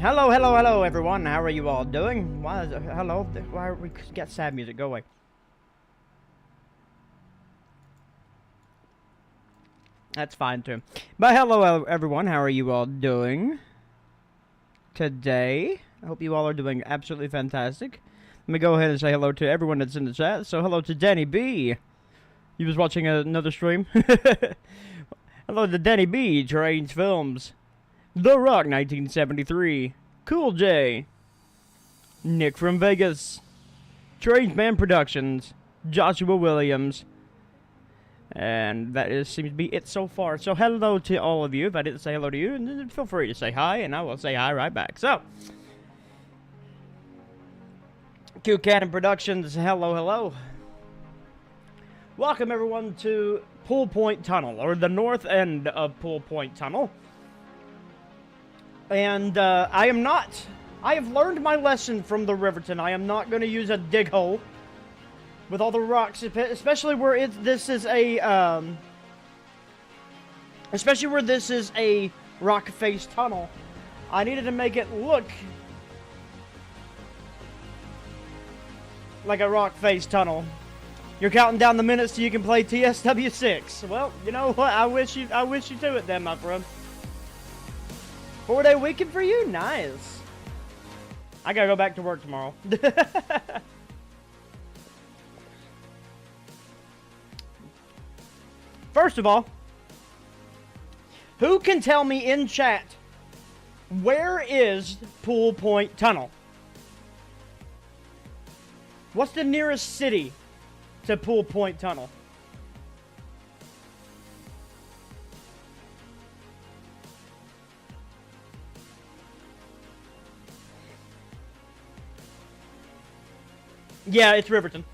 Hello, hello, hello, everyone. How are you all doing? Why is it, hello? Why are we got sad music? Go away. That's fine too. But hello, everyone. How are you all doing today? I hope you all are doing absolutely fantastic. Let me go ahead and say hello to everyone that's in the chat. So hello to Danny B. You was watching another stream. Hello to Danny B. Trainz Films. The Rock 1973. Cool J. Nick from Vegas. Trainz Man Productions. Joshua Williams. And that seems to be it so far. So hello to all of you. If I didn't say hello to you, then feel free to say hi, and I will say hi right back. So, Q Cannon Productions, hello, hello. Welcome everyone to Poolpoint Tunnel, or the north end of Poolpoint Tunnel. And I have learned my lesson from the Riverton. I am not going to use a dig hole with all the rocks, especially where this is a rock face tunnel. I needed to make it look like a rock face tunnel. You're counting down the minutes so you can play TSW6. Well, you know what? I wish you to it then, my friend. 4-day weekend for you? Nice. I gotta go back to work tomorrow. First of all, who can tell me in chat, where is Poolpoint Tunnel? What's the nearest city to Poolpoint Tunnel? Yeah, it's Riverton.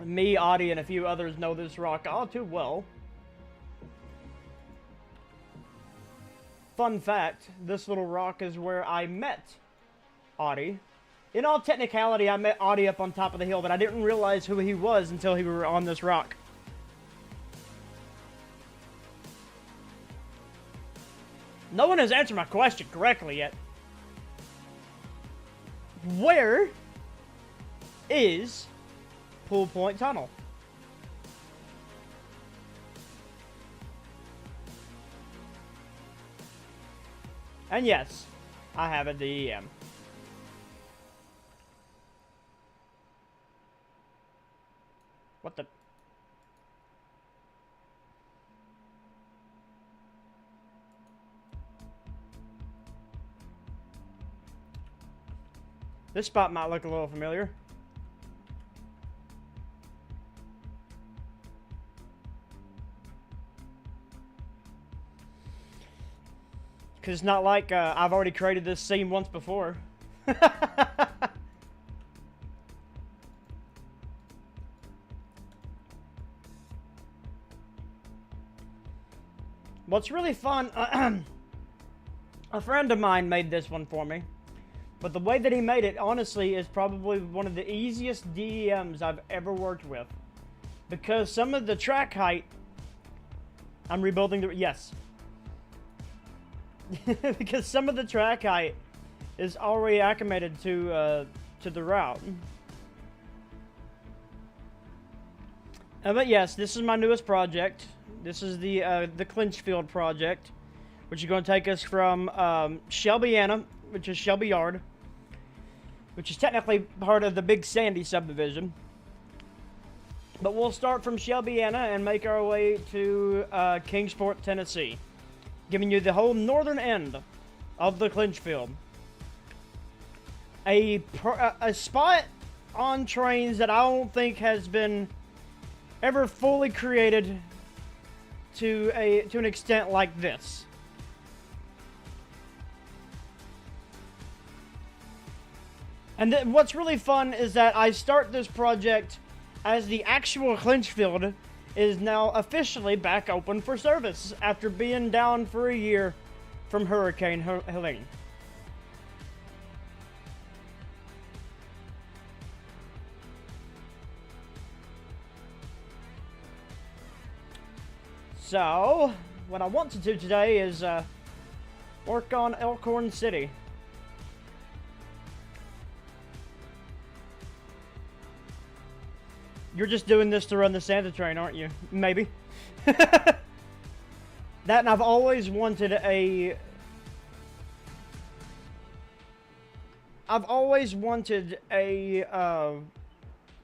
Me, Audie, and a few others know this rock all too well. Fun fact, this little rock is where I met Audie. In all technicality, I met Audie up on top of the hill, but I didn't realize who he was until we were on this rock. No one has answered my question correctly yet. Where is Poolpoint Tunnel? And yes, I have a DEM. What the? This spot might look a little familiar. Because it's not like I've already created this scene once before. What's really fun, a friend of mine made this one for me. But the way that he made it, honestly, is probably one of the easiest DEMs I've ever worked with. Because some of the track height, I'm rebuilding the, yes. Because some of the track height is already acclimated to the route. But yes, this is my newest project. This is the Clinchfield Project, which is going to take us from Shelby, which is Shelby Yard, which is technically part of the Big Sandy subdivision. But we'll start from Shelby and make our way to Kingsport, Tennessee, giving you the whole northern end of the Clinchfield. A spot on Trainz that I don't think has been ever fully created to an extent like this. And what's really fun is that I start this project as the actual Clinchfield is now officially back open for service after being down for a year from Hurricane Helene. So, what I want to do today is work on Elkhorn City. You're just doing this to run the Santa train, aren't you? Maybe. That, and I've always wanted a...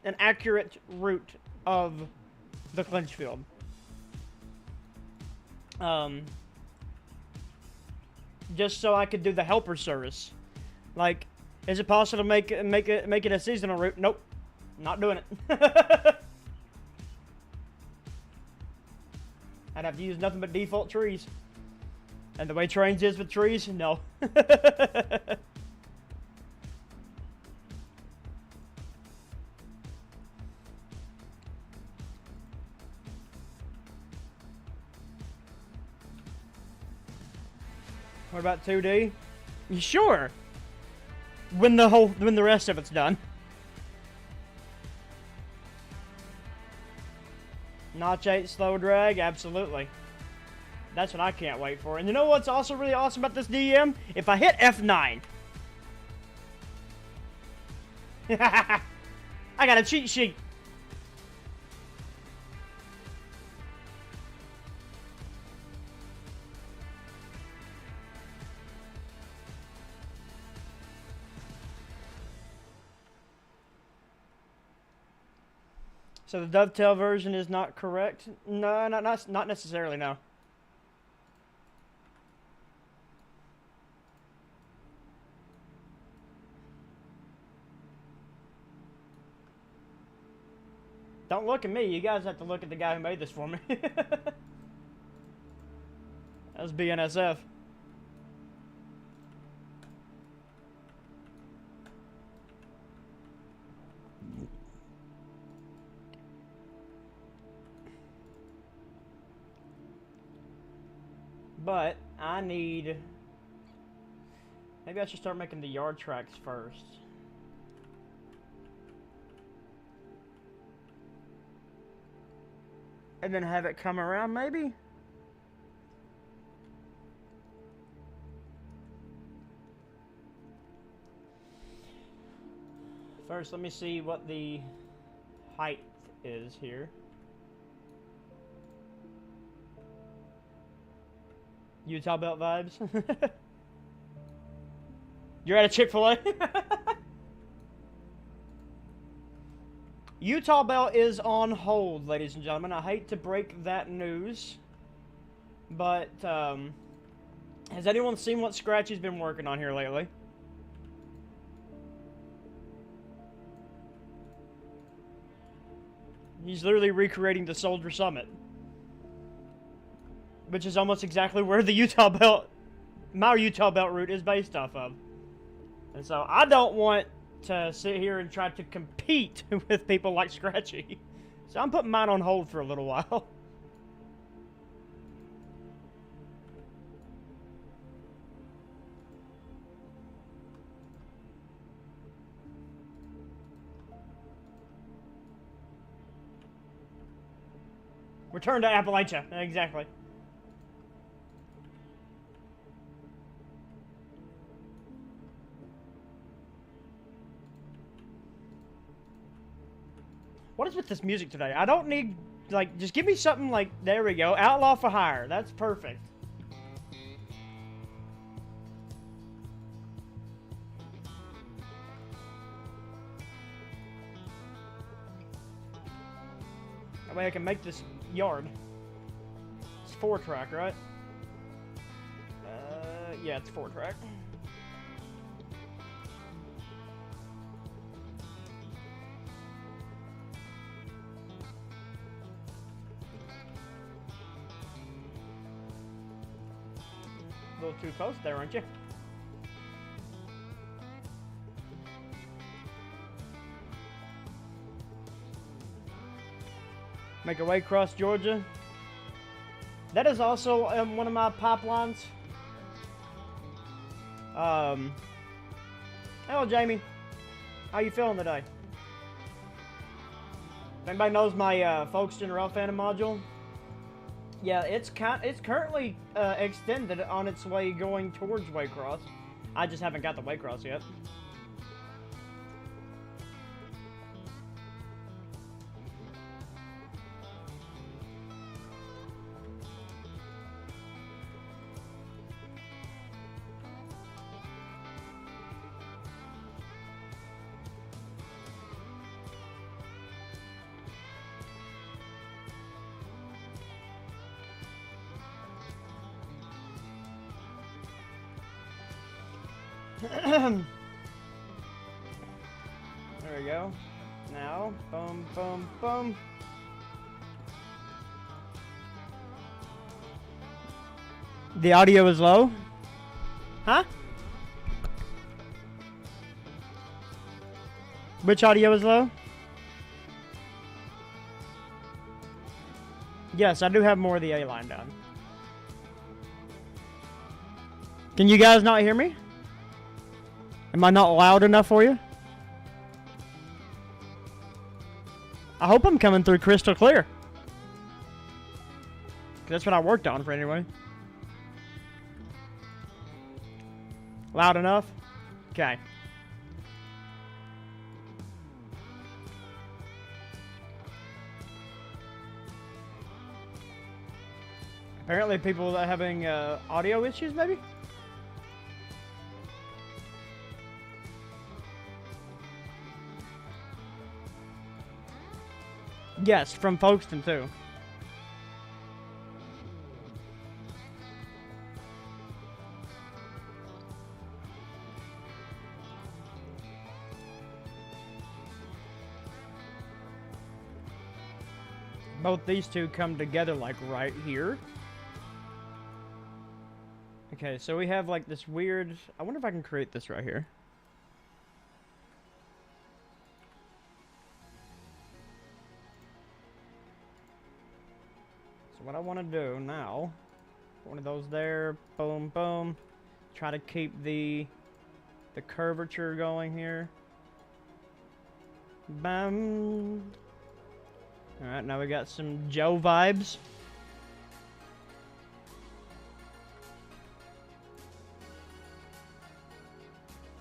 an accurate route of the Clinchfield. Just so I could do the helper service. Like, is it possible to make it a seasonal route? Nope, not doing it. I'd have to use nothing but default trees. And the way Trainz is with trees, no. What about 2D? You sure? When the rest of it's done. Notch 8 slow drag, absolutely. That's what I can't wait for. And you know what's also really awesome about this DEM? If I hit F9. I got a cheat sheet. So the dovetail version is not correct? No, not necessarily, no. Don't look at me, you guys have to look at the guy who made this for me. That was BNSF. But I need... Maybe I should start making the yard tracks first. And then have it come around, maybe? First, let me see what the height is here. Utah Belt vibes. You're at a Chick-fil-A? Utah Belt is on hold, ladies and gentlemen. I hate to break that news, but has anyone seen what Scratchy's been working on here lately? He's literally recreating the Soldier Summit, which is almost exactly where the Utah Belt, my Utah Belt route is based off of. And so I don't want to sit here and try to compete with people like Scratchy. So I'm putting mine on hold for a little while. Return to Appalachia, exactly. What is with this music today? I don't need, like, just give me something like, there we go, Outlaw for Hire. That's perfect. That way I can make this yard. It's 4-track, right? Yeah, it's 4-track. A little too close there, aren't you? Make our way across Georgia. That is also one of my pipelines. Hello, Jamie. How you feeling today? If anybody knows my Folkestone Rough Phantom module, yeah, it's currently extended on its way going towards Waycross. I just haven't got the Waycross yet. There we go. Now, boom, boom, boom. The audio is low? Huh? Which audio is low? Yes, I do have more of the A line done. Can you guys not hear me? Am I not loud enough for you? I hope I'm coming through crystal clear. That's what I worked on for anyway. Loud enough? Okay. Apparently people are having audio issues, maybe? Yes, from Folkestone too. Both these two come together like right here. Okay, so we have like this weird... I wonder if I can create this right here. What I want to do now, one of those there, boom, boom. Try to keep the curvature going here. Bam. All right, now we got some Joe vibes.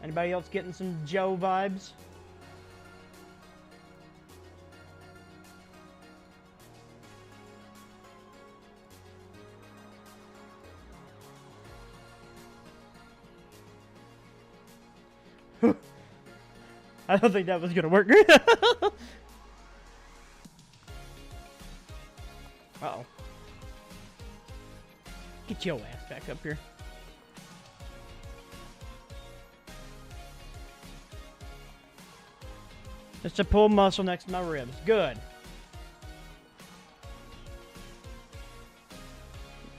Anybody else getting some Joe vibes? I don't think that was gonna work. Uh-oh. Get your ass back up here. Just a pull muscle next to my ribs. Good.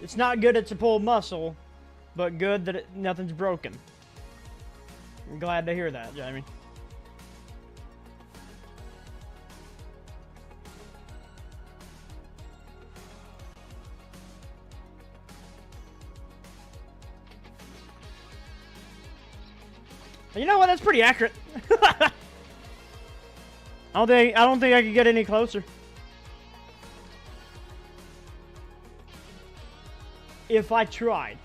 It's not good it's a pull muscle, but good that nothing's broken. I'm glad to hear that, Jamie. You know what? That's pretty accurate. I don't think I could get any closer. If I tried.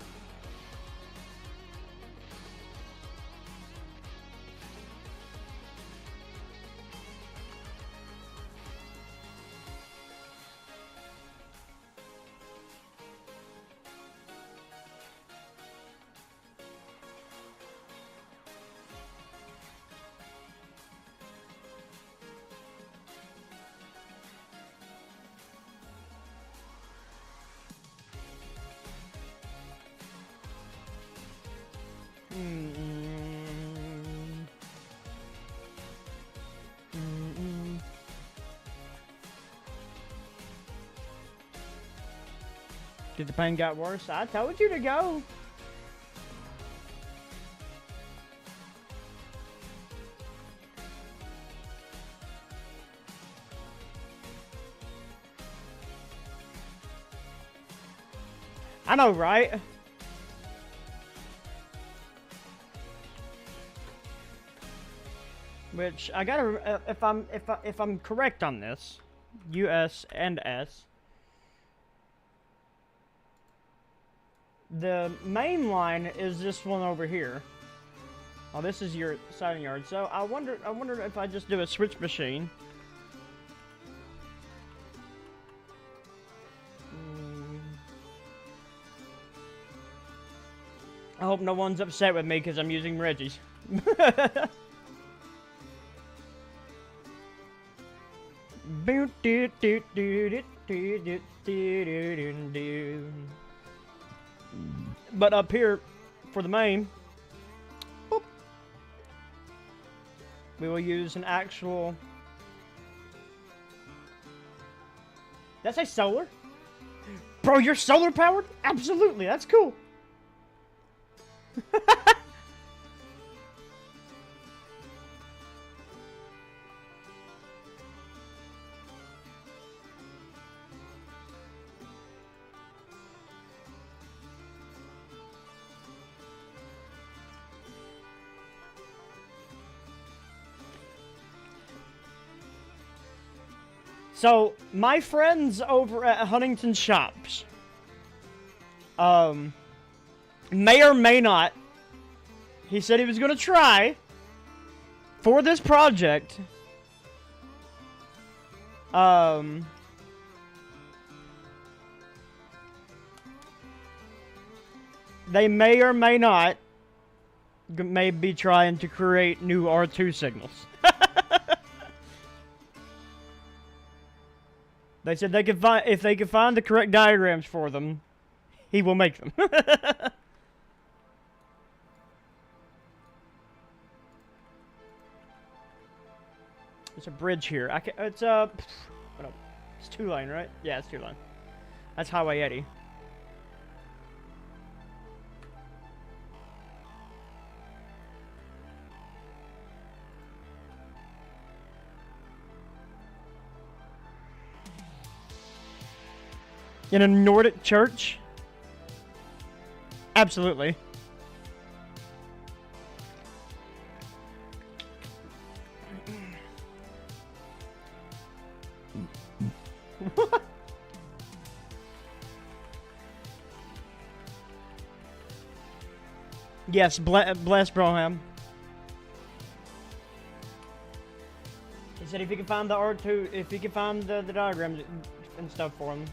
Did the pain got worse? I told you to go. I know, right? Which I gotta, if I'm correct on this, US and S. The main line is this one over here. Oh, this is your siding yard. So I wonder if I just do a switch machine. I hope no one's upset with me because I'm using Reggie's. But up here, for the main, boop, we will use an actual... Did I say solar? Bro, you're solar powered? Absolutely, that's cool. So, my friends over at Huntington Shops, may or may not, he said he was going to try, for this project, they may or may not, may be trying to create new R2 signals. They said they could find, if they could find the correct diagrams for them, he will make them. There's a bridge here. I can, it's it's 2-lane, right? Yeah, it's 2-lane. That's Highway 80. In a Nordic church? Absolutely. Yes, bless Broham. He said if you can find the R2, if you can find the diagrams and stuff for him,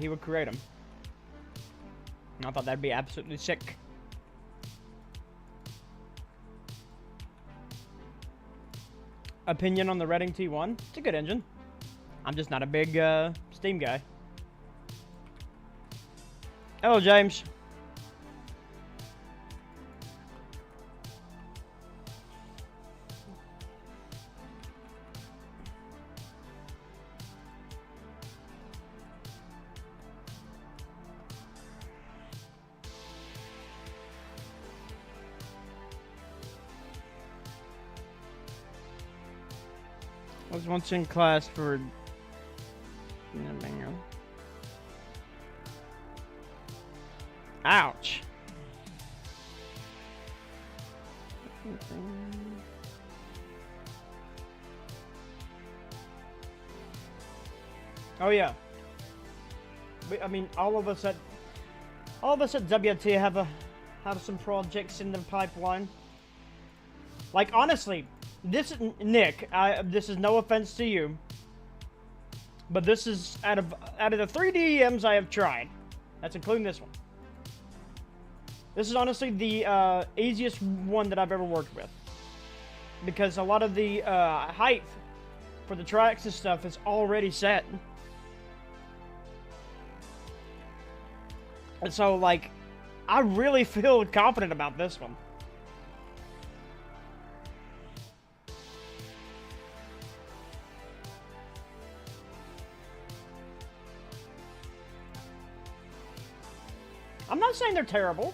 he would create them. I thought that'd be absolutely sick. Opinion on the Reading T1? It's a good engine. I'm just not a big Steam guy. Hello, James. I was once in class for... Ouch! Oh yeah. I mean, all of us at WT have some projects in the pipeline. Like honestly, this is Nick. This is no offense to you, but this is out of the 3 DEMs I have tried. That's including this one. This is honestly the easiest one that I've ever worked with, because a lot of the height for the tracks and stuff is already set. And so, like, I really feel confident about this one. I'm not saying they're terrible.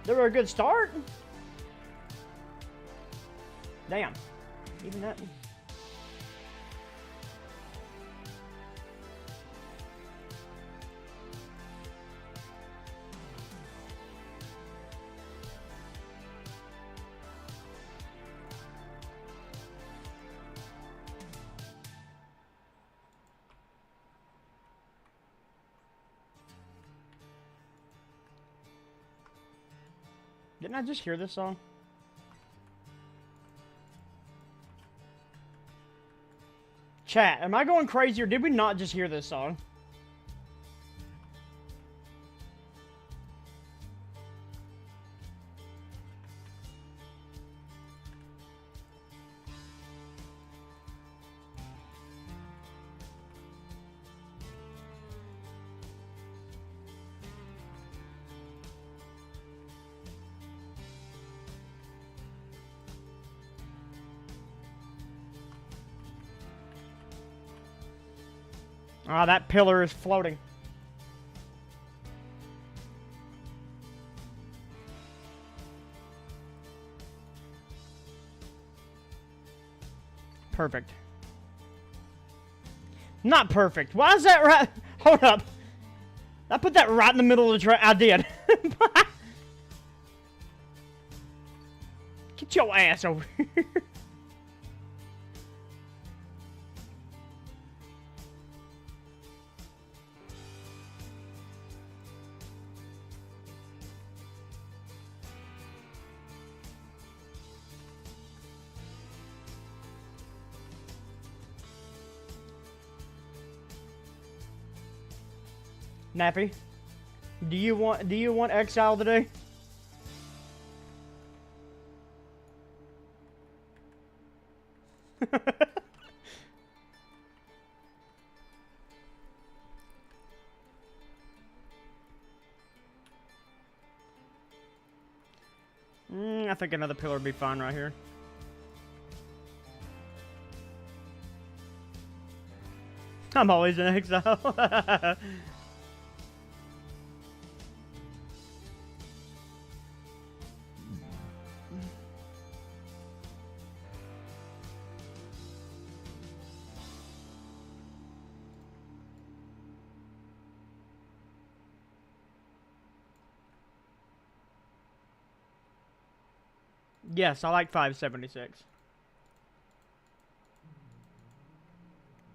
They were a good start. Damn. Even that. Didn't I just hear this song? Chat, am I going crazy or did we not just hear this song? Ah, that pillar is floating. Perfect. Not perfect. Why is that right? Hold up. I put that right in the middle of the track. I did. Get your ass over here. Nappy, do you want exile today? I think another pillar would be fine right here. I'm always in exile. Yes, I like 576.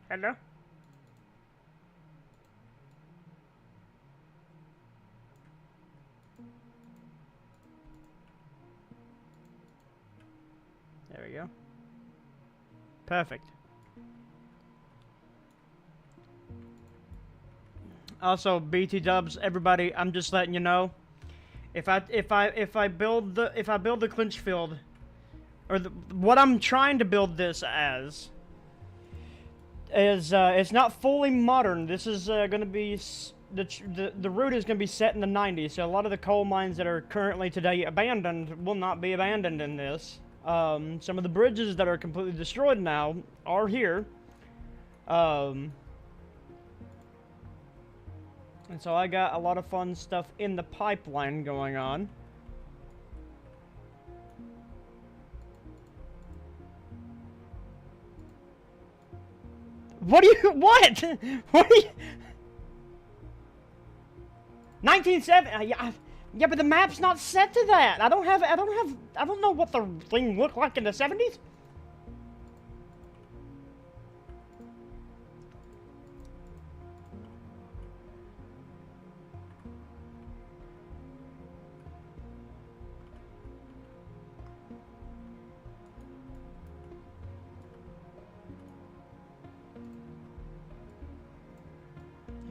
Hello? There we go. Perfect. Also, BT dubs, everybody, I'm just letting you know. If I build the Clinchfield, or what I'm trying to build this as is it's not fully modern. This is going to be the route is going to be set in the 90s. So a lot of the coal mines that are currently today abandoned will not be abandoned in this. Some of the bridges that are completely destroyed now are here. And so I got a lot of fun stuff in the pipeline going on. What do you, what? What are you? 1970, yeah, but the map's not set to that. I don't know what the thing looked like in the 70s.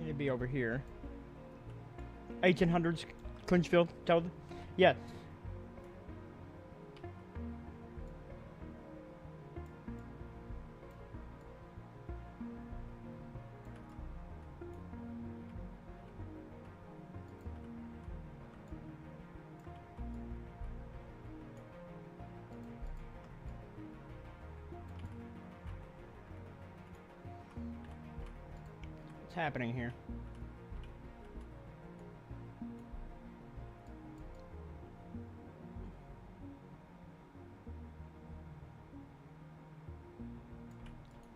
It'd be over here. 1800s, Clinchfield, totally. Yeah. What's happening here?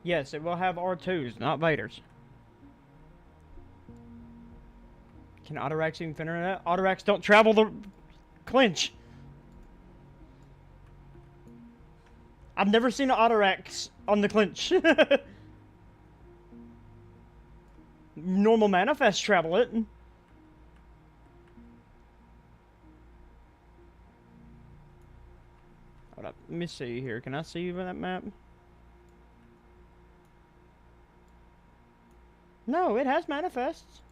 Yes, it will have R2s, not Vaders. Can Autoracks even fit in that? Autoracks don't travel the clinch. I've never seen an Autoracks on the clinch. Normal manifests travel it. Hold up. Let me see here. Can I see you on that map? No, it has manifests.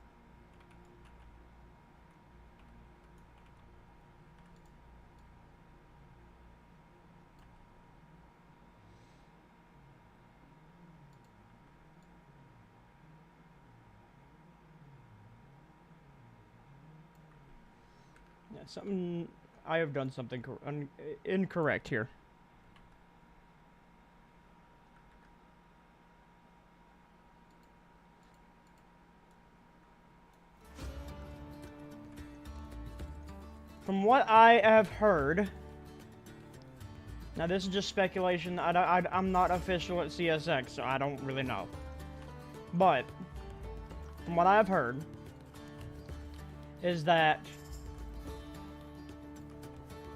Yeah, something... I have done something incorrect here. From what I have heard, now this is just speculation. I'm not official at CSX, so I don't really know. But from what I've heard, is that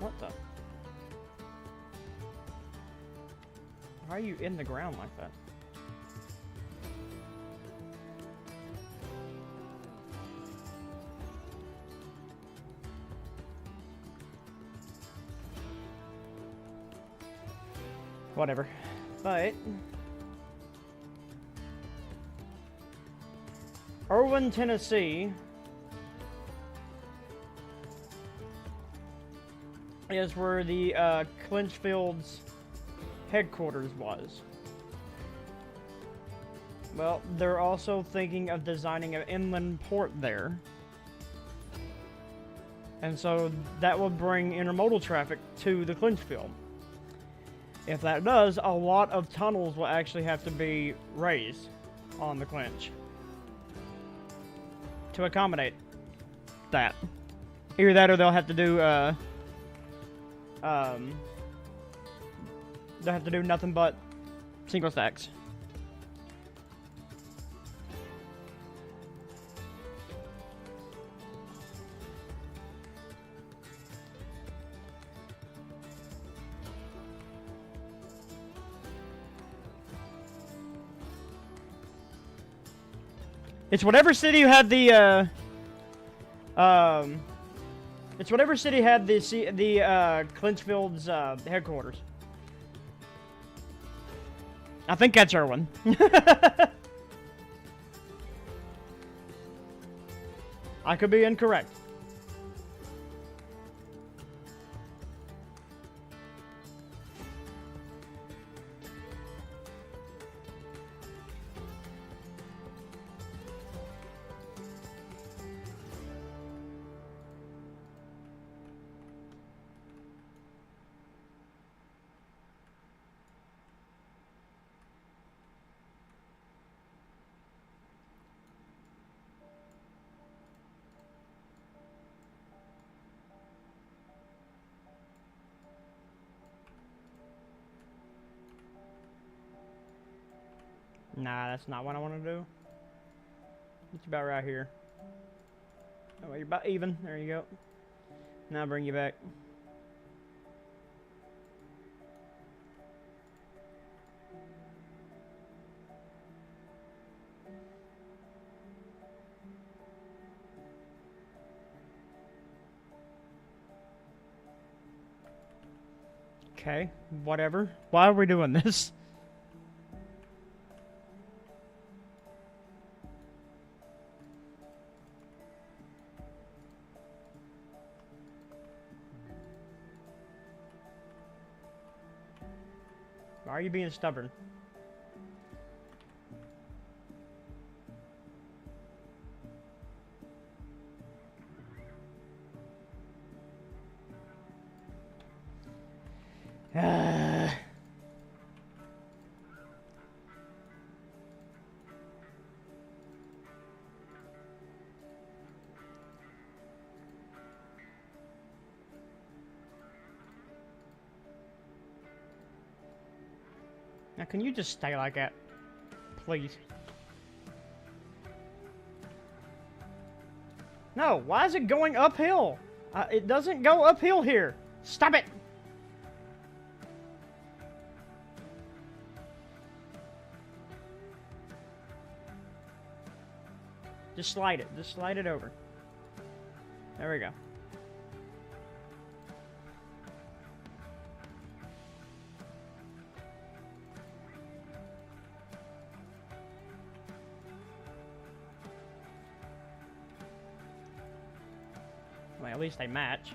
what the? Why are you in the ground like that? Whatever. But Irwin, Tennessee is where the Clinchfield's headquarters was. Well, they're also thinking of designing an inland port there. And so that will bring intermodal traffic to the Clinchfield. If that does, a lot of tunnels will actually have to be raised on the Clinch to accommodate that. Either that or they'll have to do they'll have to do nothing but single stacks. It's whatever city you had the it's whatever city had the Clinchfield's headquarters. I think that's Irwin. I could be incorrect. Nah, that's not what I want to do. It's about right here. Oh, you're about even. There you go. Now I'll bring you back. Okay, whatever. Why are we doing this? Why are you being stubborn? Now, can you just stay like that, please? No, why is it going uphill? It doesn't go uphill here. Stop it! Just slide it. Just slide it over. There we go. Well, at least they match.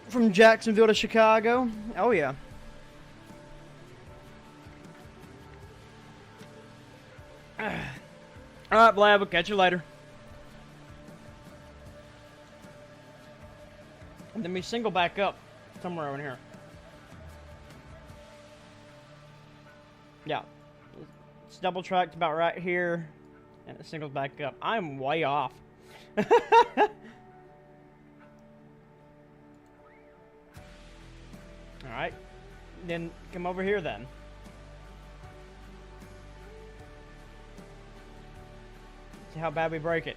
From Jacksonville to Chicago. Oh, yeah. Alright, Blab, we'll catch you later. And then we single back up somewhere over here. Yeah. It's double tracked about right here. And it singles back up. I'm way off. Alright. Then come over here then. See how bad we break it.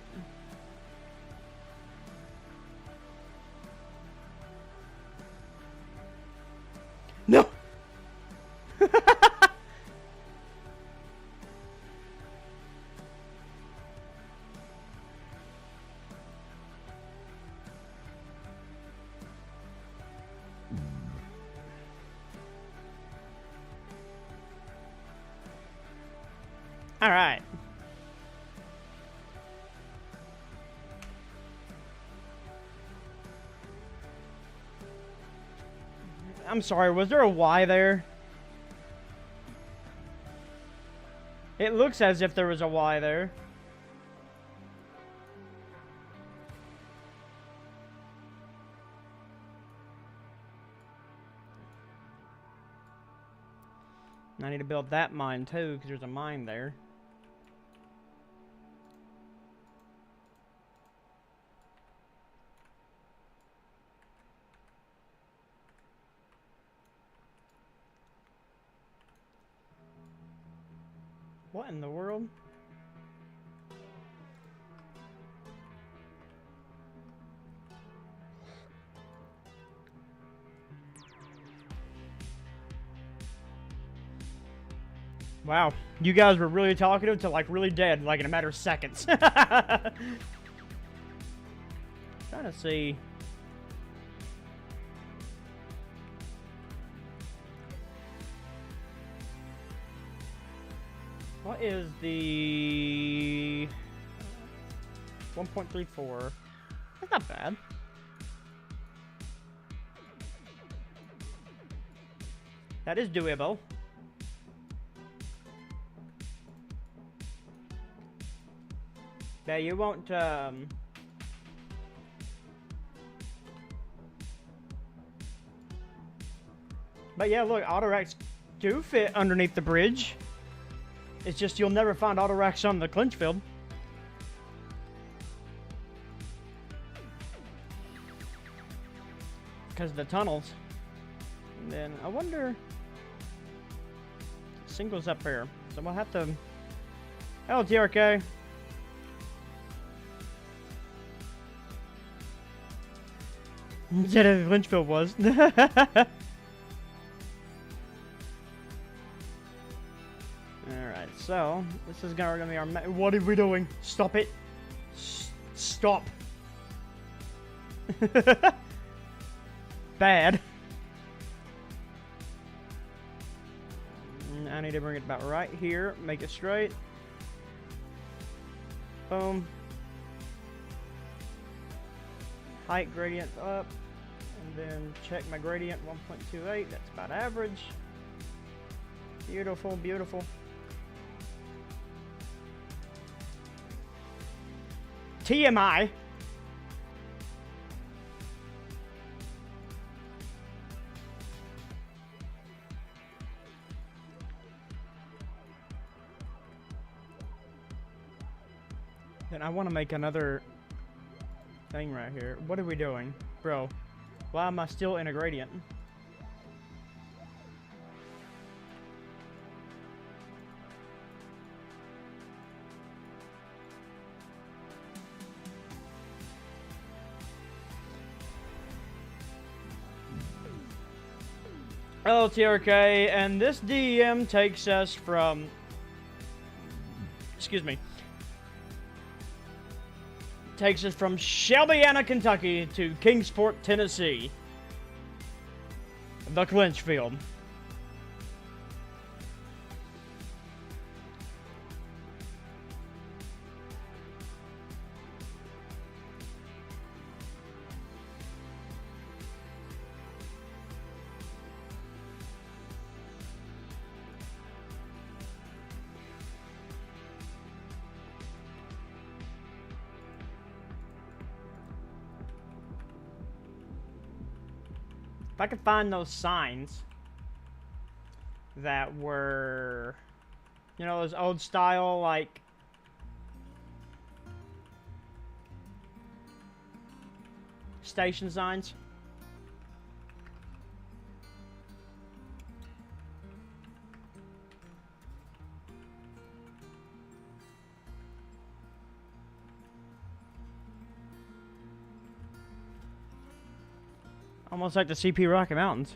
No! All right. I'm sorry, was there a Y there? It looks as if there was a Y there. I need to build that mine too, because there's a mine there. What in the world? Wow, you guys were really talkative to like really dead, like in a matter of seconds. Trying to see. What is the 1.34? That's not bad. That is doable. Yeah, you won't, But yeah, look, auto racks do fit underneath the bridge. It's just you'll never find auto racks on the Clinchfield. Because of the tunnels. And then I wonder... Singles up here. So we'll have to... Oh, TRK. Instead of Clinchfield was. Alright, so this is gonna be our. What are we doing? Stop it! Stop! Bad. I need to bring it about right here. Make it straight. Boom. Height gradient up. And then check my gradient 1.28. That's about average. Beautiful, beautiful. TMI. Then I want to make another thing right here. What are we doing? Bro, why am I still in a gradient? LTRK, and this DEM takes us from, excuse me, takes us from Shelby, Kentucky to Kingsport, Tennessee. The Clinchfield. If I could find those signs that were, you know, those old style, like, station signs. Almost like the CP Rocky Mountains.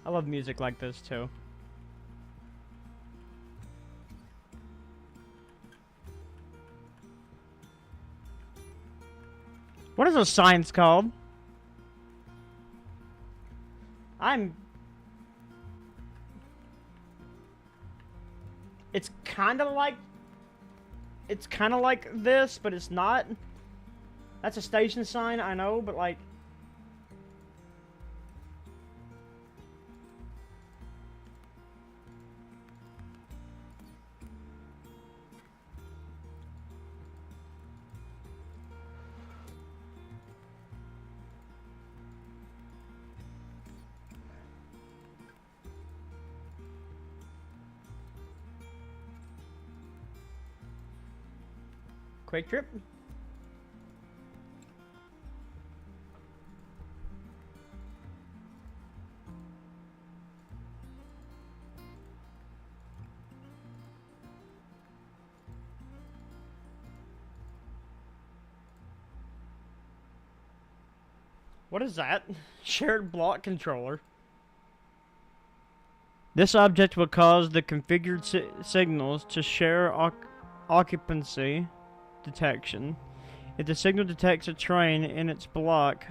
I love music like this too. What is those signs called? It's kind of like this, but it's not. That's a station sign, I know, but like, Quick Trip. What is that? Shared block controller. This object will cause the configured signals to share occupancy detection. If the signal detects a train in its block,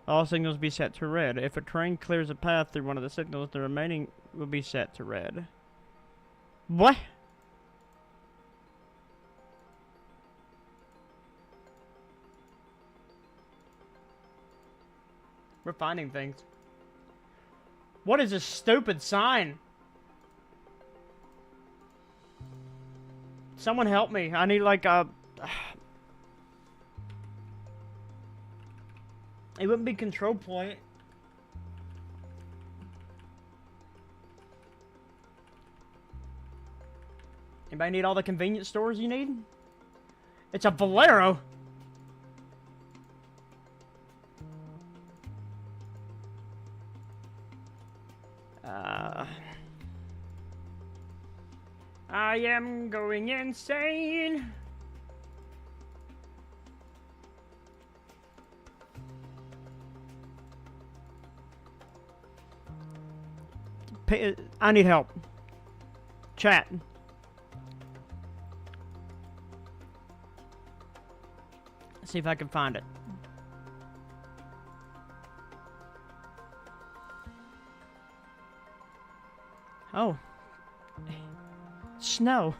all signals will be set to red. If a train clears a path through one of the signals, the remaining will be set to red. What? We're finding things. What is this stupid sign? Someone help me. I need like a... It wouldn't be control point. Anybody need all the convenience stores you need? It's a Valero. I am going insane. I need help. Chat. Let's see if I can find it. Oh. Snow.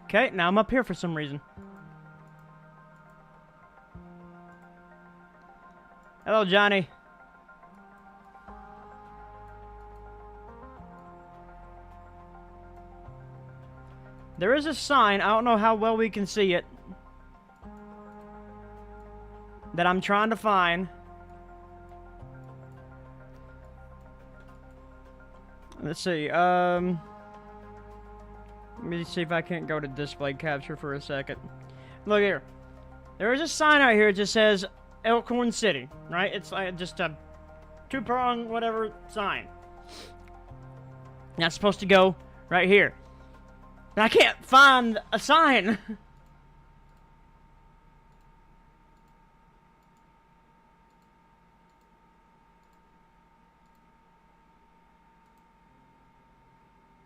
Okay, now I'm up here for some reason. Hello, Johnny. There is a sign, I don't know how well we can see it, that I'm trying to find. Let's see, Let me see if I can't go to display capture for a second. Look here. There is a sign out here that just says Elkhorn City, right? It's like just a two-prong whatever sign. That's supposed to go right here. And I can't find a sign.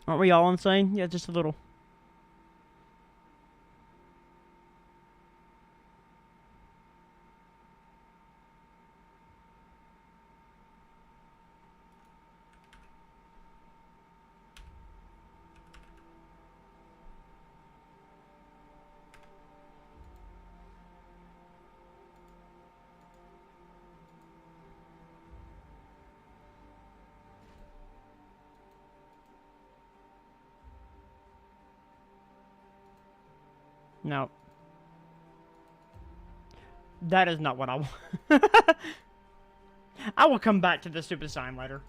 Aren't we all insane? Yeah, just a little. No. That is not what I want. I will come back to this stupid sign later.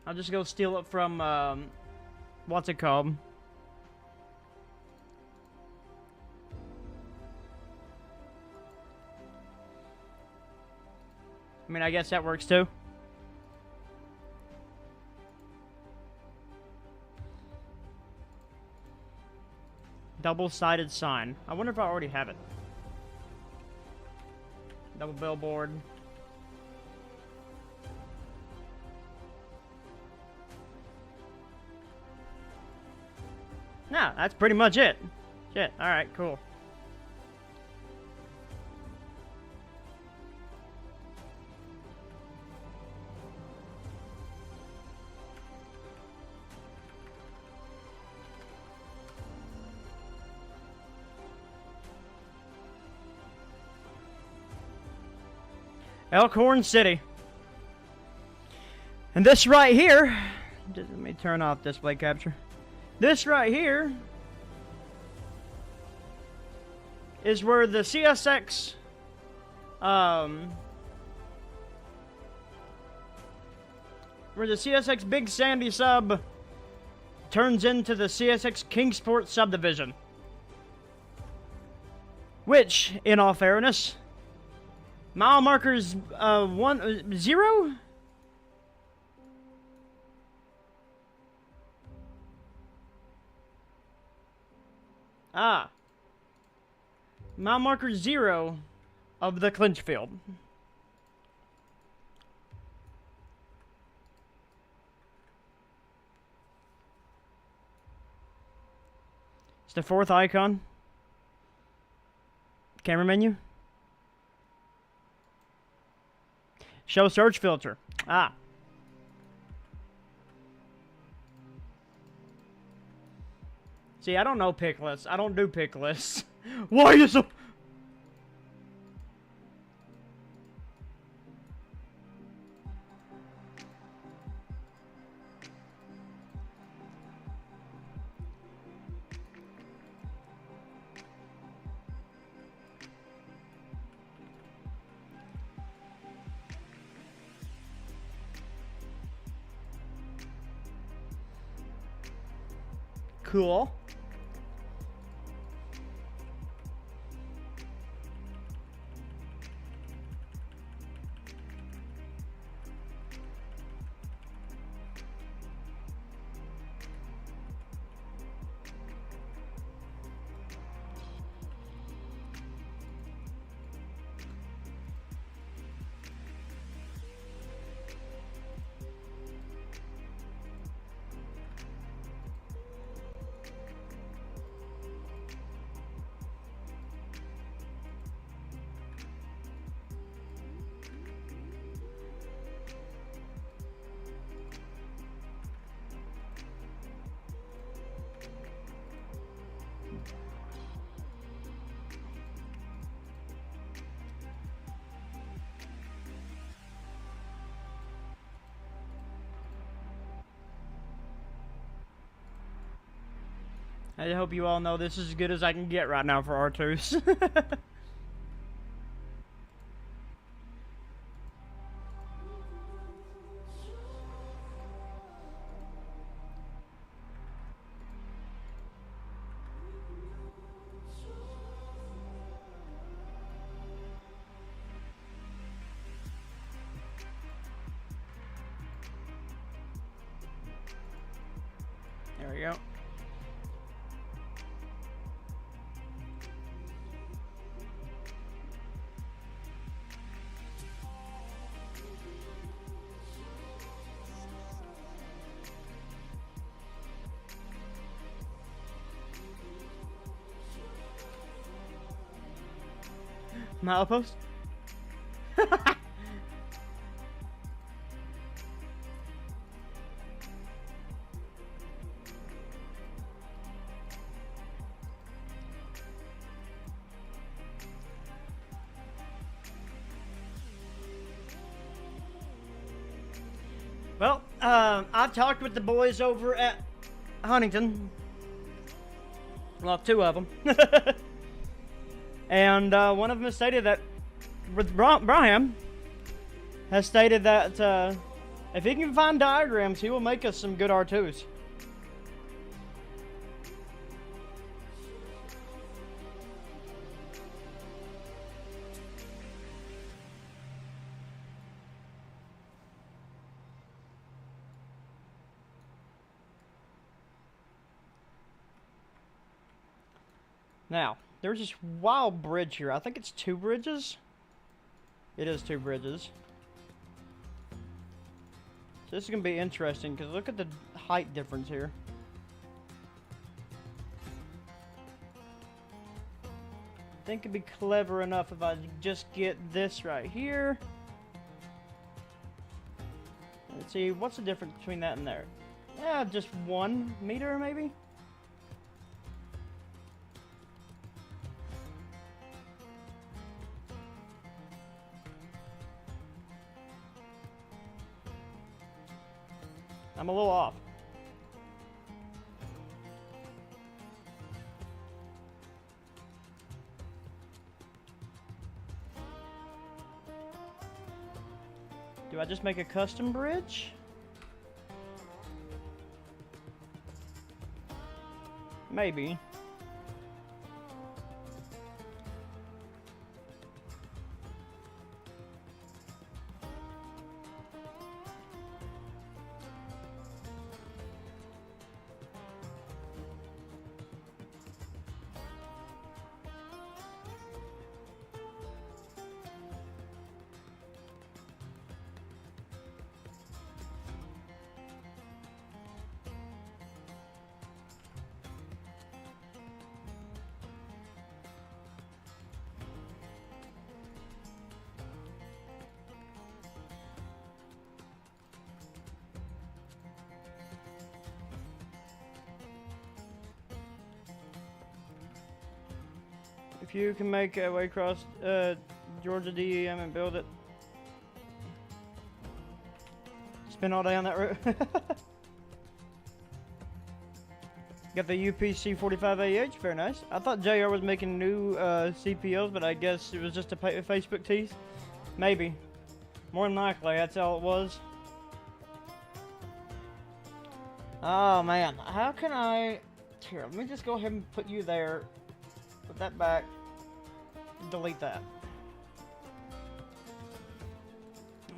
I'll just go steal it from, what's it called? I mean, I guess that works too. Double-sided sign. I wonder if I already have it. Double billboard. No, that's pretty much it. Shit, alright, cool. Elkhorn City. And this right here, just let me turn off display capture. This right here is where the CSX, Big Sandy sub turns into the CSX Kingsport subdivision. Which, in all fairness, mile markers 0? Ah. Mile marker 0 of the Clinchfield. It's the fourth icon. Camera menu. Show search filter. Ah. See, I don't know pick lists. I don't do pick lists. Why are you so... Cool. I hope you all know this is as good as I can get right now for R2s. There we go. Milepost? Well, I've talked with the boys over at Huntington. Well, two of them. And one of them has stated that, with Brian, has stated that if he can find diagrams, he will make us some good R2s. Now, there's this wild bridge here. I think it's 2 bridges. It is 2 bridges. So this is going to be interesting, because look at the height difference here. I think it'd be clever enough if I just get this right here. Let's see, what's the difference between that and there? Yeah, just 1 meter maybe? I'm a little off. Do I just make a custom bridge? Maybe. If you can make a way across Georgia DEM and build it. Spend all day on that road. Got the UPC 45AH, very nice. I thought JR was making new CPOs, but I guess it was just a Facebook tease. Maybe. More than likely, that's all it was. Oh man, how can I... Here, let me just go ahead and put you there. Put that back. Delete that.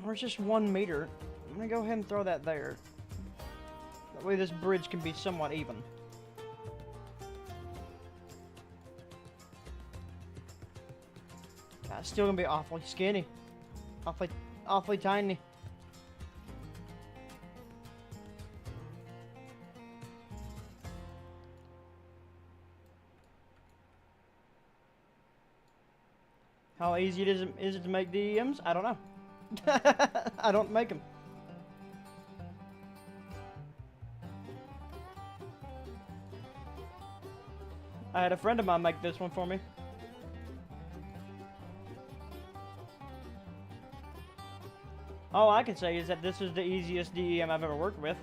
Where's just 1 meter? I'm gonna go ahead and throw that there. That way this bridge can be somewhat even. God, it's still gonna be awfully skinny. Awfully tiny. How easy is it to make DEMs? I don't know. I don't make them. I had a friend of mine make this one for me. All I can say is that this is the easiest DEM I've ever worked with.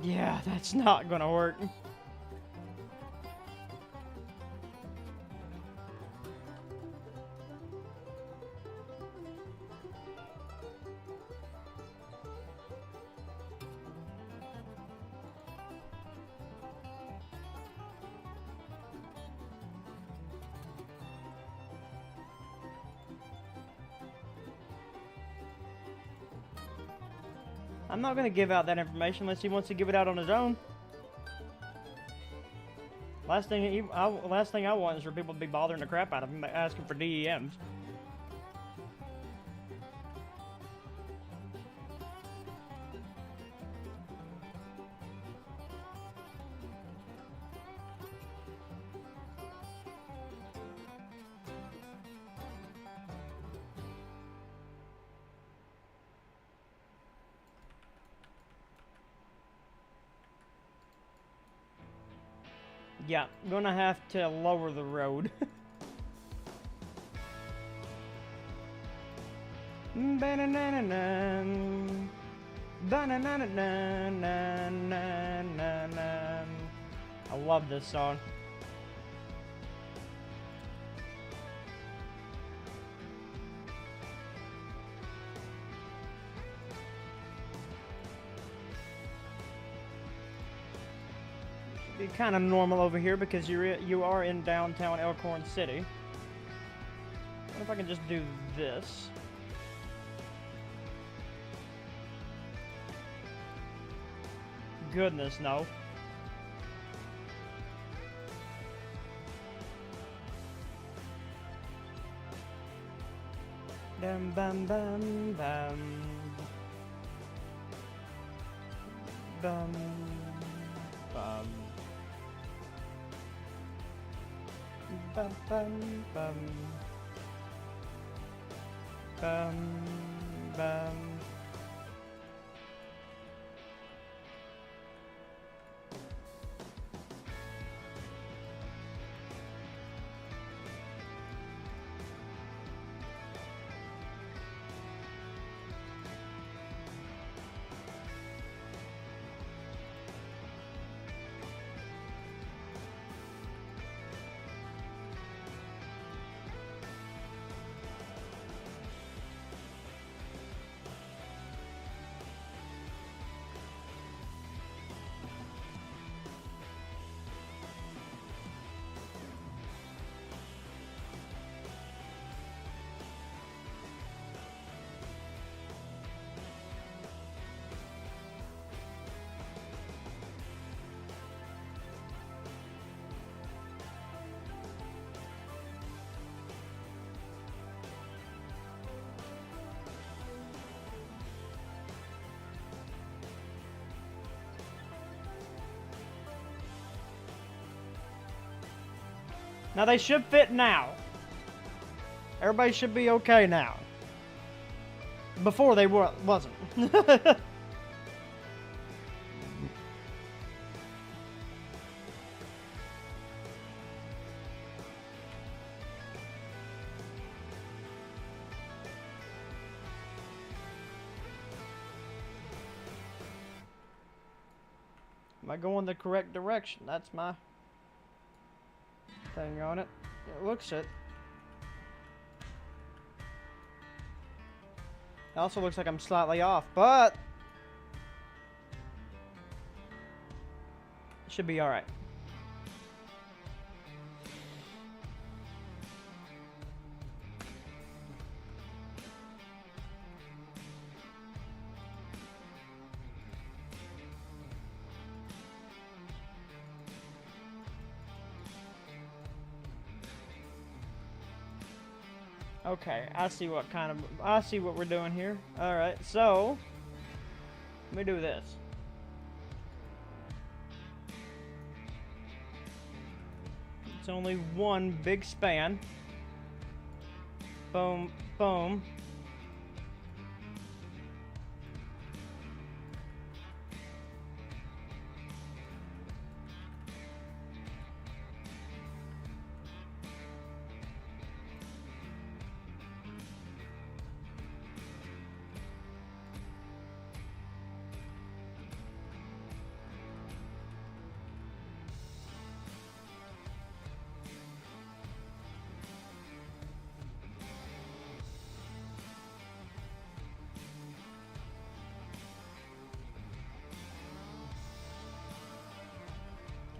Yeah, that's not gonna work. I'm not gonna give out that information unless he wants to give it out on his own. Last thing I want is for people to be bothering the crap out of him asking for DEMs. Yeah, gonna have to lower the road. I love this song. Be kind of normal over here because you are in downtown Elkhorn City. What if I can just do this? Goodness, no. Bam bam bam bam. Bum bum. Bum bum bum. Bum bum. Now they should fit now. Everybody should be okay now. Before they wasn't. Am I going the correct direction? That's my thing on it. It looks it. It also looks like I'm slightly off, but it should be alright. Okay, I see what we're doing here. Alright, so let me do this. It's only one big span. Boom, boom.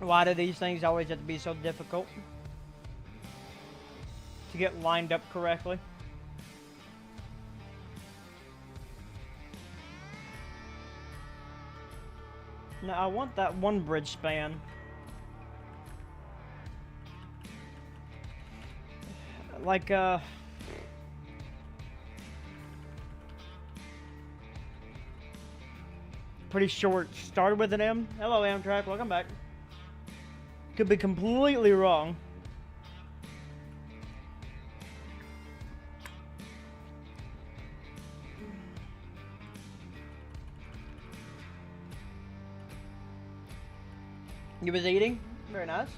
Why do these things always have to be so difficult to get lined up correctly? Now, I want that one bridge span. Like, pretty short. Started with an M. Hello, Amtrak. Welcome back. Could be completely wrong. You was eating? Very nice.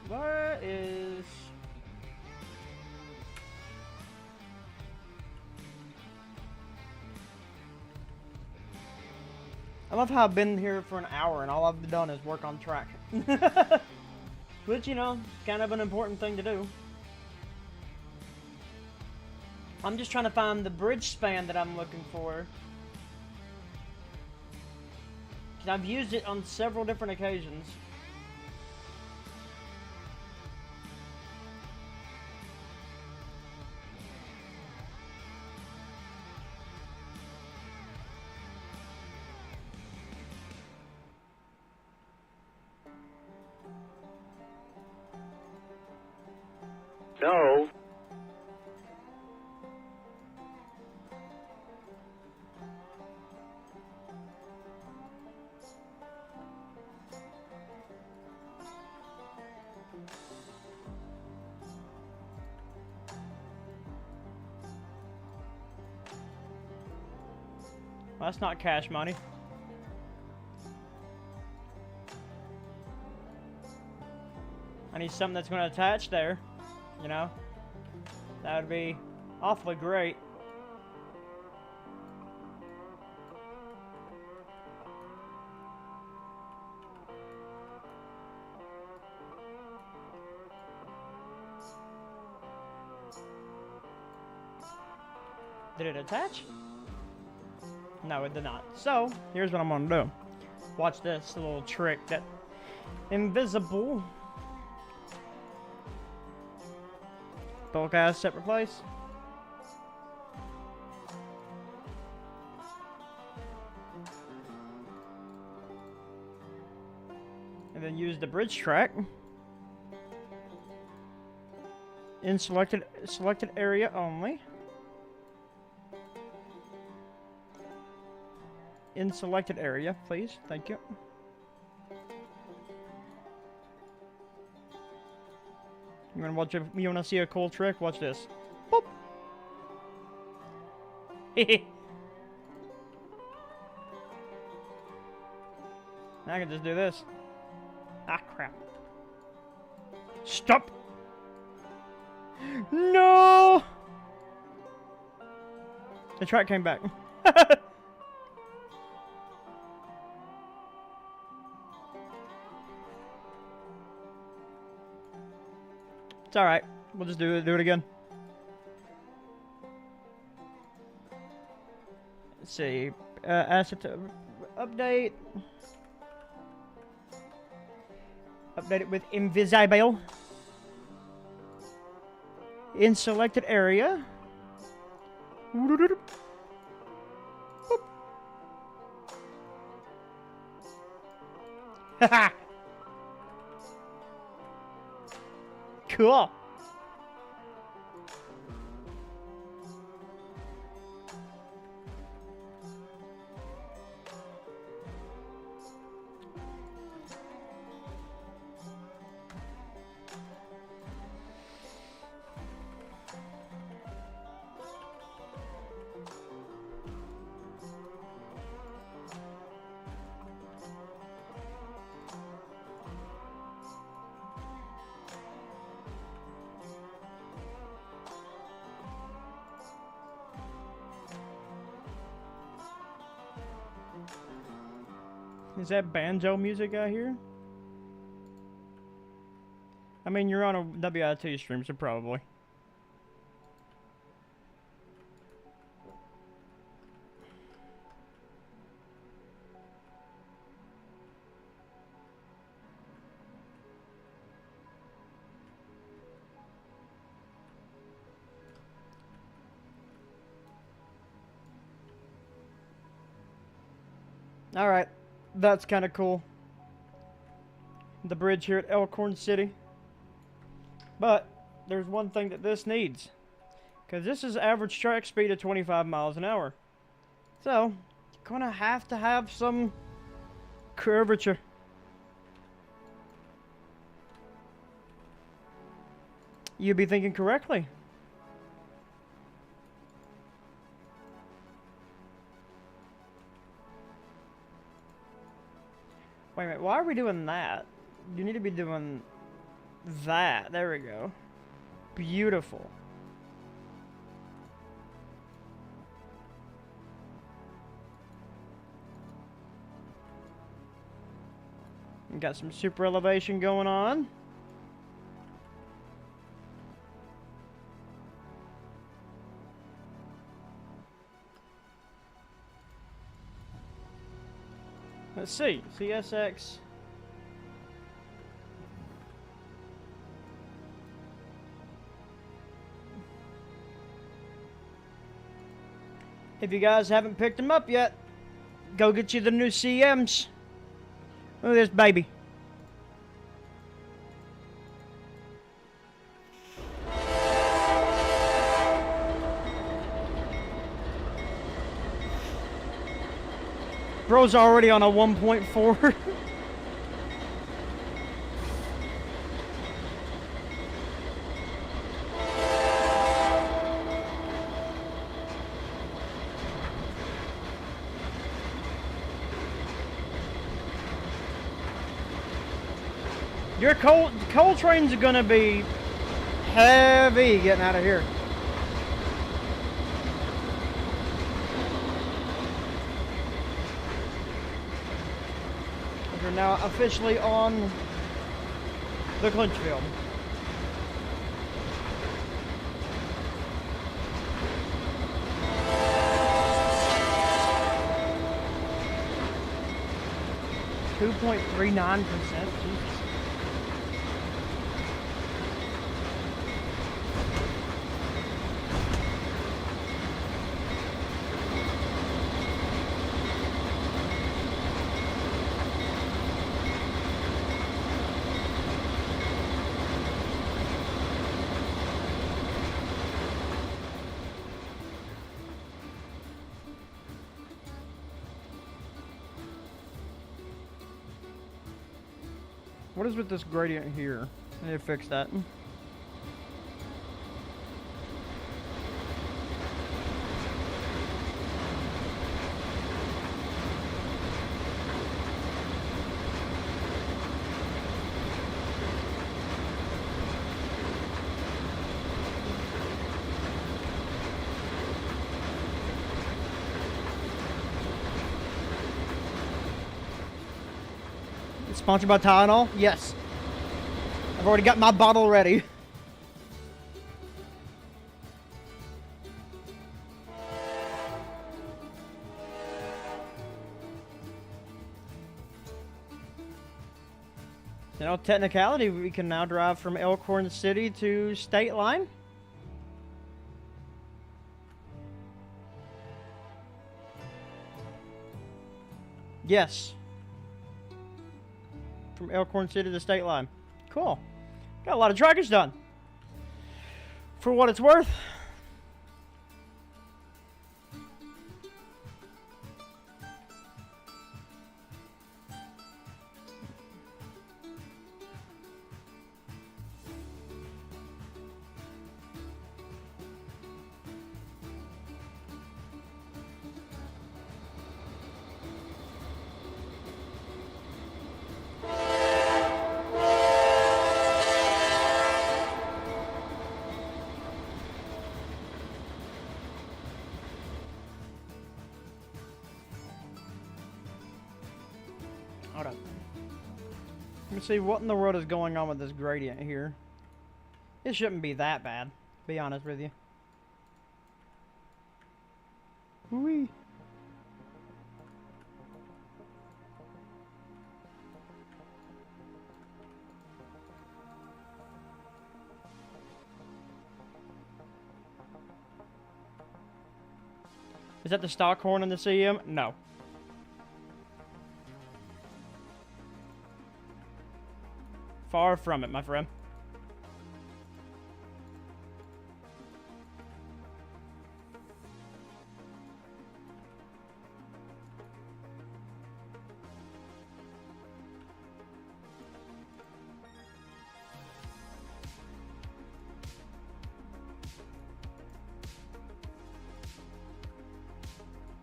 Where is... I love how I've been here for an hour and all I've done is work on track. Which, you know, kind of an important thing to do. I'm just trying to find the bridge span that I'm looking for. Because I've used it on several different occasions. No. Well, that's not cash money. I need something that's going to attach there, you know? That would be awfully great. Did it attach? No, it did not. So, here's what I'm going to do. Watch this little trick that... Invisible. Bulk ass separate place. And then use the bridge track. In selected area only. In selected area, please. Thank you. You wanna watch? You wanna see a cool trick? Watch this. Boop. Now I can just do this. Ah, crap! Stop! No! The track came back. It's alright. We'll just do it again. Let's see. Asset update. Update it with invisible. In selected area. Boop. Haha. Cool. Is that banjo music out here? I mean, you're on a WIT stream, so probably. Alright, that's kind of cool. The bridge here at Elkhorn City. But, there's one thing that this needs. Because this is average track speed of 25 miles an hour. So, you're going to have some curvature. You'd be thinking correctly. Wait a minute, why are we doing that? You need to be doing that. There we go. Beautiful. Got some super elevation going on. Let's see, CSX. If you guys haven't picked them up yet, go get you the new CMs. Look at this baby. Bro's already on a 1.4. Your coal trains are gonna be heavy getting out of here. We're now officially on the Clinchfield. .39%. Jesus. What is with this gradient here? I need to fix that. Sponsored by Tylenol? Yes. I've already got my bottle ready. You know, technicality, we can now drive from Elkhorn City to State Line. Yes. From Elkhorn City to the State Line. Cool. Got a lot of trackage done. For what it's worth. Hold up. Let me see what in the world is going on with this gradient here. It shouldn't be that bad, to be honest with you. Whee. Is that the stock horn in the CM? No. Far from it, my friend.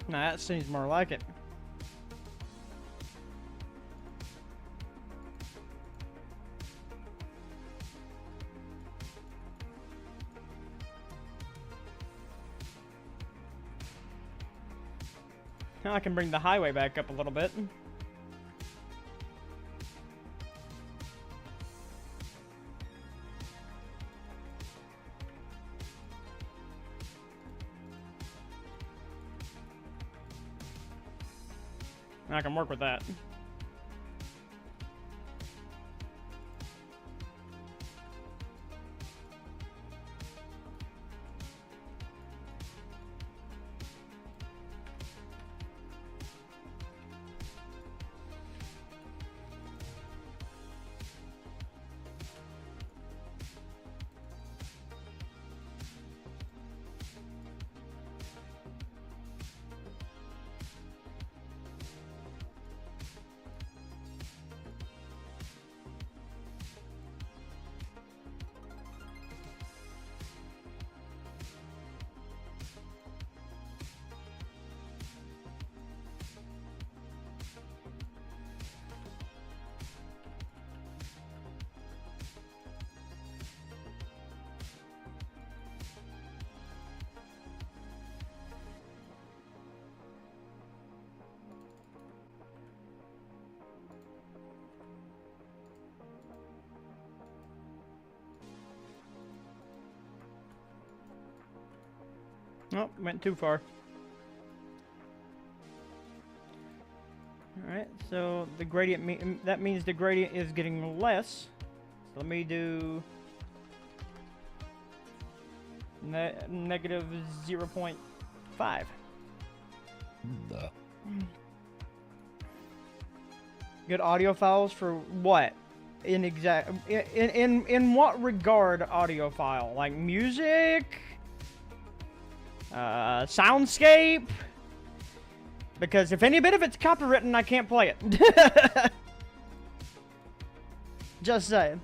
Nah, that seems more like it. Now I can bring the highway back up a little bit. I can work with that. Oh, went too far. Alright, so the gradient, that means the gradient is getting less. So let me do negative 0.5. Good audio files for what? In what regard audio file? Like music? Soundscape? Because if any bit of it's copywritten, I can't play it. Just saying.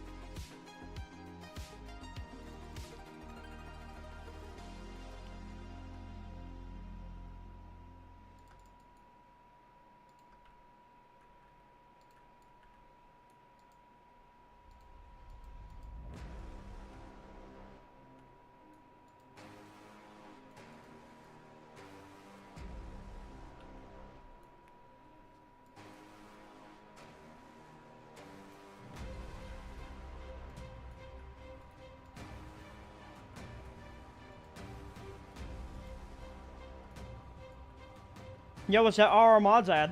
Yo, what's that RR Mods ad?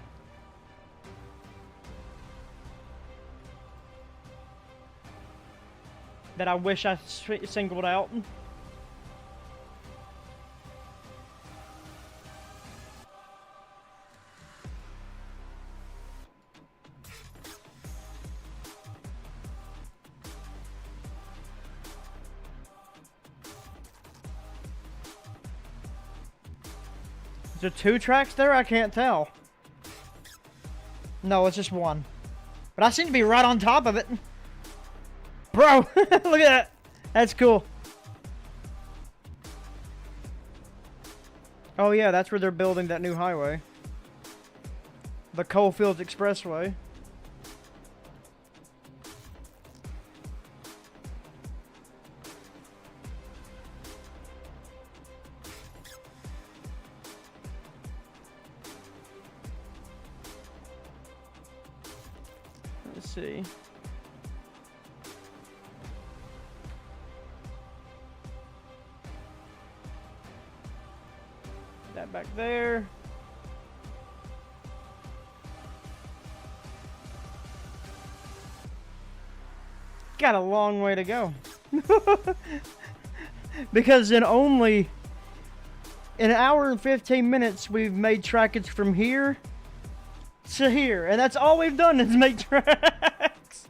That I wish I singled out. Is there 2 tracks there? I can't tell. No, it's just 1. But I seem to be right on top of it. Bro, look at that. That's cool. Oh yeah, that's where they're building that new highway. The Coalfields Expressway. Let's see. there. Got a long way to go. Because in only an hour and 15 minutes, we've made trackage from here to here. And that's all we've done is make tracks.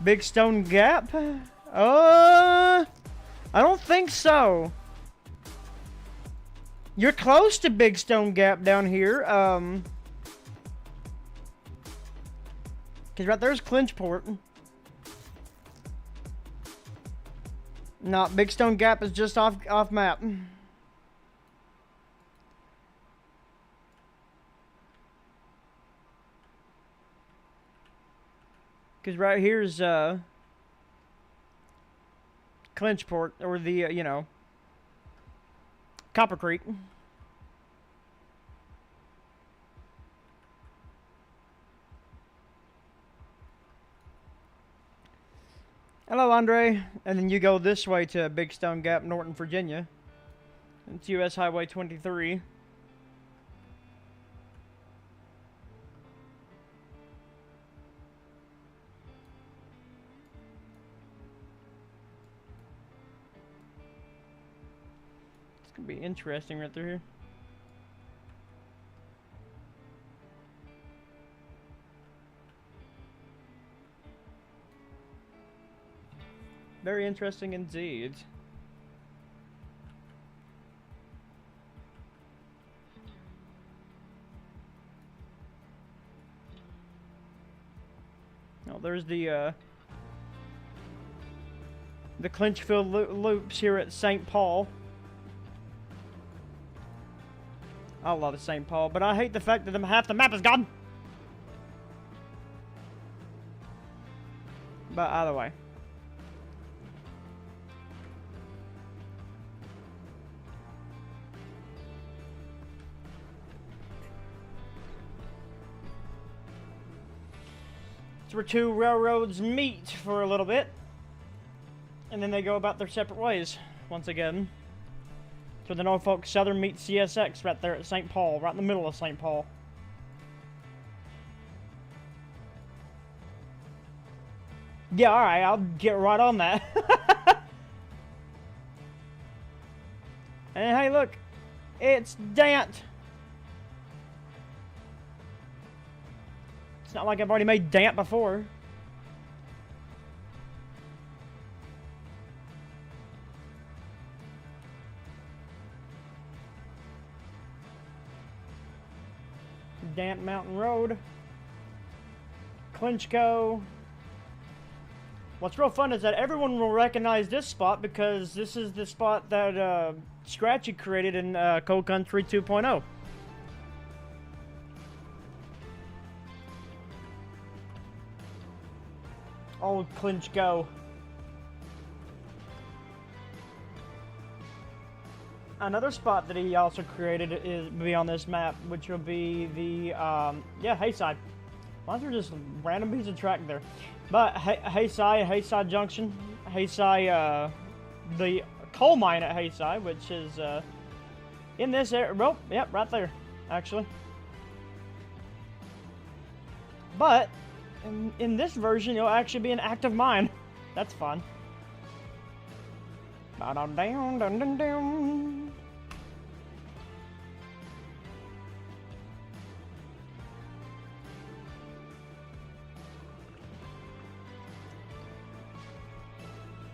Big Stone Gap? I don't think so. You're close to Big Stone Gap down here. Cause right there's Clinchport. No, Big Stone Gap is just off map. Cause right here's Clinchport, or the you know, Copper Creek. Hello, Andre. And then you go this way to Big Stone Gap, Norton, Virginia. It's US Highway 23. It's gonna be interesting right through here. Very interesting indeed. Oh, there's the Clinchfield loops here at St. Paul. I love St. Paul, but I hate the fact that half the map is gone. But either way. It's where two railroads meet for a little bit, and then they go about their separate ways once again. So the Norfolk Southern meets CSX right there at St. Paul, right in the middle of St. Paul. Yeah, alright, I'll get right on that. And hey, look, it's Dant. It's not like I've already made Dant before. Dant Mountain Road. Clinchco. What's real fun is that everyone will recognize this spot because this is the spot that Scratchy created in Cold Country 2.0. Old Clinchco. Another spot that he also created is be on this map, which will be the yeah, Hayside. Why is there just random piece of track there? But Hayside Junction, Hayside, the coal mine at Hayside, which is in this area. Well, yep, right there, actually. But in this version, it'll actually be an active mine. That's fun.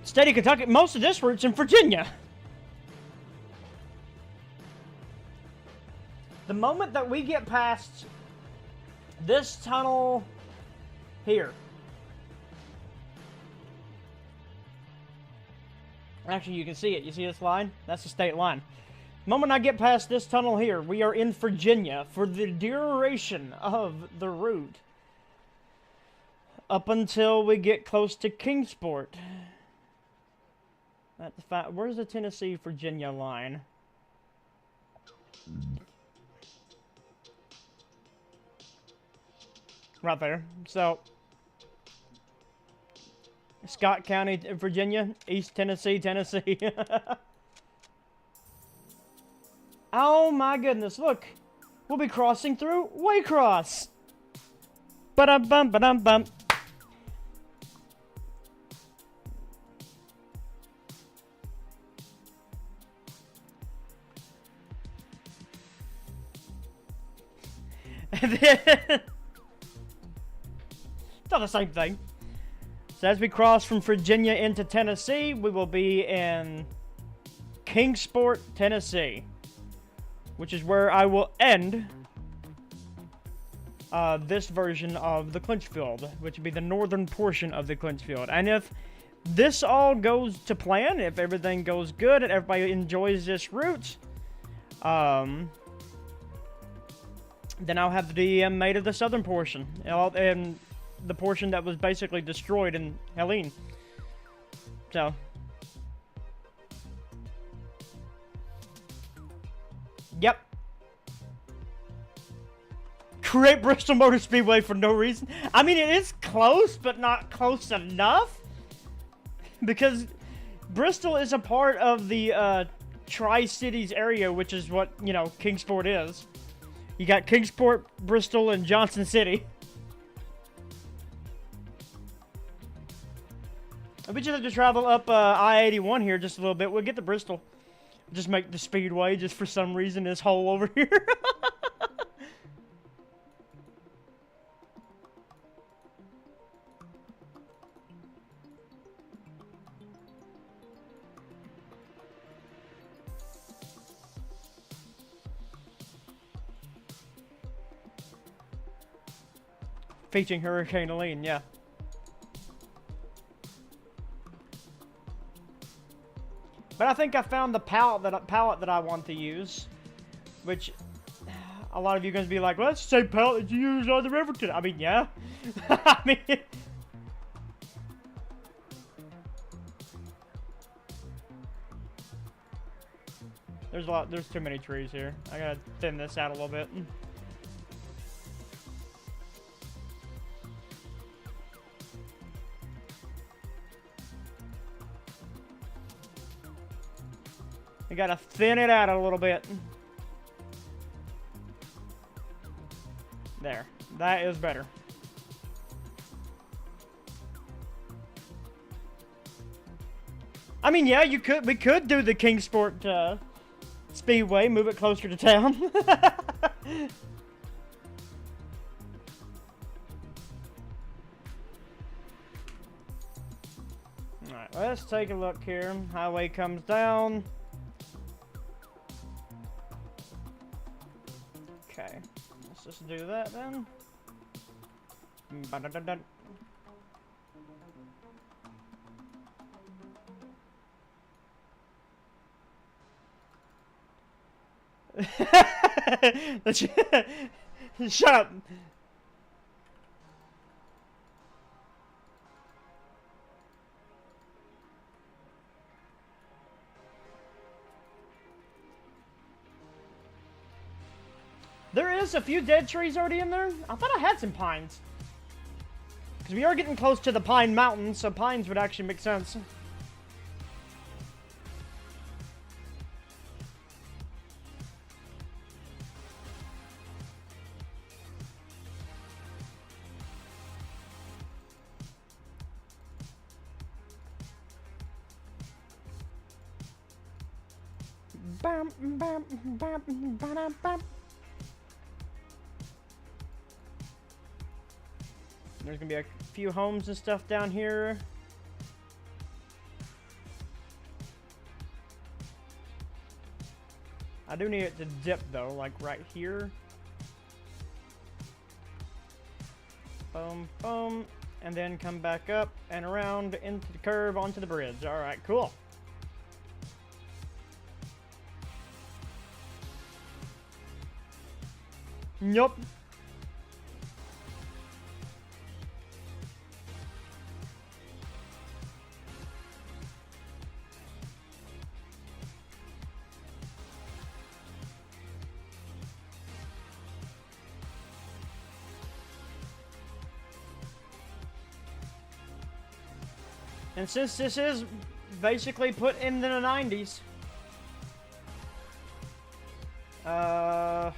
State of Kentucky, most of this route's in Virginia. The moment that we get past this tunnel here. Actually, you can see it. You see this line? That's the state line. The moment I get past this tunnel here, we are in Virginia for the duration of the route. Up until we get close to Kingsport. That's the fact. Where's the Tennessee-Virginia line? Right there. So, Scott County, Virginia, East Tennessee, Tennessee. Oh my goodness, look. We'll be crossing through Waycross. Ba-dum-bum, ba-dum-bum. And then... it's not the same thing. So as we cross from Virginia into Tennessee, we will be in Kingsport, Tennessee, which is where I will end this version of the Clinchfield, which would be the northern portion of the Clinchfield. And if this all goes to plan, if everything goes good and everybody enjoys this route, then I'll have the DM made of the southern portion, and the portion that was basically destroyed in Helene. So, yep. Create Bristol Motor Speedway for no reason. I mean, it is close, but not close enough. Because Bristol is a part of the Tri-Cities area, which is what, you know, Kingsport is. You got Kingsport, Bristol, and Johnson City. We just have to travel up I-81 here just a little bit. We'll get to Bristol. Just make the speedway just for some reason this hole over here. Featuring Hurricane Helene, yeah. But I think I found the palette that I want to use, which a lot of you are going to be like, well, that's the same palette that you use on the Riverton. I mean, yeah. I mean, there's too many trees here. I gotta thin this out a little bit. You gotta thin it out a little bit. There. That is better. I mean, yeah, we could do the Kingsport Speedway, move it closer to town. Alright, let's take a look here. Highway comes down. Okay, let's just do that then. Ba-da-da-da. Shut up. There is a few dead trees already in there. I thought I had some pines. Because we are getting close to the Pine Mountains, so pines would actually make sense. Bam, bam, bam, bam, bam. There's gonna be a few homes and stuff down here. I do need it to dip though, like right here. Boom, boom, and then come back up and around into the curve onto the bridge. All right, cool. Yup. And since this is basically put in the 90s, Uh...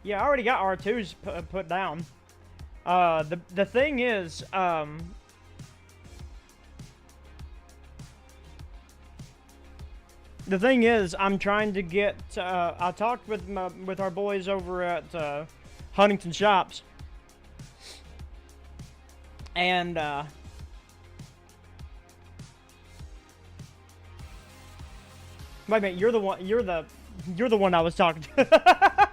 Yeah, I already got R2s put down. The thing is, I'm trying to get. I talked with our boys over at Huntington Shops, and wait a minute, you're the one. You're the one I was talking to.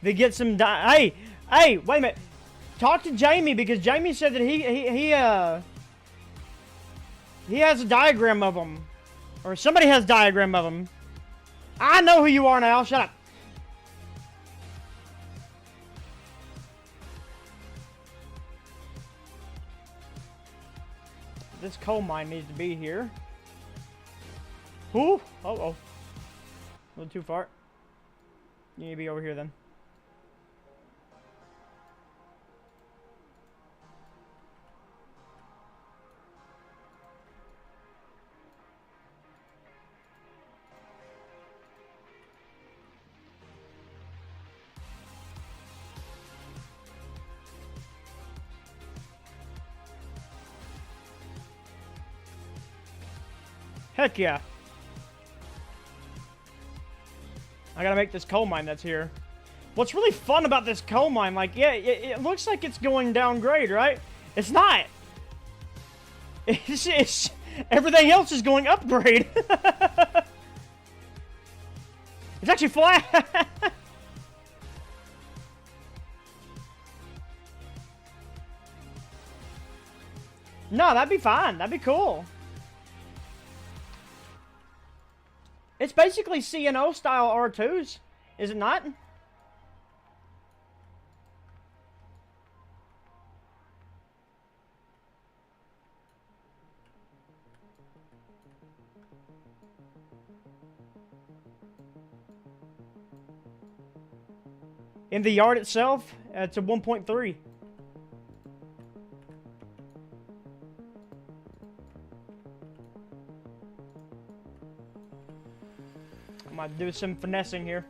They get some. Hey, wait a minute. Talk to Jamie, because Jamie said that he has a diagram of them, or somebody has a diagram of them. I know who you are now. Shut up. This coal mine needs to be here. Ooh. Uh-oh. A little too far. You need to be over here then. Heck yeah. I gotta make this coal mine that's here. What's really fun about this coal mine, like, yeah, it looks like it's going down grade, right? It's not. It's everything else is going upgrade. It's actually flat. No, that'd be fine. That'd be cool. It's basically CNO style R2s, is it not? In the yard itself, it's a 1.3. I might do some finessing here.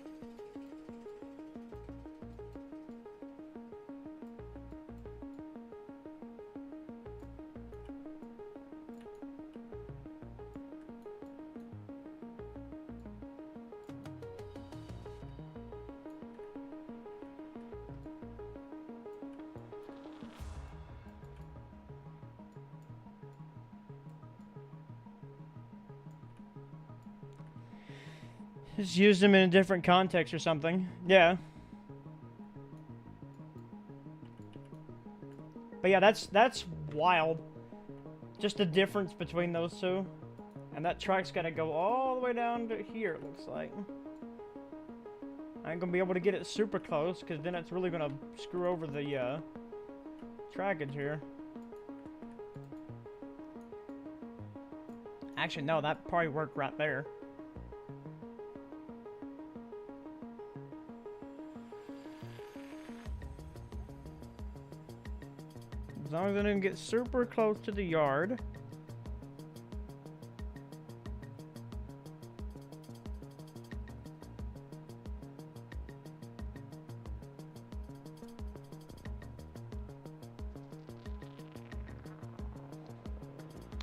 Just use them in a different context or something. Yeah. But yeah, that's wild. Just the difference between those two. And that track's gotta go all the way down to here, it looks like. I ain't gonna be able to get it super close, because then it's really gonna screw over the trackage here. Actually, no, that probably worked right there. As long as I didn't get super close to the yard.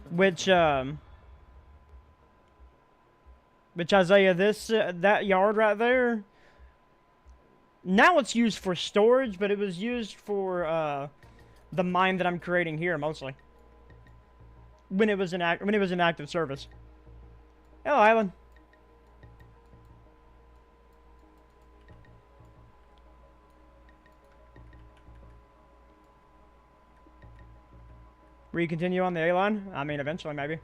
Which Isaiah, that yard right there, now it's used for storage, but it was used for, the mine that I'm creating here, mostly. When it was in active service. Hello, Island. Recontinue on the A line? I mean, eventually, maybe.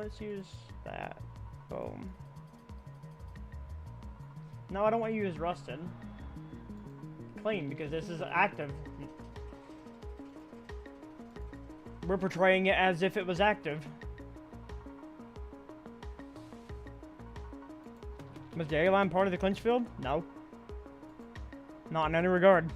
let's use that. Boom. No, I don't want to use rusted. Clean, because this is active. We're portraying it as if it was active. Was the A-line part of the Clinchfield? No. Not in any regard.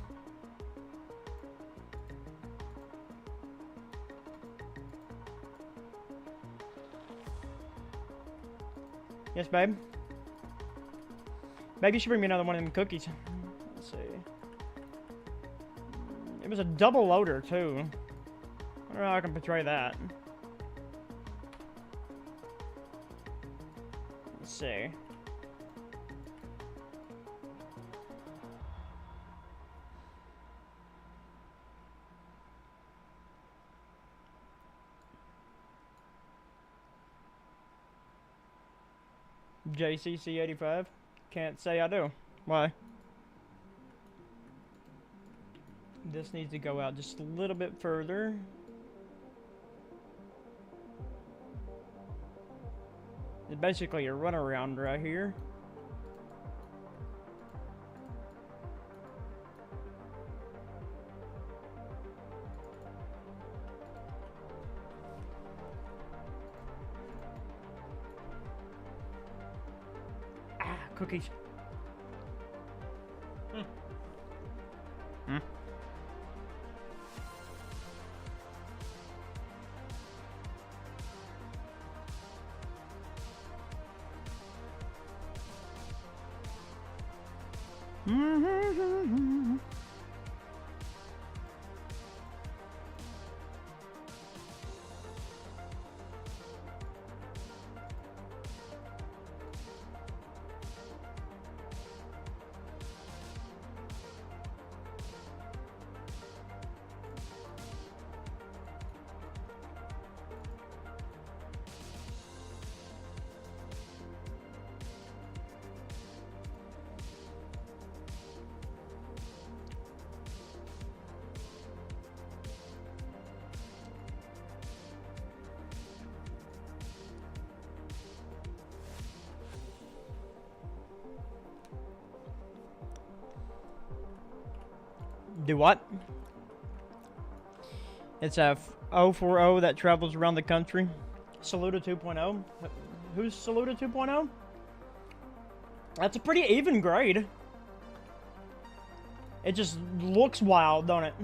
Yes, babe? Babe, you should bring me another one of them cookies. Let's see. It was a double loader, too. I don't know how I can portray that. Let's see. JCC 85. Can't say I do. Why? This needs to go out just a little bit further. It's basically a runaround right here. Cookies. Do what? It's a 040 that travels around the country. Saluda 2.0. Who's Saluda 2.0? That's a pretty even grade. It just looks wild, don't it?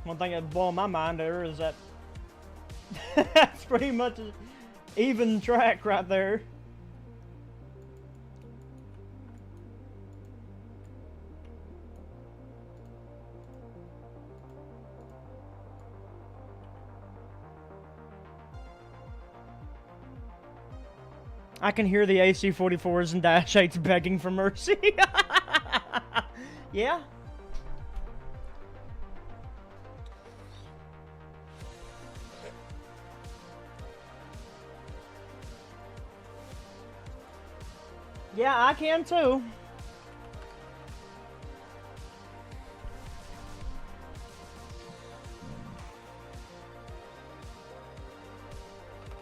One thing that's blowing my mind there is that that's pretty much an even track right there. I can hear the AC-44s and Dash 8s begging for mercy. Yeah? Yeah, I can too.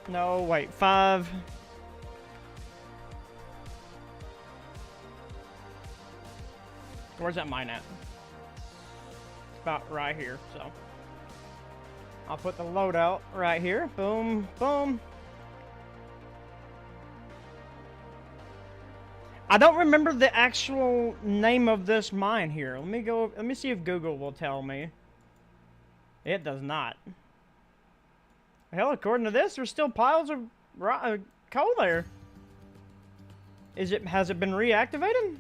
No, wait, 5. Where's that mine at? It's about right here, so. I'll put the loadout right here. Boom, boom. I don't remember the actual name of this mine here. Let me see if Google will tell me. It does not. Hell, according to this, there's still piles of coal there. Has it been reactivated?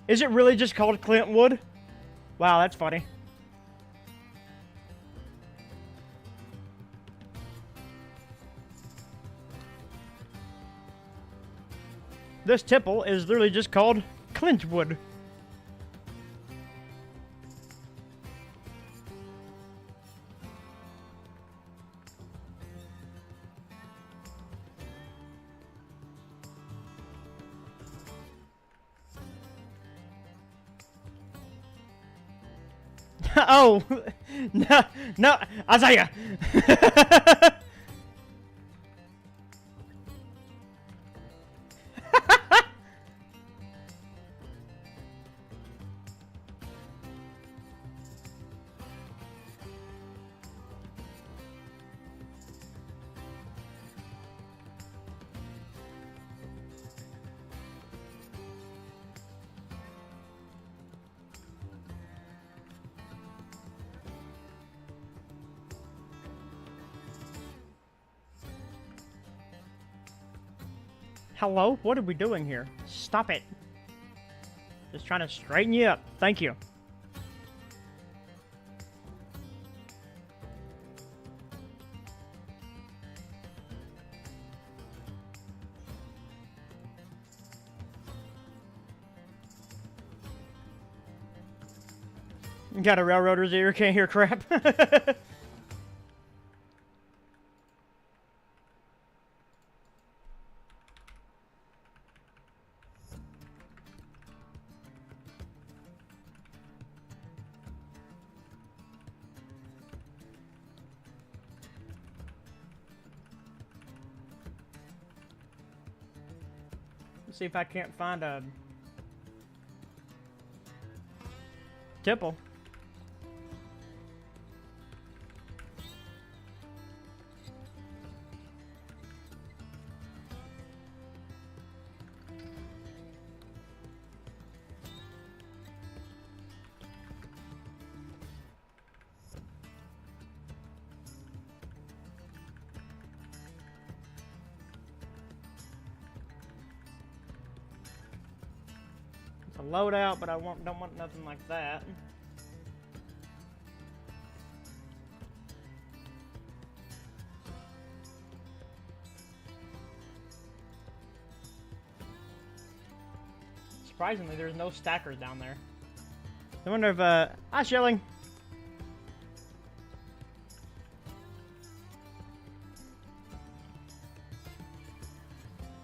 Is it really just called Clintwood? Wow, that's funny. This tipple is literally just called Clinchwood. Oh, no, no, Isaiah. Hello? What are we doing here? Stop it. Just trying to straighten you up. Thank you. You got a railroader's ear, can't hear crap. Let's see if I can't find a tipple. A loadout, but don't want nothing like that. Surprisingly, there's no stackers down there. I wonder if, hi, Shilling.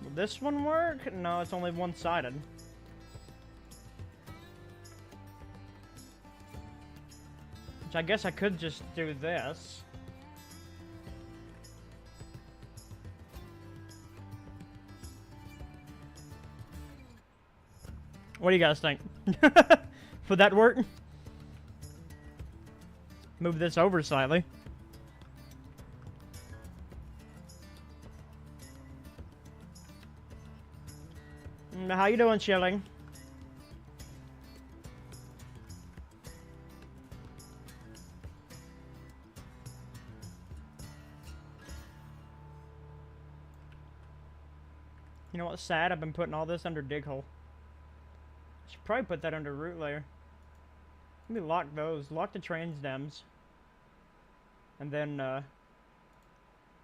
Will this one work? No, it's only one-sided. I guess I could just do this. What do you guys think? Would that work? Move this over slightly. How you doing, Shilling? You know what's sad? I've been putting all this under dig hole. Should probably put that under root layer. Let me lock those. Lock the Trainz stems. And then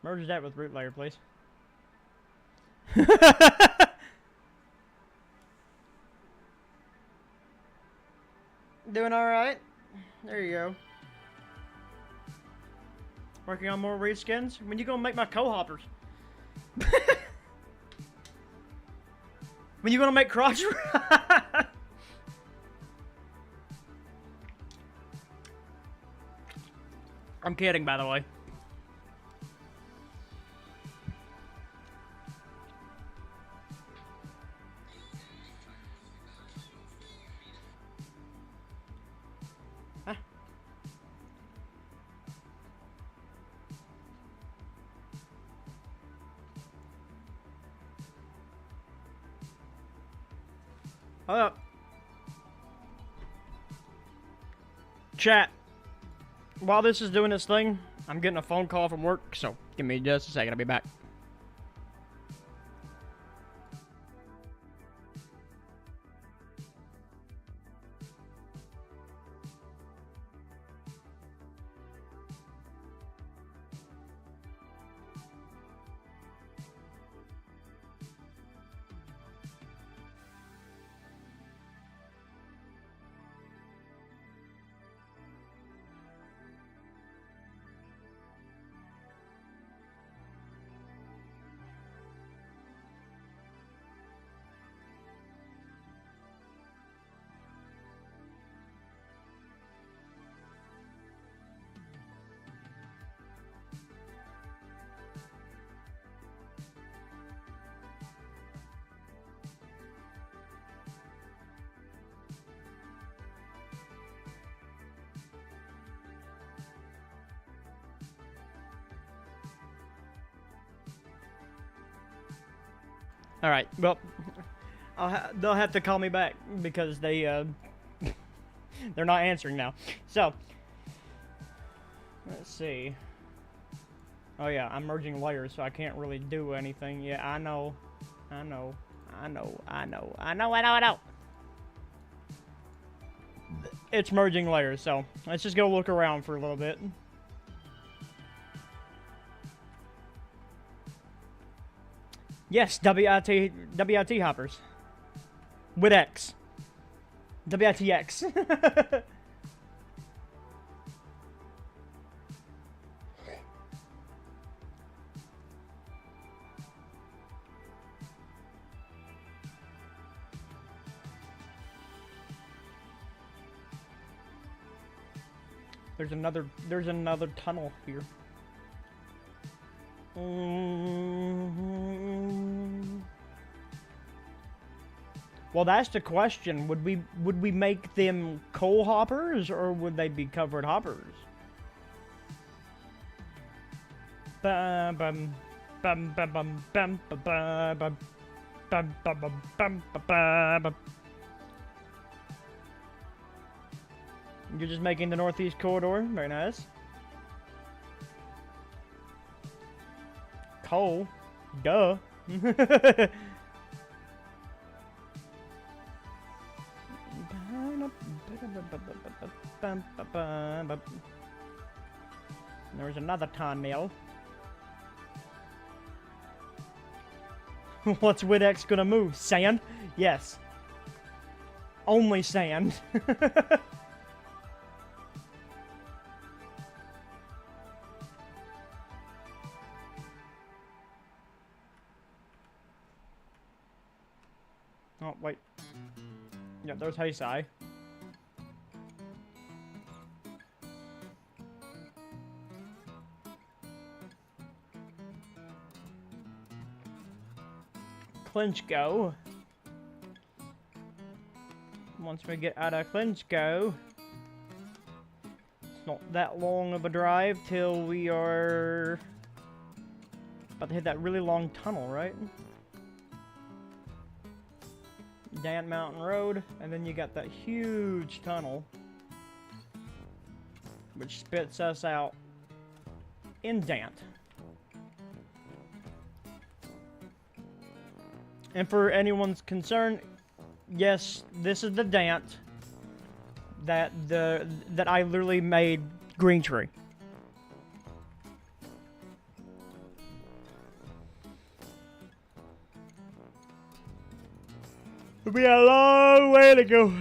merge that with root layer, please. Doing alright? There you go. Working on more reskins? When you gonna make my co-hoppers? When you gonna make crotch? I'm kidding, by the way. Huh? Hold up. Chat. While this is doing its thing, I'm getting a phone call from work, so give me just a second, I'll be back. All right. Well, they'll have to call me back because they're not answering now. So, let's see. Oh yeah, I'm merging layers, so I can't really do anything. Yeah, I know. It's merging layers, so let's just go look around for a little bit. Yes, WIT hoppers. With X. WITX. There's another tunnel here. Well, that's the question. Would we make them coal hoppers or would they be covered hoppers? Bum bum bum bum bum bum bum bum bum bum bum bum. You're just making the northeast corridor. Very nice. Coal. Duh. There's another tunnel. What's Widex gonna move? Sand? Yes. Only sand. Oh, wait. Yeah, there's Heisei. Clinchfield. Once we get out of Clinchfield, it's not that long of a drive till we are about to hit that really long tunnel, right? Dant Mountain Road, and then you got that huge tunnel which spits us out in Dant. And for anyone's concern, yes, this is the Dant that I literally made Green Tree. It'll be a long way to go.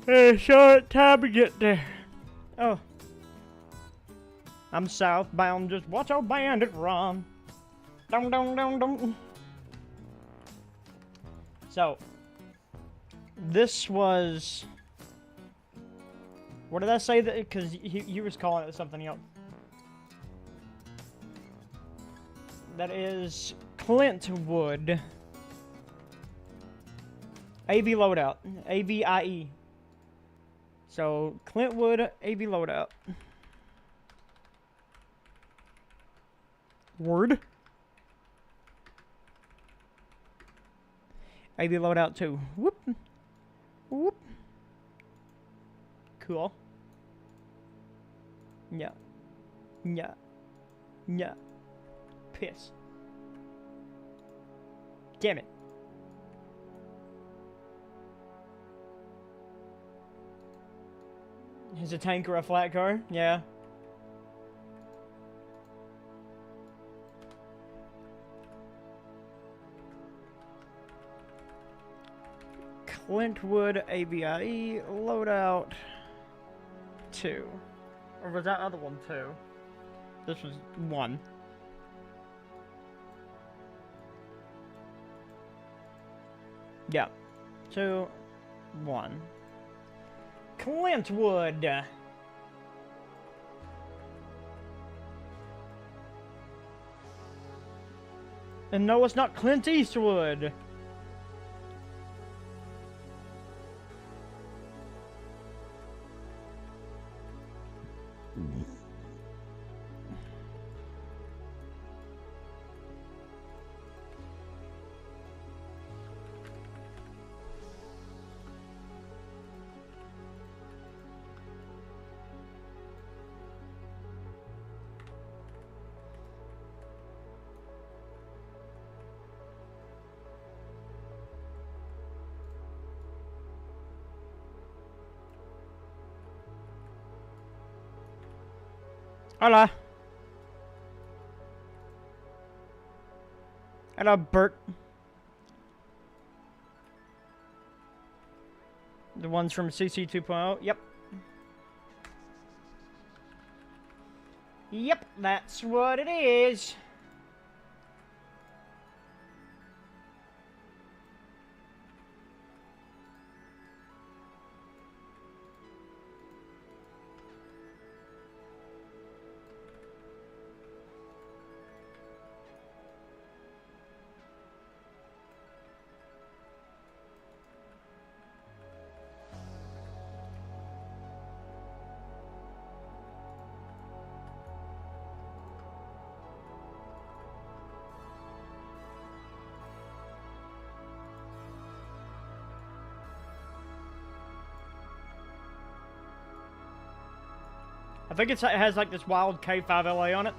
A short time to get there. Oh. I'm southbound, just watch our bandit run. Dum dum dum dum. So, this was... What did I say? That because he was calling it something else. That is Clintwood. AV loadout. AVIE. So, Clintwood AV loadout. Word. AV loadout 2. Whoop. Whoop. Cool. Yeah. Yeah. Yeah. Piss. Damn it. Is a tank or a flat car? Yeah. Clintwood AVIE loadout 2. Or was that other one 2? This was 1. Yeah. 2, 1. Clintwood. And no, it's not Clint Eastwood. Hola. Hello, Bert. The ones from CC 2.0. Yep. Yep, that's what it is. I think it has like this wild K5LA on it.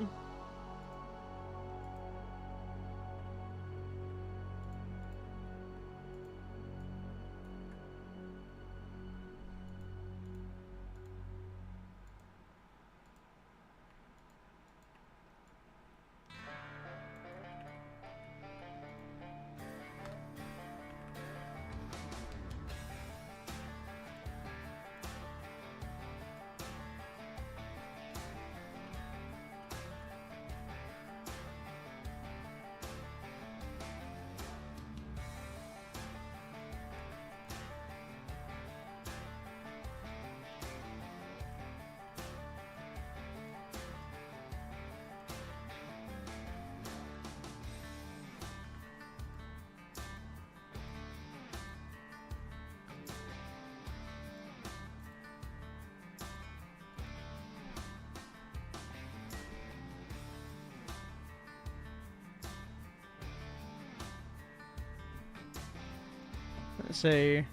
Let's see.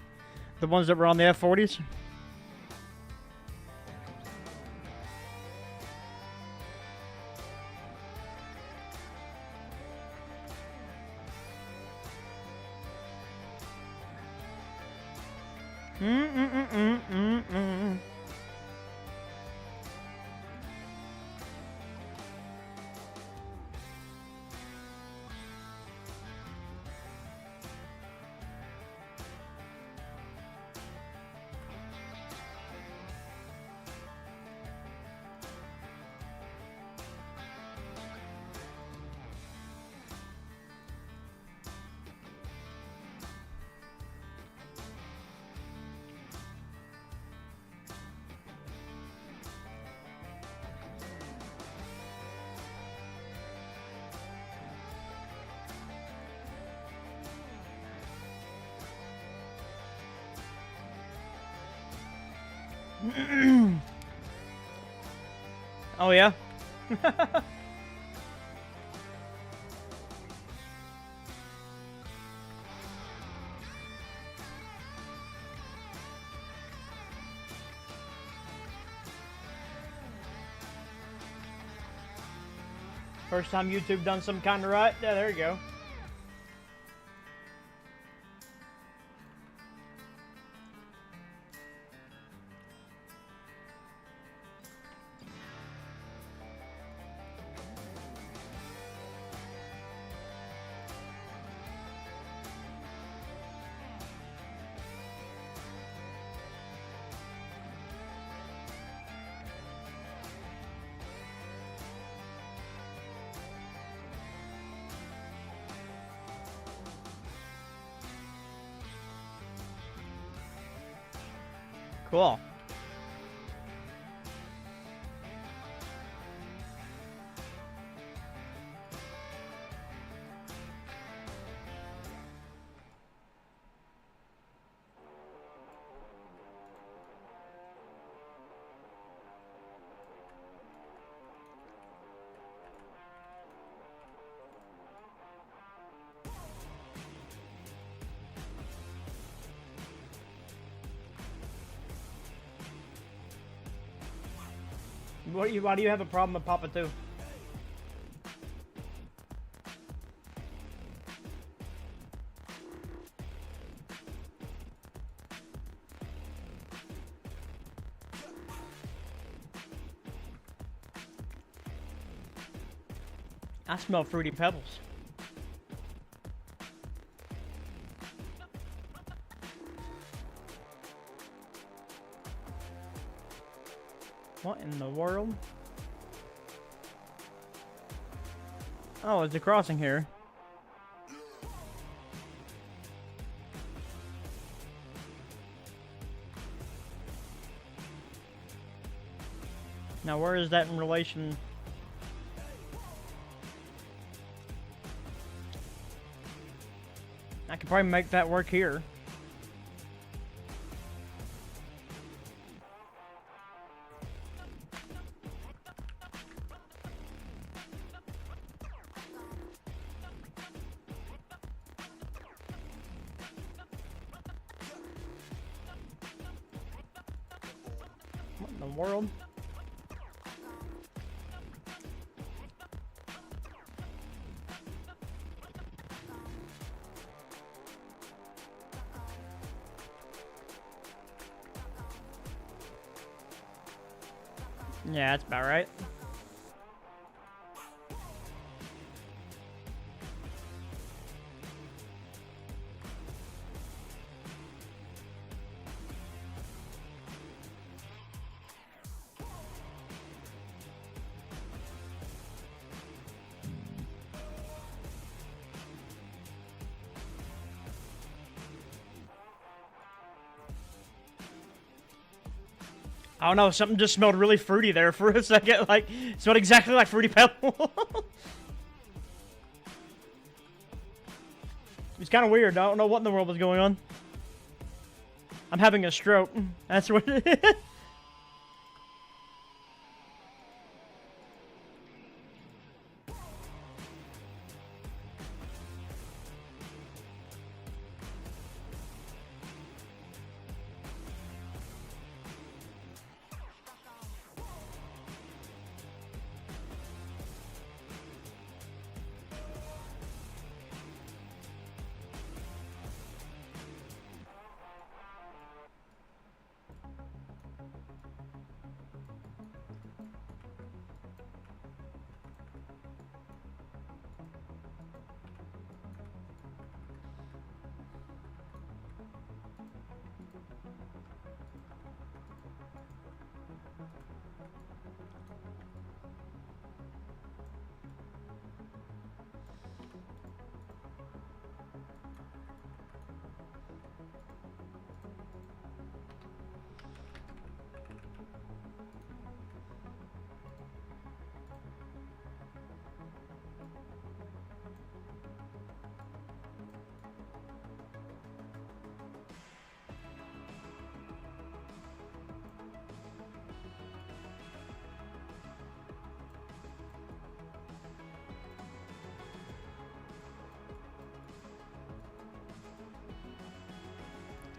The ones that were on the F40s. Oh yeah. First time YouTube done some kind of right. Yeah, there you go. Cool. Why do you have a problem with Papa 2? I smell fruity pebbles. What in the world? Oh, it's a crossing here. Now, where is that in relation? I could probably make that work here. What in the world? Yeah, that's about right. I don't know, something just smelled really fruity there for a second. Like, it smelled exactly like Fruity Pebble. It's kind of weird. I don't know what in the world was going on. I'm having a stroke. That's what it is.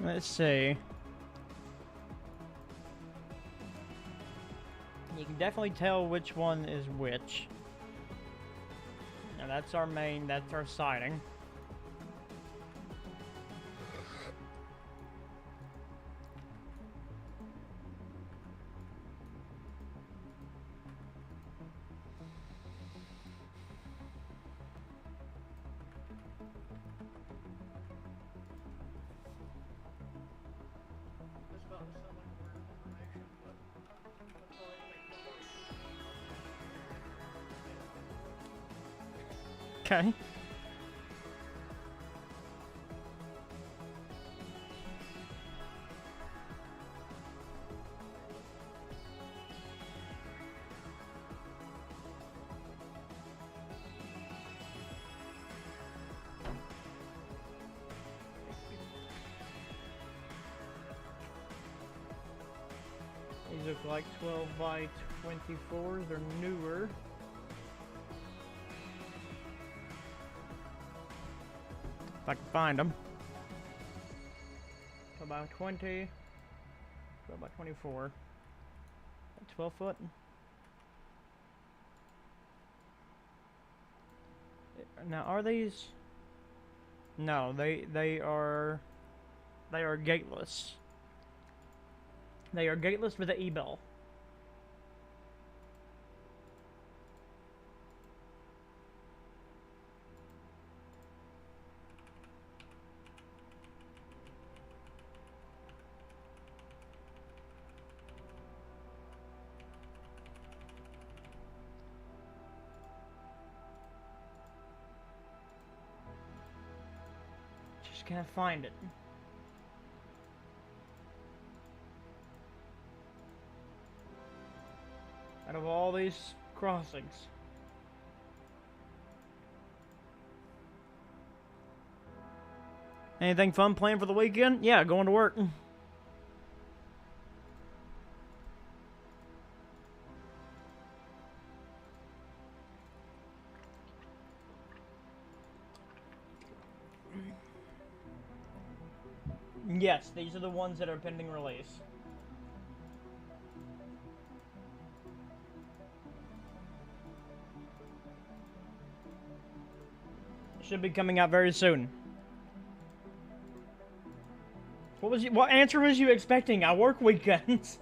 Let's see. You can definitely tell which one is which. Now that's our main, that's our siding. Okay. These look like 12 by 24s. They're newer. If I can find them. 12 by 20. 12 by 24. 12 foot. Now, are these? No, they are gateless. They are gateless with the E-bell. just can't find it. Out of all these crossings. Anything fun planned for the weekend? Yeah, going to work. Yes, these are the ones that are pending release. Should be coming out very soon. What answer was you expecting? I work weekends.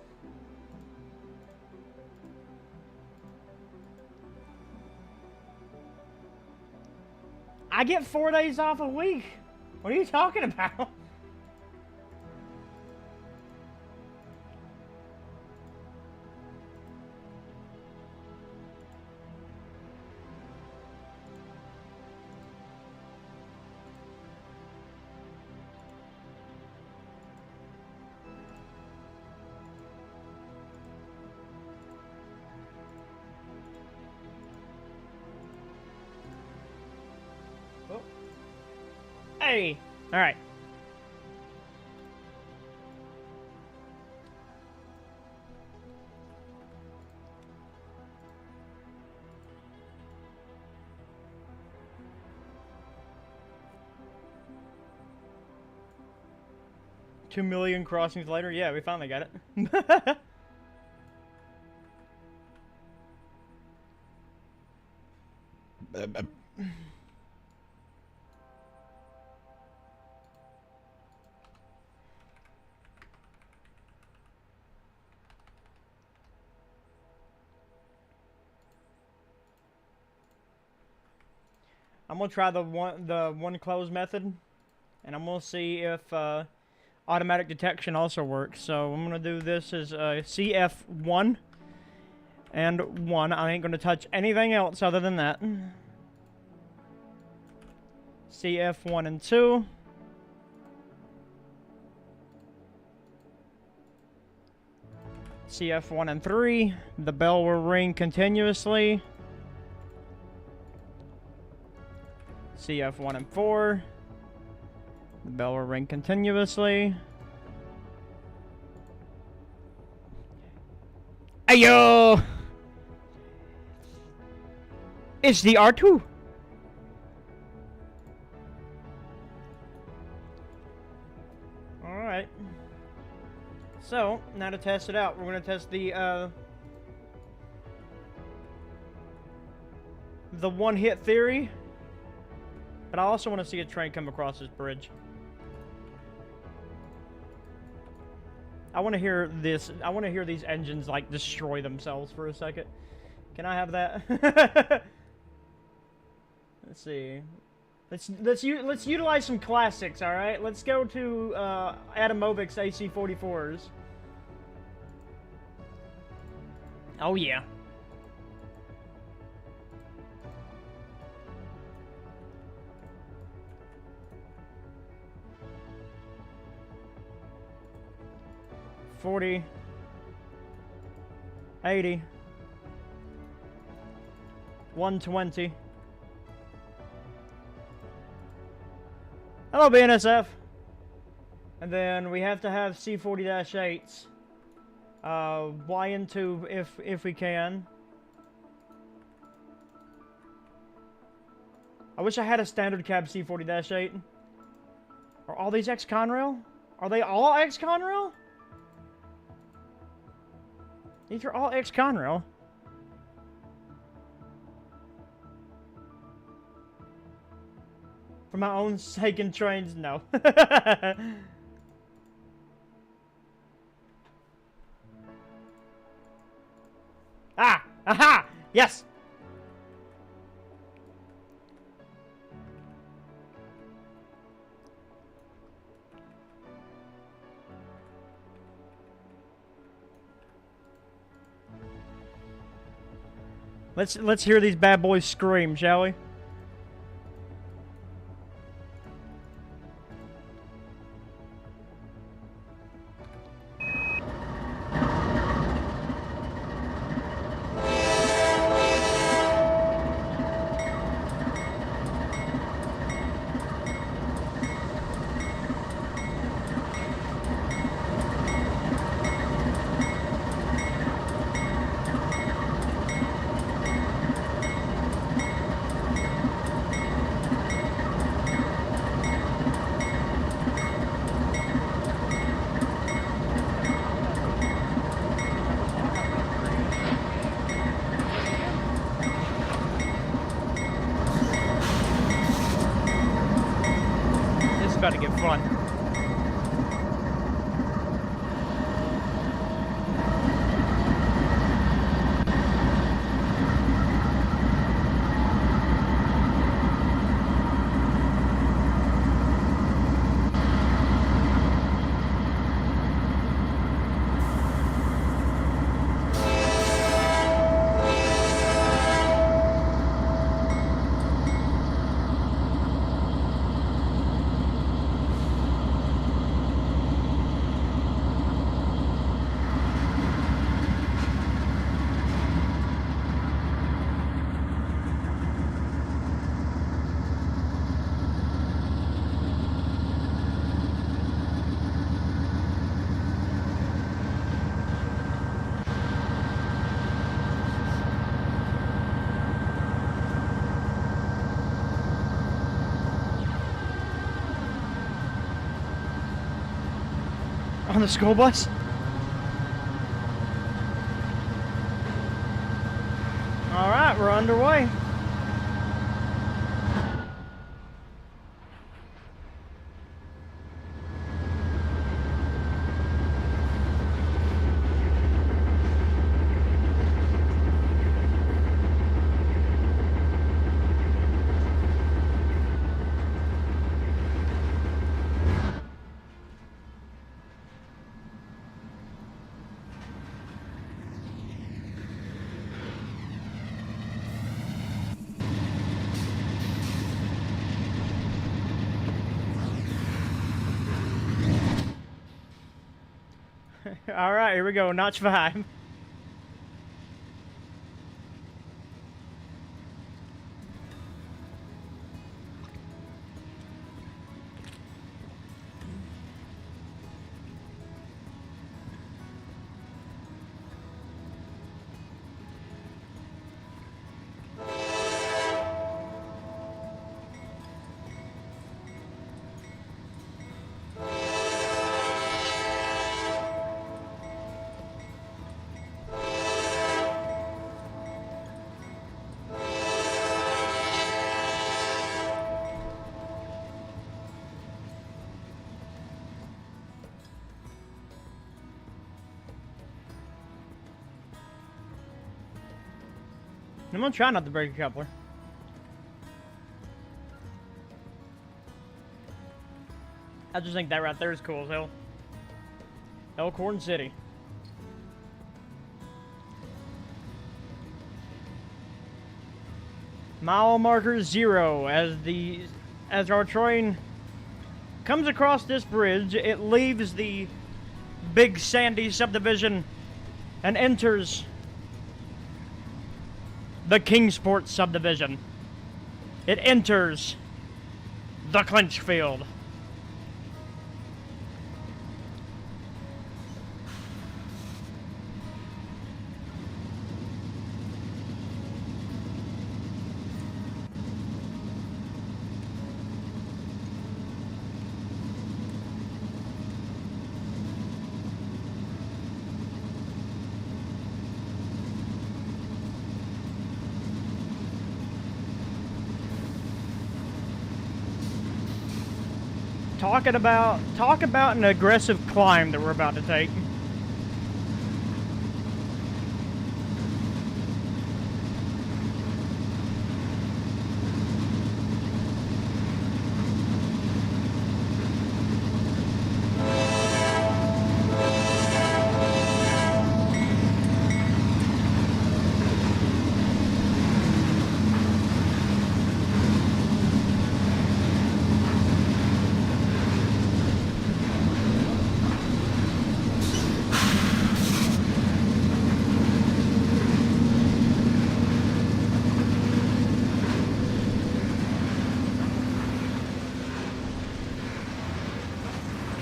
I get 4 days off a week. What are you talking about? Hey! Alright. $2 million crossings later? Yeah, we finally got it. I'm gonna try the one close method, and I'm gonna see if automatic detection also works. So I'm gonna do this as CF1 and 1. I ain't gonna touch anything else other than that. CF1 and 2. CF1 and 3. The bell will ring continuously. CF1 and 4. The bell will ring continuously. Ayo! It's the R2. Alright. So, now to test it out, we're going to test the one-hit theory. But I also want to see a train come across this bridge. I want to hear this. I want to hear these engines like destroy themselves for a second. Can I have that? Let's see. Let's utilize some classics. All right. Let's go to Atomovic's AC-44s. Oh yeah. $40, $80, $120. Hello, BNSF. And then we have to have C40-8s. YN2 if we can. I wish I had a standard cab C40-8. Are all these ex-Conrail? Are they all ex-Conrail? These are all ex-Conrail. For my own sake and Trainz, no. Ah! Aha! Yes! Let's hear these bad boys scream, shall we? fun. On the school bus? Alright, we're underway. Alright, here we go, notch 5. I'm gonna try not to break a coupler. I just think that right there is cool as hell. Elkhorn City. Mile marker 0 as our train comes across this bridge. It leaves the Big Sandy subdivision and enters the Kingsport subdivision. It enters the Clinchfield. Talk about an aggressive climb that we're about to take.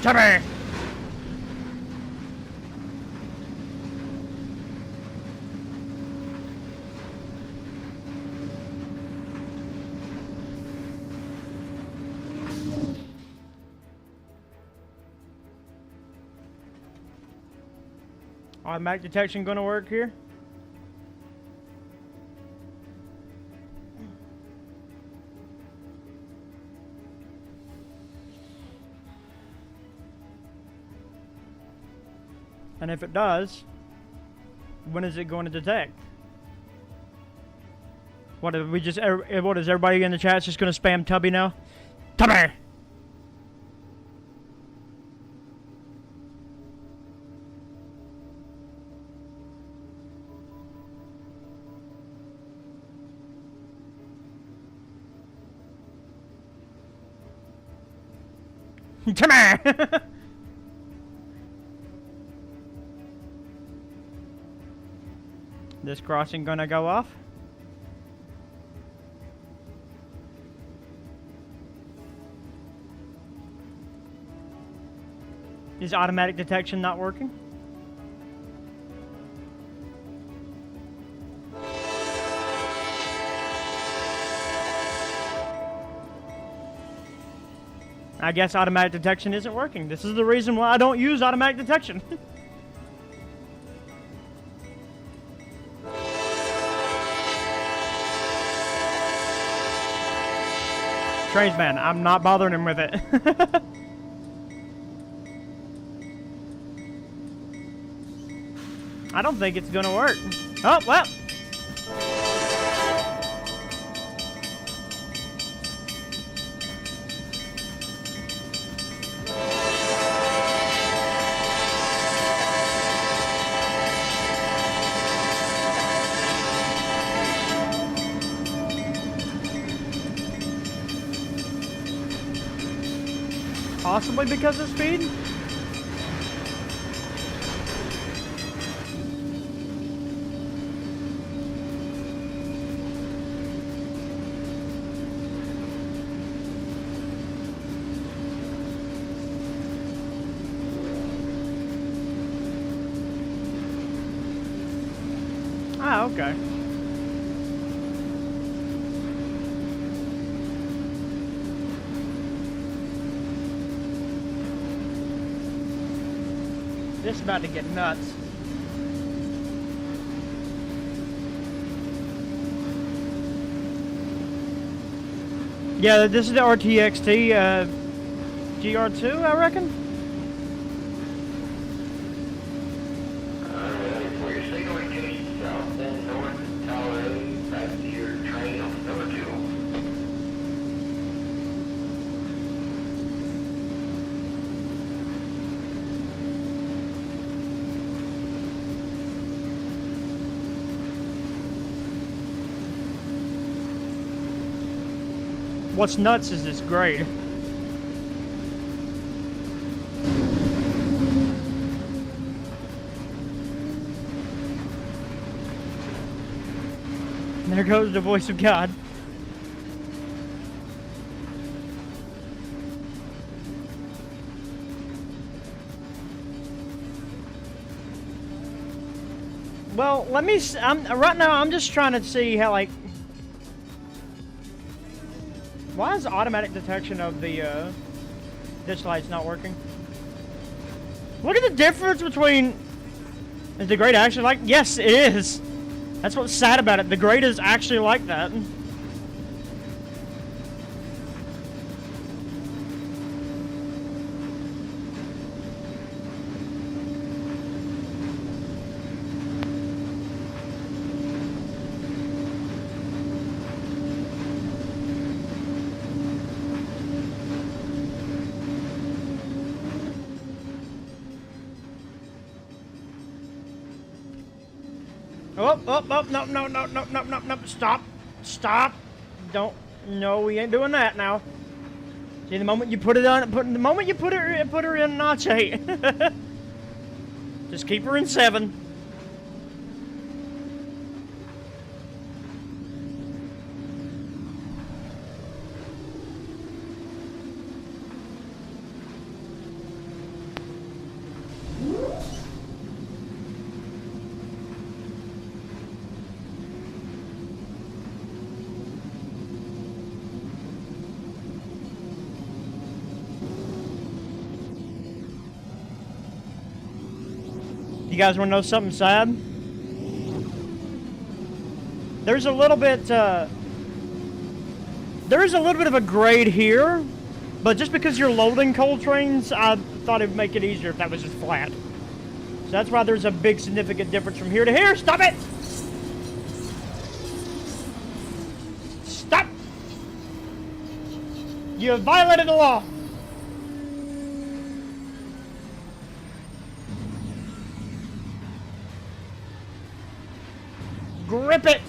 Shelby! Automatic detection gonna work here? And if it does, when is it going to detect? What if we just? What is everybody in the chat just going to spam Tubby now? Tubby. Tubby. This crossing gonna go off? Is automatic detection not working? I guess automatic detection isn't working. This is the reason why I don't use automatic detection. Trainz man, I'm not bothering him with it. I don't think it's gonna work. Oh, well. Possibly because of speed? Ah, okay. This is about to get nuts. Yeah, this is the RTXT GR2, I reckon. For your signal indication south, then north, Tower A, back to your train on number 2. What's nuts is this grade. There goes the voice of God. Well, let me. Right now. I'm just trying to see how, like, why is automatic detection of the ditch lights not working? Look at the difference between. Is the grade actually like? Yes, it is. That's what's sad about it. The grade is actually like that. No, stop, don't, no, we ain't doing that now. See, the moment you put it on, the moment you put her in notch 8. Just keep her in 7. You guys want to know something sad? There's a little bit, there is a little bit of a grade here, but just because you're loading coal trains, I thought it'd make it easier if that was just flat. So that's why there's a big significant difference from here to here. Stop it! Stop! You have violated the law. Grip it!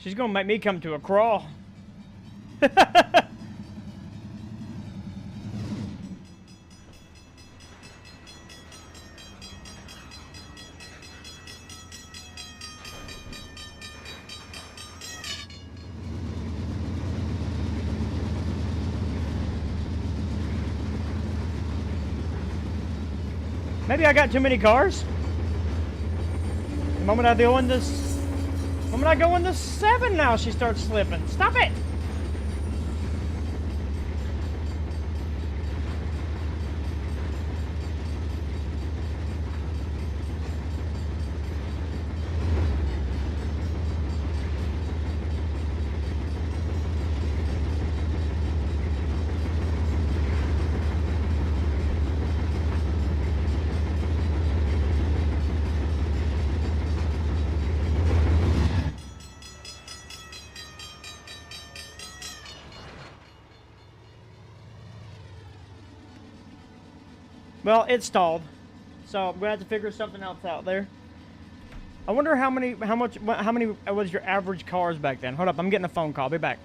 She's gonna make me come to a crawl. Maybe I got too many cars. The moment I go into the 7 now, she starts slipping. Stop it! Well, it stalled, so we're gonna have to figure something else out there. I wonder how many was your average cars back then? Hold up, I'm getting a phone call. I'll be back.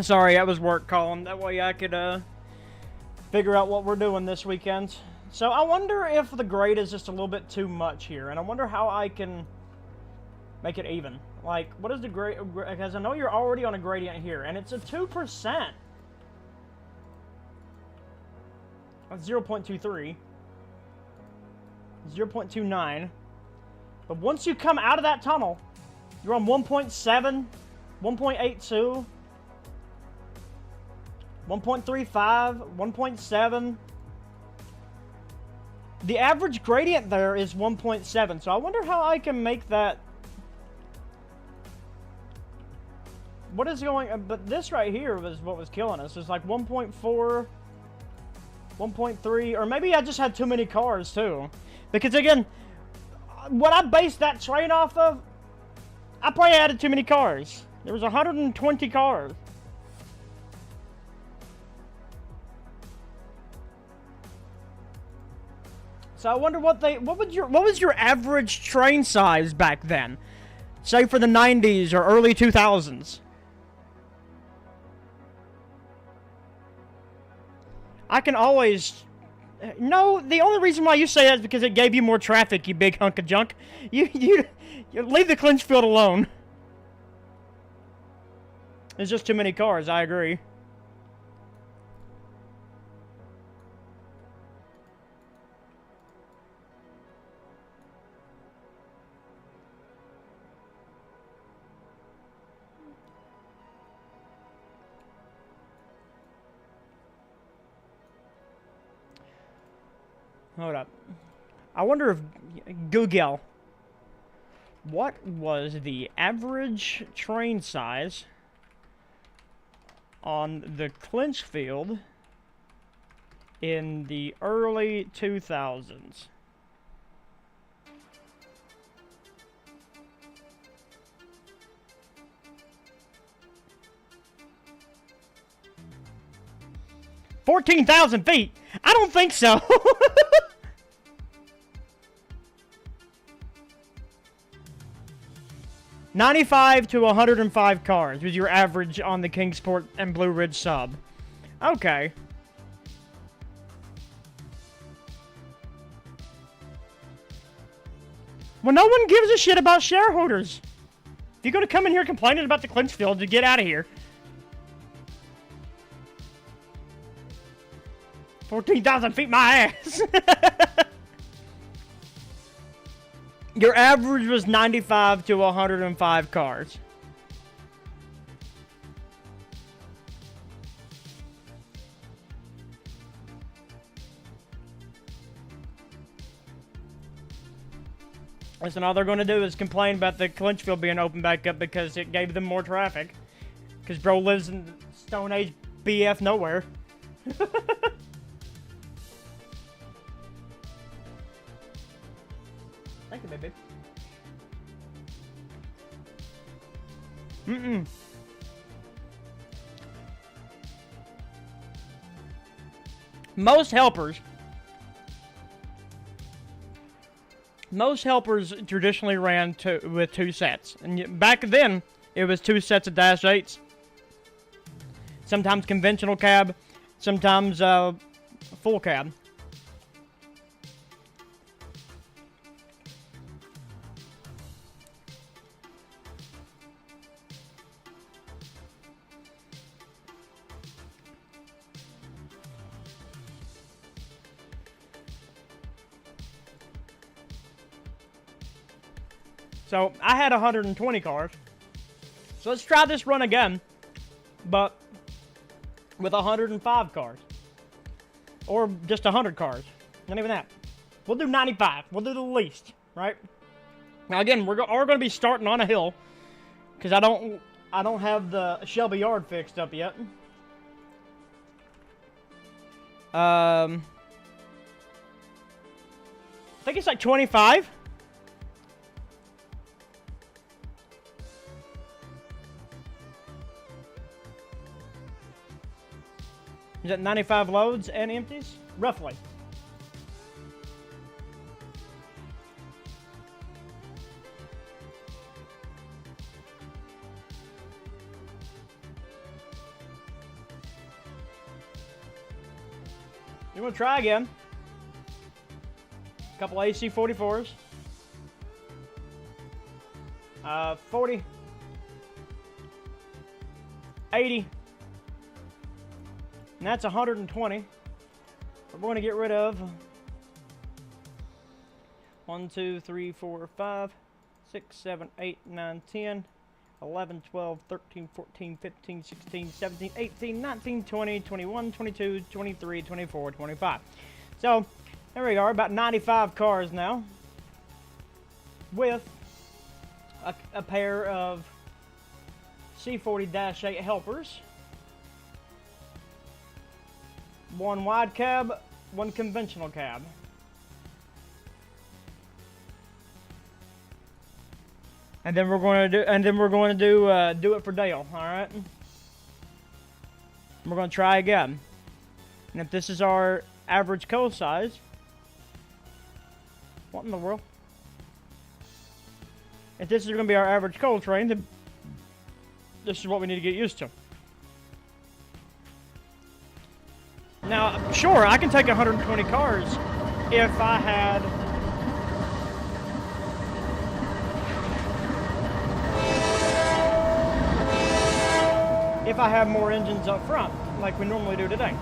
Sorry, that was work calling. That way I could figure out what we're doing this weekend. So I wonder if the grade is just a little bit too much here, and I wonder how I can make it even. Like, what is the grade? Because I know you're already on a gradient here, and it's a 2%. That's 0.23. 0.29. But once you come out of that tunnel, you're on 1.7, 1.82, 1.35, 1.7. The average gradient there is 1.7, so I wonder how I can make that. What is going? But this right here was what was killing us. It's like 1.4, 1.3, or maybe I just had too many cars too. Because again, what I based that train off of, I probably added too many cars. There was 120 cars. So I wonder what was your average train size back then? Say for the 90s or early 2000s. I can always... No, the only reason why you say that is because it gave you more traffic, you big hunk of junk. You leave the Clinchfield alone. There's just too many cars, I agree. Hold up. I wonder if Google, what was the average train size on the Clinchfield in the early 2000s? $14,000 feet? I don't think so. $95 to $105 cars was your average on the Kingsport and Blue Ridge sub. Okay. Well, no one gives a shit about shareholders. If you're going to come in here complaining about the Clinchfield, to get out of here. 14,000 feet my ass. Your average was 95 to 105 cars. Listen, all they're going to do is complain about the Clinchfield being open back up because it gave them more traffic. Because bro lives in Stone Age BF nowhere. Thank you, baby. Most helpers traditionally ran with two sets. And back then, it was two sets of Dash 8s. Sometimes conventional cab, sometimes full cab. So, I had 120 cars. So let's try this run again, but with 105 cars. Or just 100 cars. Not even that. We'll do 95. We'll do the least, right? Now again, we're going to be starting on a hill, because I don't have the Shelby yard fixed up yet. I think it's like 25. Is that 95 loads and empties? Roughly. You want to try again? A couple AC 44s. 40. 80. And that's 120. We're going to get rid of 1, 2, 3, 4, 5, 6, 7, 8, 9, 10, 11, 12, 13, 14, 15, 16, 17, 18, 19, 20, 21, 22, 23, 24, 25. So, there we are, about 95 cars now, with a pair of C40-8 helpers, one wide cab, one conventional cab. And then we're going to do it for Dale, all right? We're going to try again. And if this is our average coal size, what in the world? If this is going to be our average coal train, then this is what we need to get used to. Now, sure, I can take 120 cars if I had more engines up front, like we normally do today.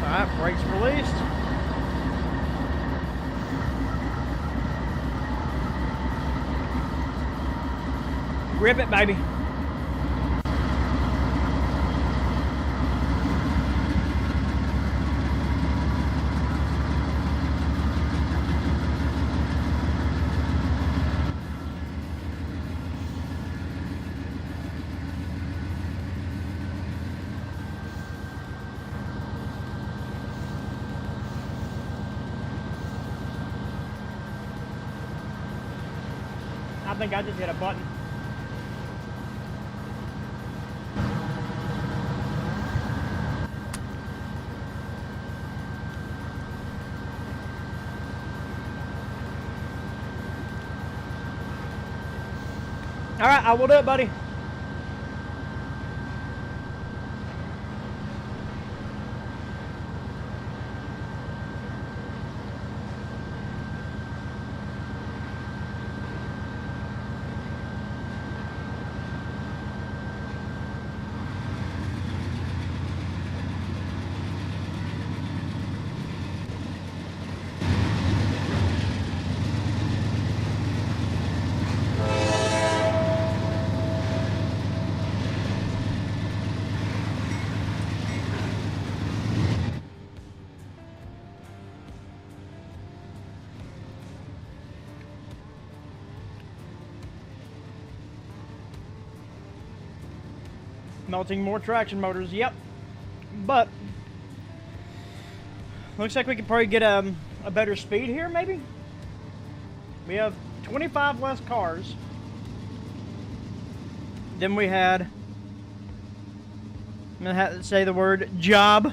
Alright, brakes released. Grip it, baby. I think I just hit a button. All right, I will do it, buddy. Melting more traction motors, yep. But looks like we could probably get a better speed here, maybe. We have 25 less cars than we had. I'm gonna have to say the word job.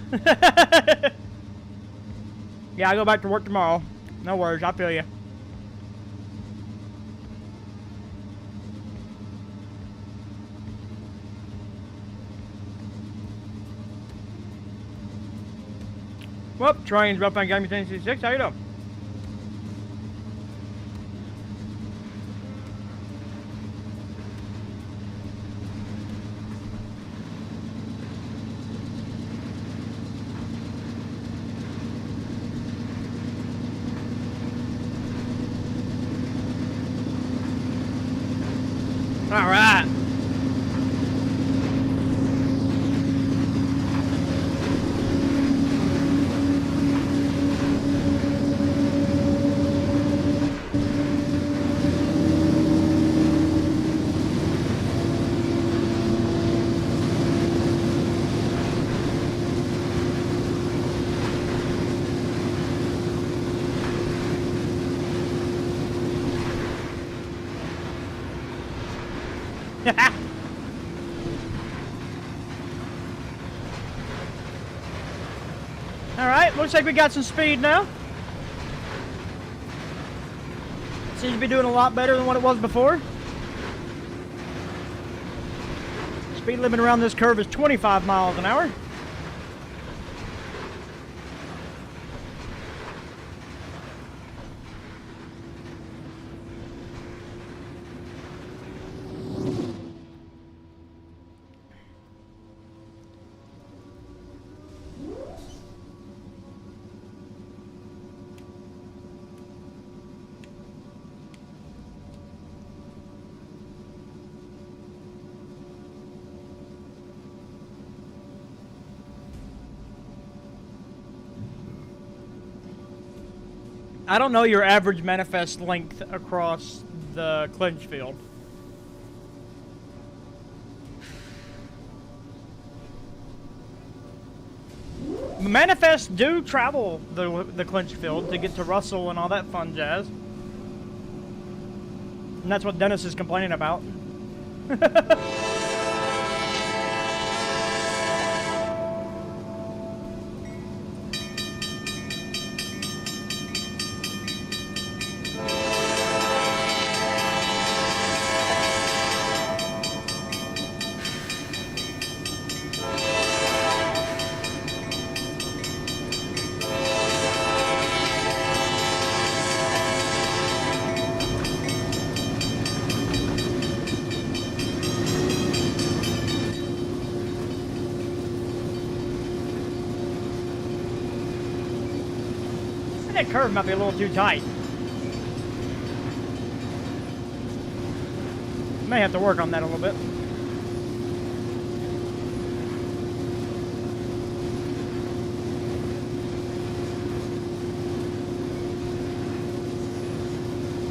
Yeah, I go back to work tomorrow. No worries, I feel you. Well, Trainz, Rough and Gaming 1066, how you doing? All right. Alright, looks like we got some speed now. Seems to be doing a lot better than what it was before. Speed limit around this curve is 25 miles an hour. I don't know your average manifest length across the Clinchfield. Manifests do travel the Clinchfield to get to Russell and all that fun jazz. And that's what Dennis is complaining about. That curve might be a little too tight. May have to work on that a little bit.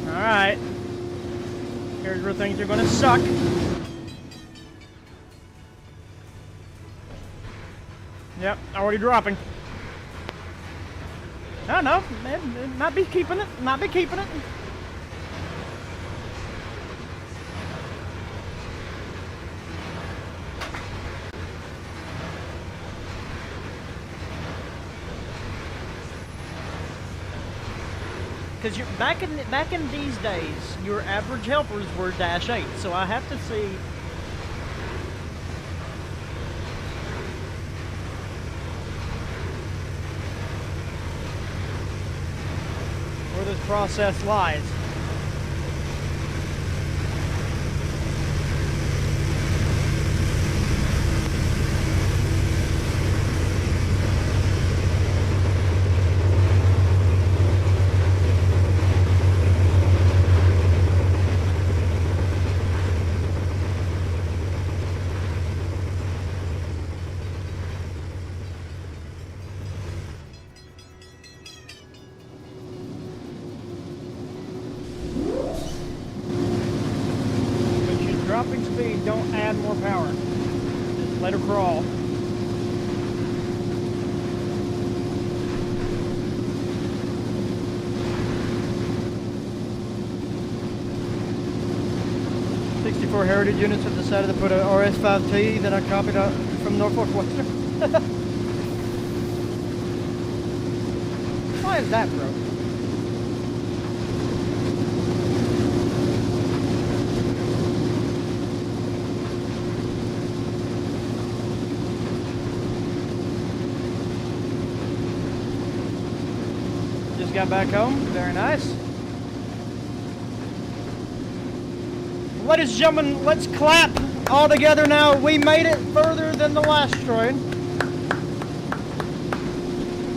Alright. Here's where things are gonna suck. Yep, already dropping. I don't know, it might be keeping it, might be keeping it. Because back in these days, your average helpers were -8, so I have to see. Where this process lies. Dropping speed, don't add more power. Just let her crawl. '64 Heritage units have decided to put a RS-5T that I copied out from Norfolk Western. Why is that, bro? Got back home. Very nice. Ladies and gentlemen, let's clap all together now. We made it further than the last train.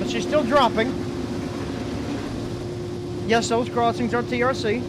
But she's still dropping. Yes, those crossings are TRC.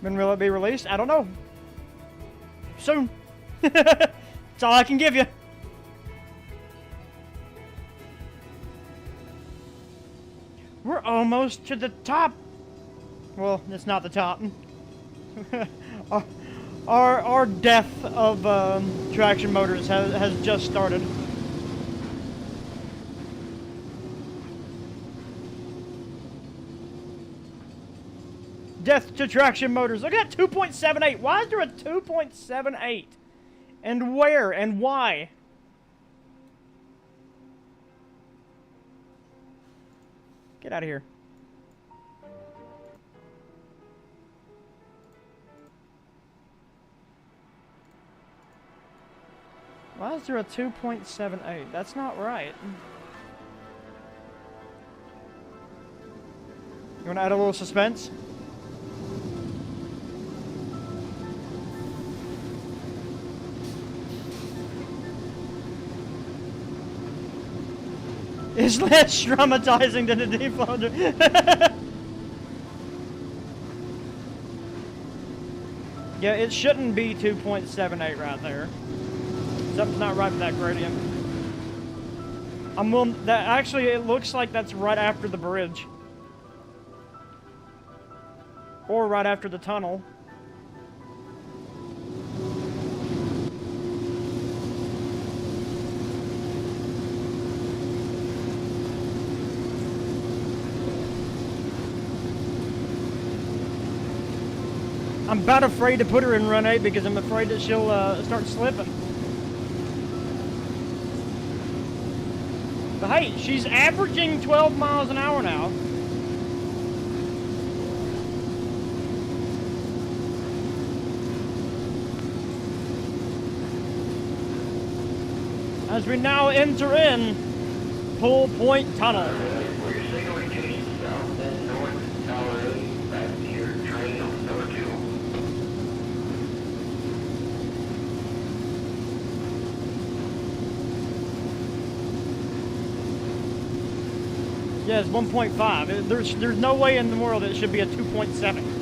When will it be released? I don't know. Soon. That's all I can give you. almost to the top. Well, it's not the top. our death of traction motors has just started. Death to traction motors. Look at that 2.78. Why is there a 2.78? And where and why? Get out of here. Why is there a 2.78? That's not right. You want to add a little suspense? It's less traumatizing than a deflager. Yeah, it shouldn't be 2.78 right there. Something's not right with that gradient. I'm willing. That actually, it looks like that's right after the bridge, or right after the tunnel. I'm about afraid to put her in run 8 because I'm afraid that she'll start slipping. But hey, she's averaging 12 miles an hour now. As we now enter in Poolpoint Tunnel. We're signaling to east, south, and north, Tower 8, back to your train on number 2. Yeah, it's 1.5. There's no way in the world it should be a 2.7.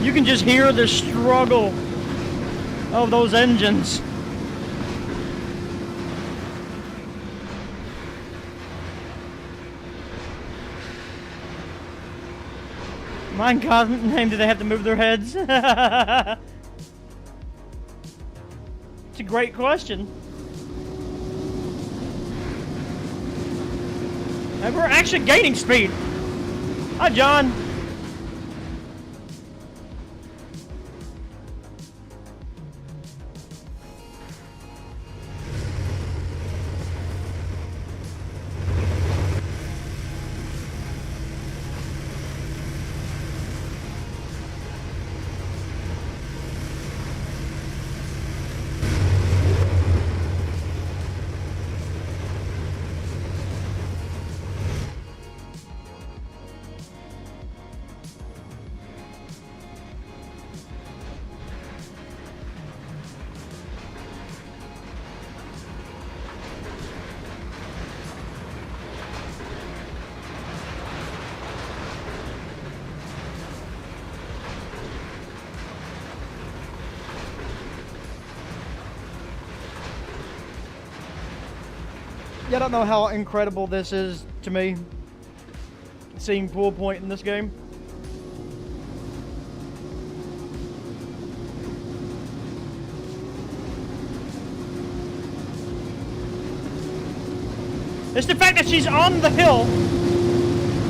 You can just hear the struggle of those engines. My God, name, do they have to move their heads? It's a great question. And we're actually gaining speed. Hi, John. Yeah, I don't know how incredible this is to me, seeing Poolpoint in this game. It's the fact that she's on the hill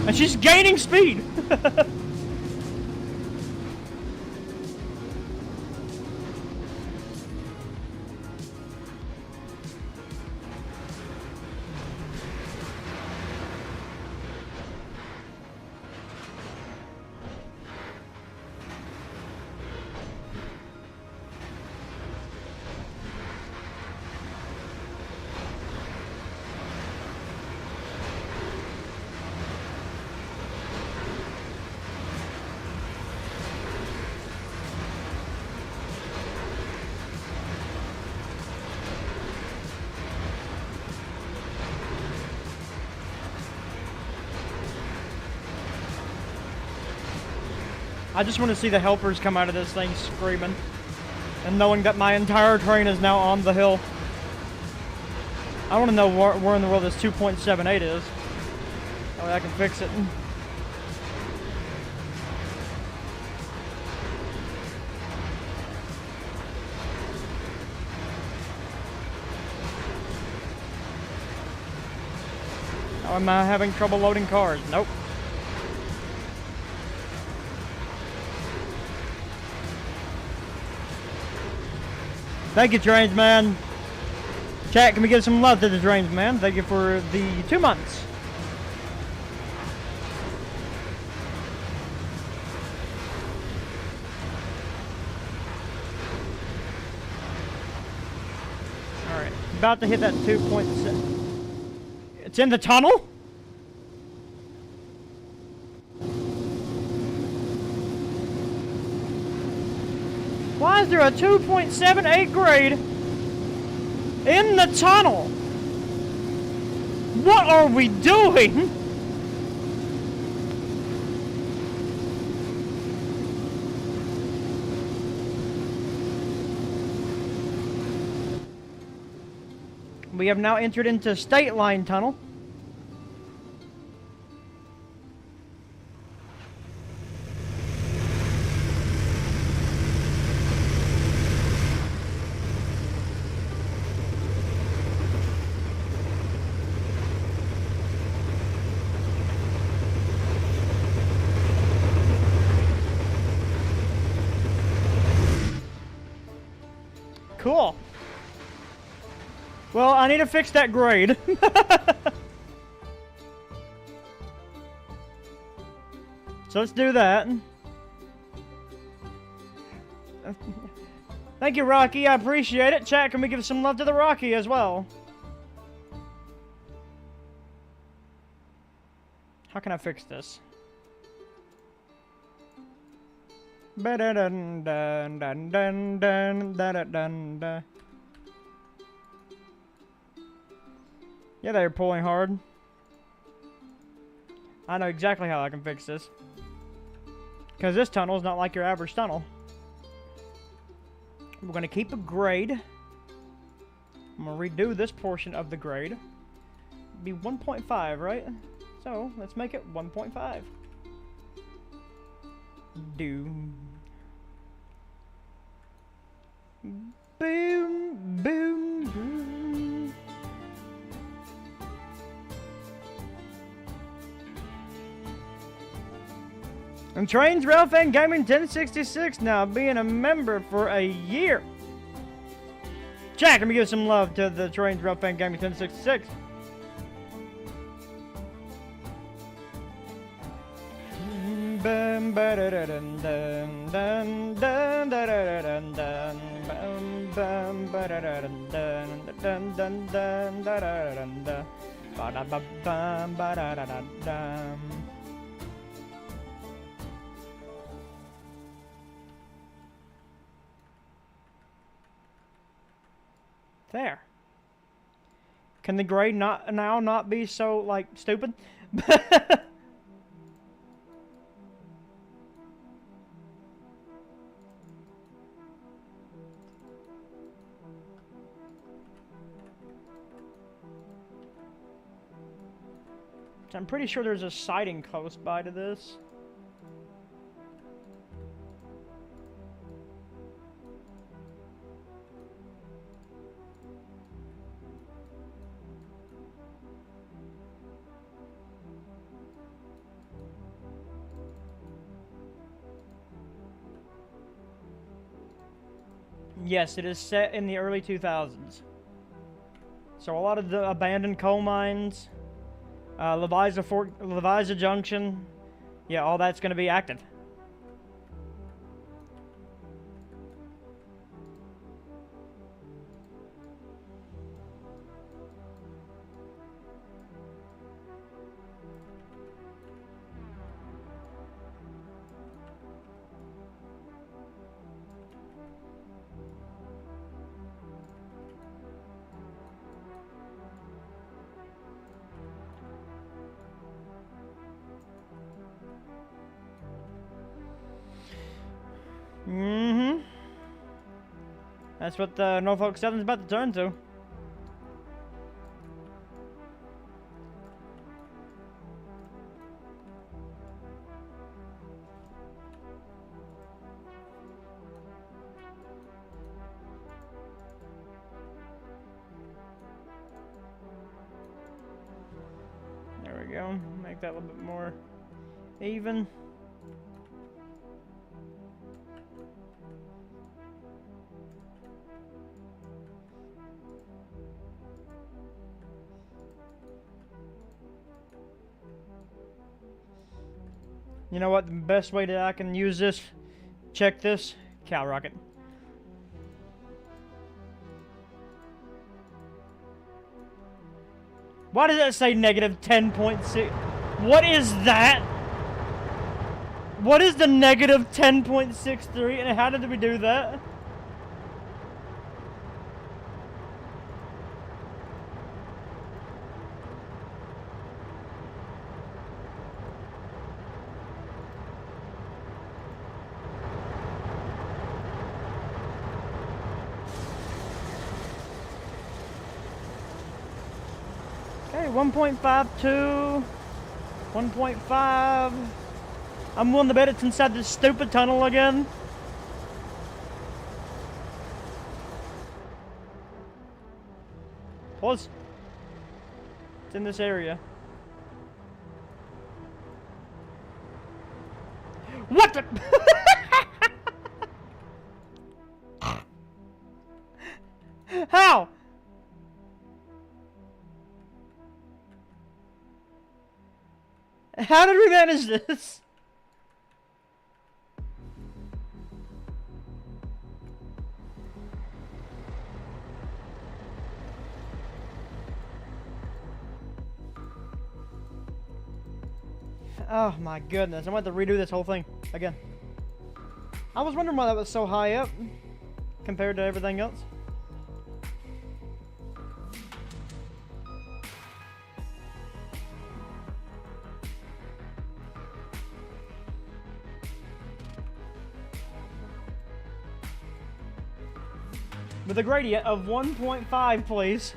and she's gaining speed. I just want to see the helpers come out of this thing screaming. And knowing that my entire train is now on the hill. I want to know where in the world this 2.78 is. Oh, I can fix it. Oh, am I having trouble loading cars? Nope. Thank you, Trainz, man. Chat, can we give some love to the Trainz, man? Thank you for the 2 months. Alright, about to hit that 2.7. It's in the tunnel? Why is there a 2.78 grade in the tunnel? What are we doing? We have now entered into State Line Tunnel. Cool. Well, I need to fix that grade. So let's do that. Thank you, Rocky. I appreciate it. Chat, can we give some love to the Rocky as well? How can I fix this? Yeah, they're pulling hard. I know exactly how I can fix this. Because this tunnel is not like your average tunnel. We're going to keep a grade. I'm going to redo this portion of the grade. Be 1.5, right? So, let's make it 1.5. Doom. Boom, boom, boom. And Trainz Railfan Gaming 1066 now being a member for a year. Jack, let me give some love to the Trainz Railfan Gaming 1066. There. Can the grade not be so, like, stupid? I'm pretty sure there's a siding close by to this. Yes, it is set in the early 2000s. So a lot of the abandoned coal mines, Leviza Junction, yeah, all that's going to be active. That's what Norfolk Southern's about to turn to. There we go. Make that a little bit more even. You know what? The best way that I can use this, check this, cow rocket. Why does that say negative 10.6? What is that? What is the negative 10.63 and how did we do that? Okay, 1.52, 1.5. I'm willing to bet it's inside this stupid tunnel again. Pause. It's in this area. What the? How? How did we manage this? Oh my goodness, I want to redo this whole thing again. I was wondering why that was so high up compared to everything else. With a gradient of 1.5, please.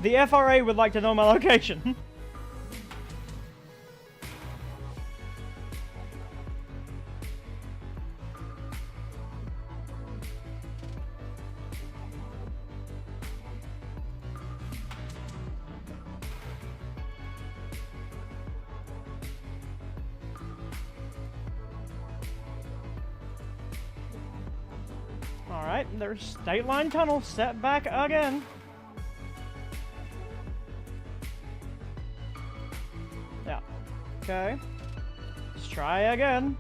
The FRA would like to know my location. Alright, there's State Line Tunnel set back again. Yeah. Okay. Let's try again.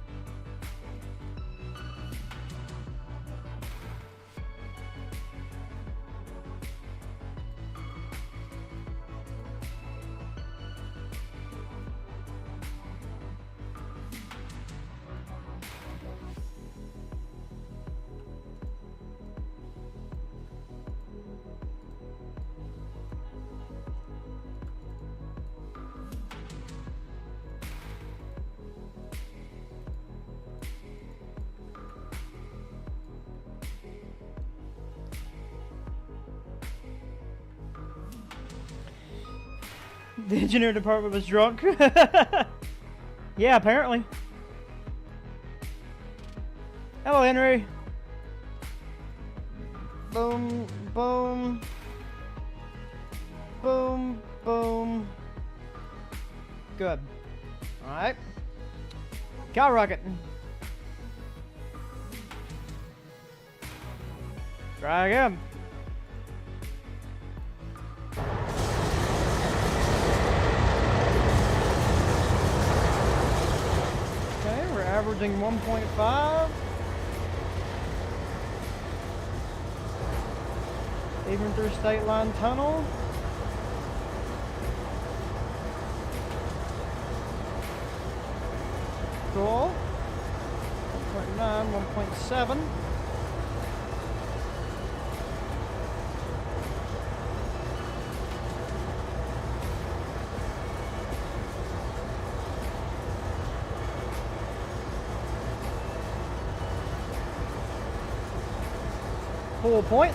The engineer department was drunk. Yeah, apparently. Hello, Henry. Boom, boom. Boom, boom. Good. Alright. Cow rocket. Try again. Averaging 1.5. Even through State Line Tunnel. Cool. 1.9, 1.7. Poolpoint.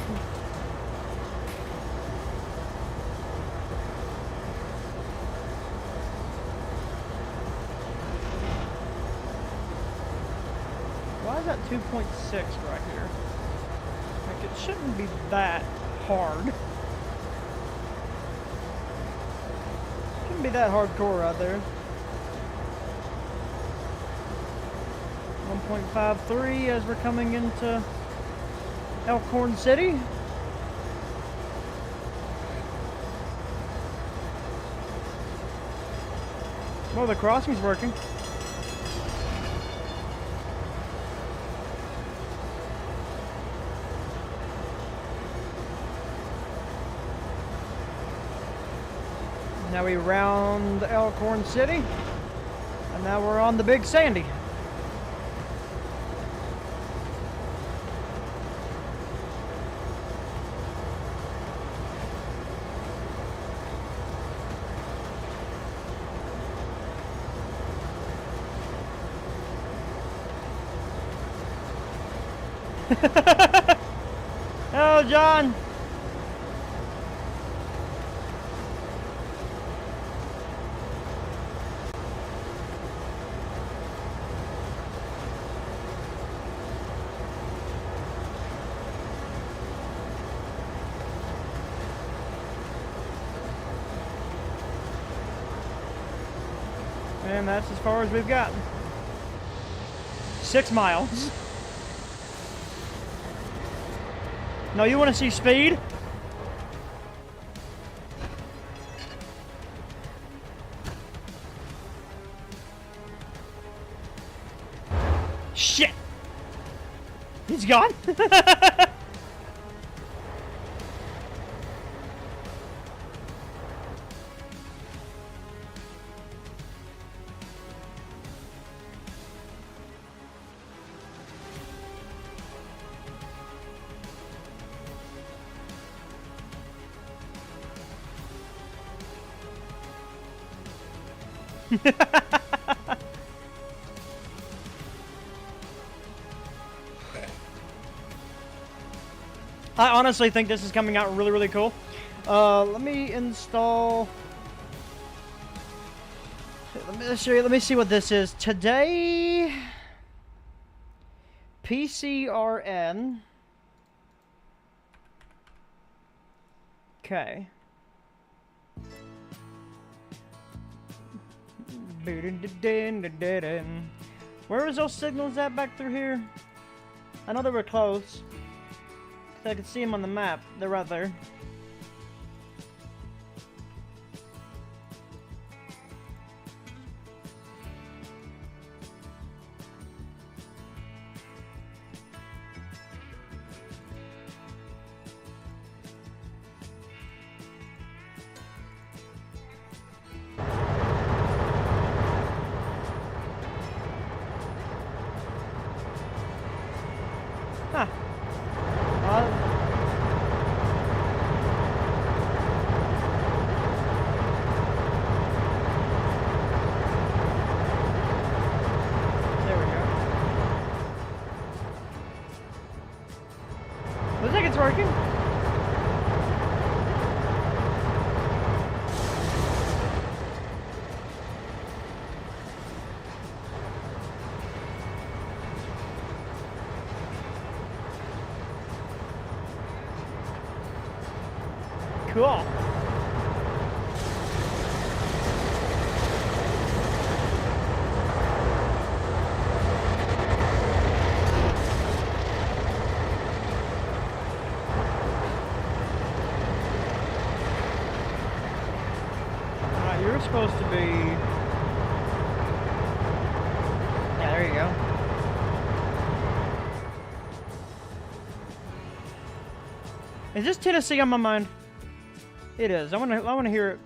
Why is that 2.6 right here? Like, it shouldn't be that hard. Shouldn't be that hardcore right there. 1.53 as we're coming into Elkhorn City. Well, the crossing's working. Now we round Elkhorn City, and now we're on the Big Sandy. Oh, John. And that's as far as we've gotten. 6 miles. No, you want to see speed? Shit! He's gone? I honestly think this is coming out really, really cool. Let me install. Let me see what this is today. PCRN. Okay. Where was those signals at back through here? I know they were close. I could see them on the map. They're right there. Huh. There we go. Looks like it's working. Cool. Alright, you're supposed to be... Yeah, there you go. Is this Tennessee on my mind? It is. I want to hear it.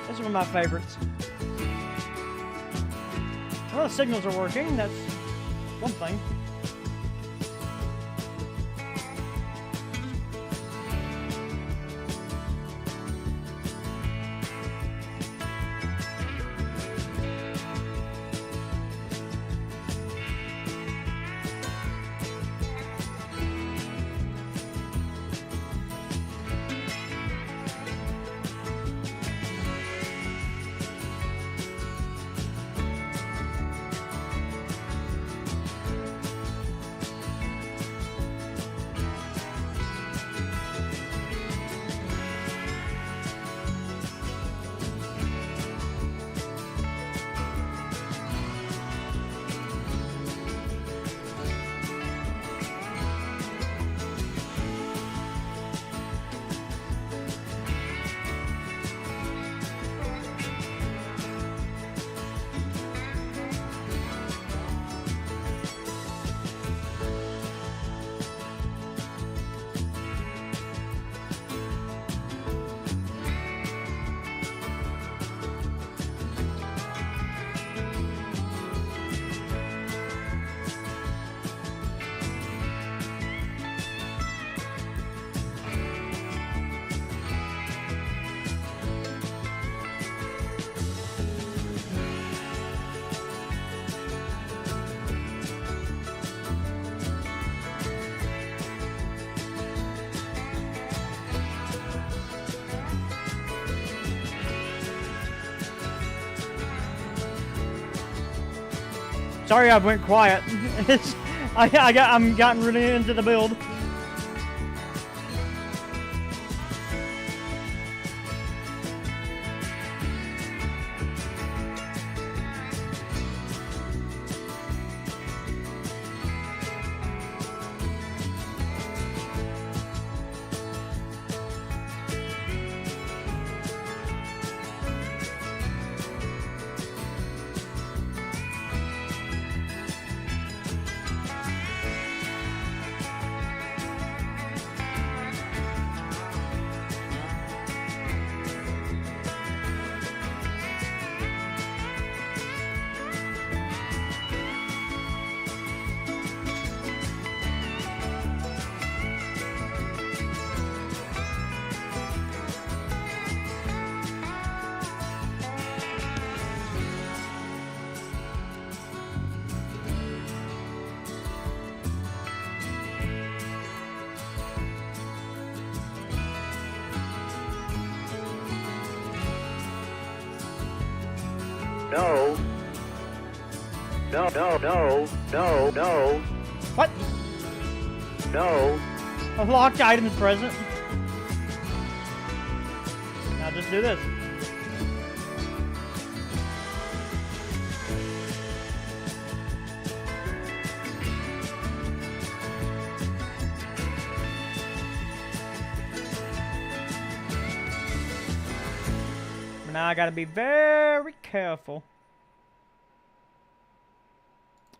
This is one of my favorites. Well, the signals are working. That's one thing. Sorry I went quiet. I'm gotten really into the build. No. No, no, no, no, no, What? no. A locked item is present. Now just do this. But now I gotta be very careful.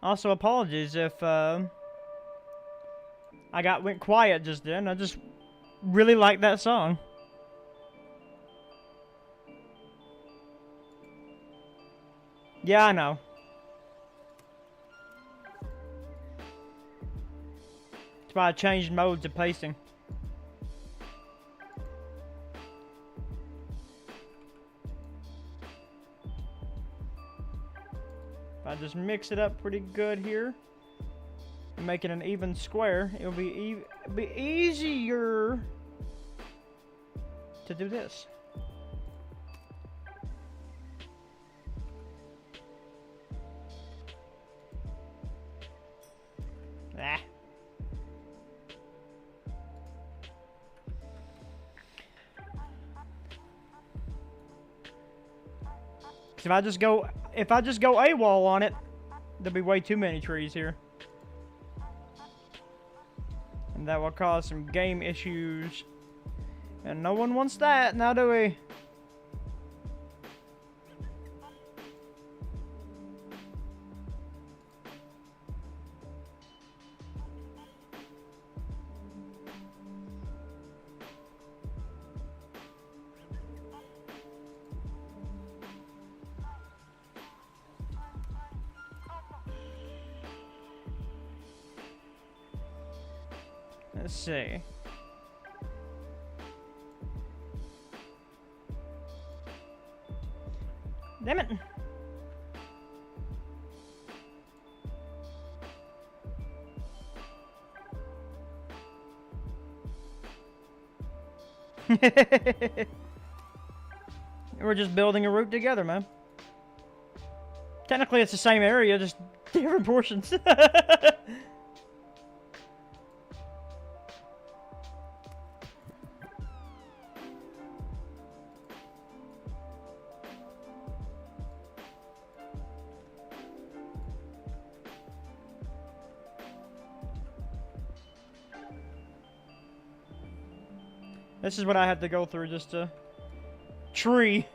Also, apologies if I went quiet just then. I just really like that song. Yeah, I know. That's why I changed modes of pacing. If I just mix it up pretty good here, and make it an even square, it'll be easier to do this. Ah. If I just go AWOL on it, there'll be way too many trees here. And that will cause some game issues. And no one wants that, now do we? Let's see. Damn it. We're just building a route together, man. Technically, it's the same area, just different portions. This is what I had to go through just to tree.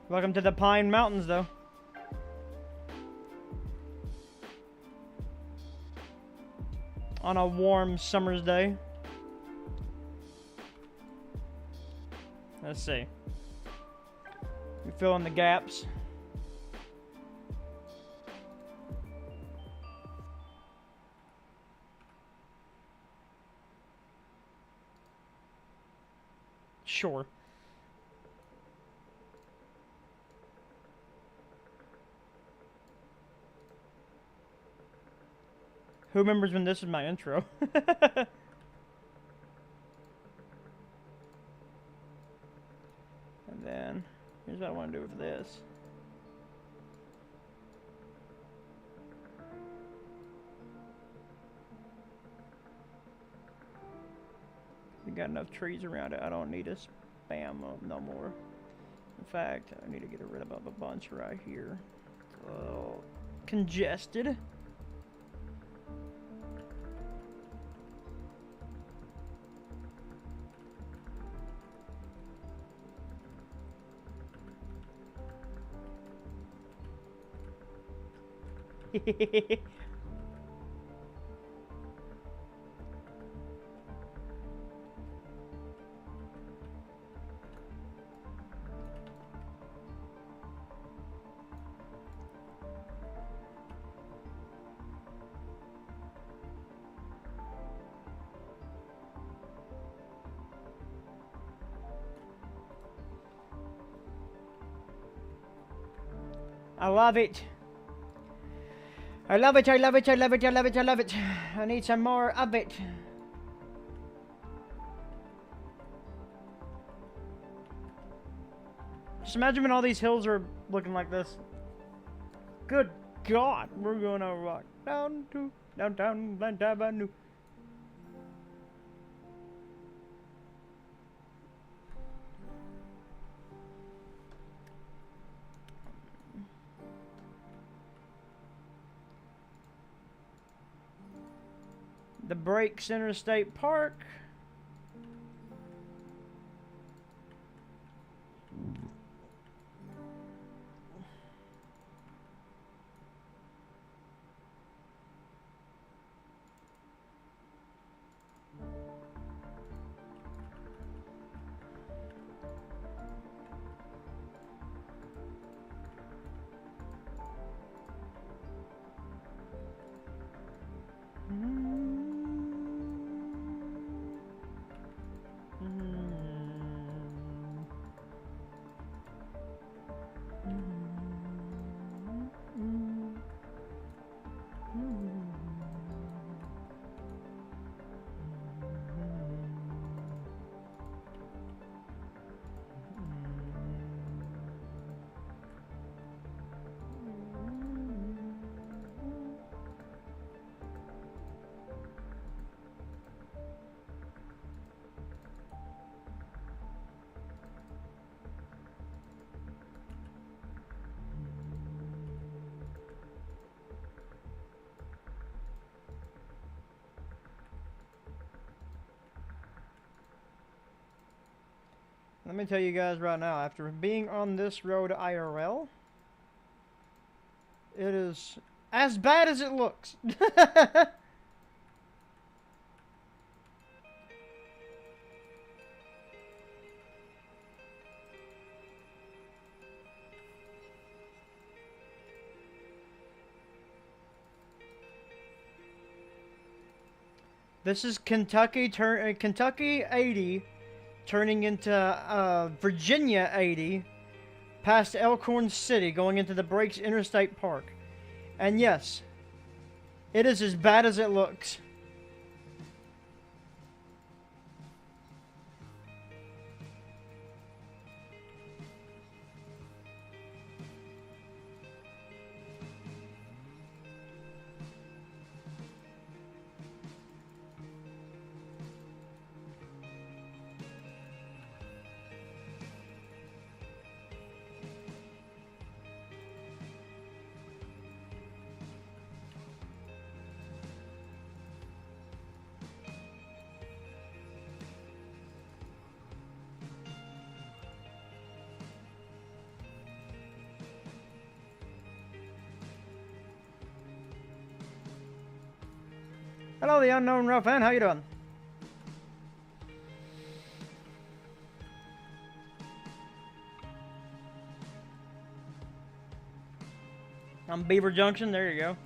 Welcome to the Pine Mountains, though. On a warm summer's day. Let's see. We fill in the gaps. Sure. Who remembers when this was my intro? Here's what I want to do with this. We got enough trees around it. I don't need to spam up no more. In fact, I need to get rid of a bunch right here. It's a little congested. I love it. I love it, I love it, I love it, I love it, I love it. I need some more of it. Just imagine when all these hills are looking like this. Good God, we're going to rock down to downtown Bland Avenue. The Breaks Interstate Park. Let me tell you guys right now, after being on this road IRL, it is as bad as it looks. This is Kentucky 80 turning into Virginia 80 past Elkhorn City going into the Breaks Interstate Park. And yes, it is as bad as it looks. Hello, the unknown rough fan. How you doing? I'm Beaver Junction. There you go.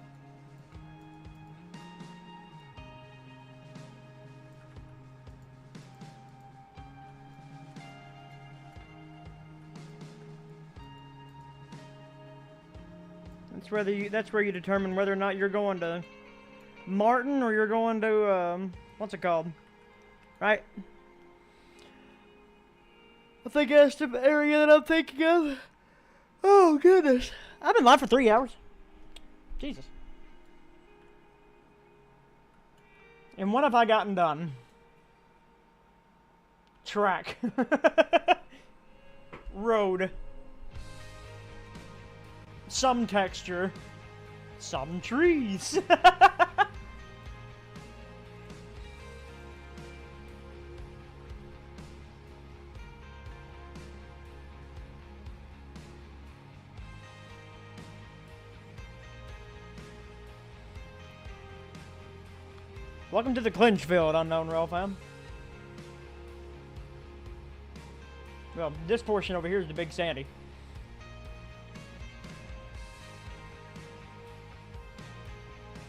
That's where you determine whether or not you're going to Martin or you're going to what's it called? Right? I think that's the area that I'm thinking of. Oh, goodness. I've been live for 3 hours. Jesus. And what have I gotten done? Track. Road. Some texture. Some trees. Welcome to the Clinchfield, unknown rail fam. Well, this portion over here is the Big Sandy.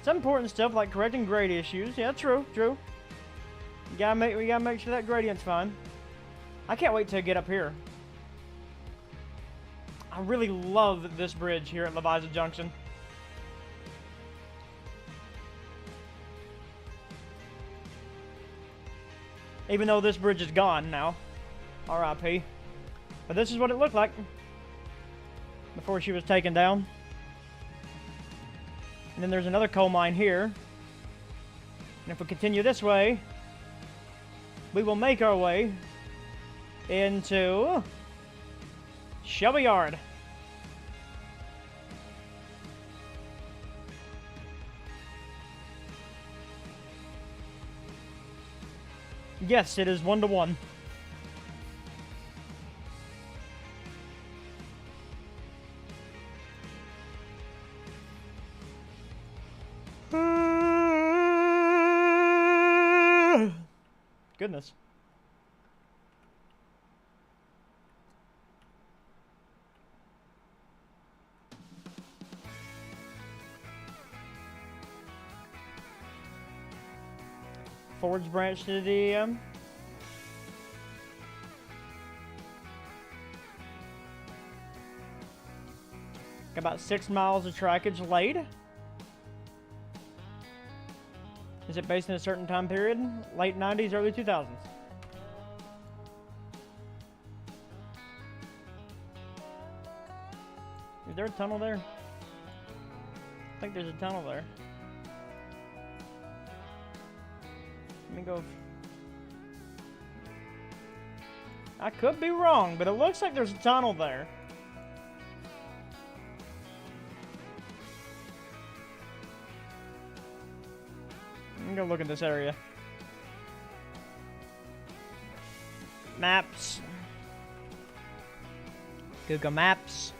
Some important stuff like correcting grade issues. Yeah, true. We gotta make sure that gradient's fine. I can't wait to get up here. I really love this bridge here at Leviza Junction. Even though this bridge is gone now. R.I.P. But this is what it looked like before she was taken down. And then there's another coal mine here. And if we continue this way, we will make our way into Shelby Yard. Yes, it is 1-to-1. Goodness. Ford's branch to the got about 6 miles of trackage laid. Is it based in a certain time period? Late 90s, early 2000s. Is there a tunnel there? I think there's a tunnel there. Let me go. I could be wrong, but it looks like there's a tunnel there. I'm gonna look at this area. Maps. Google Maps.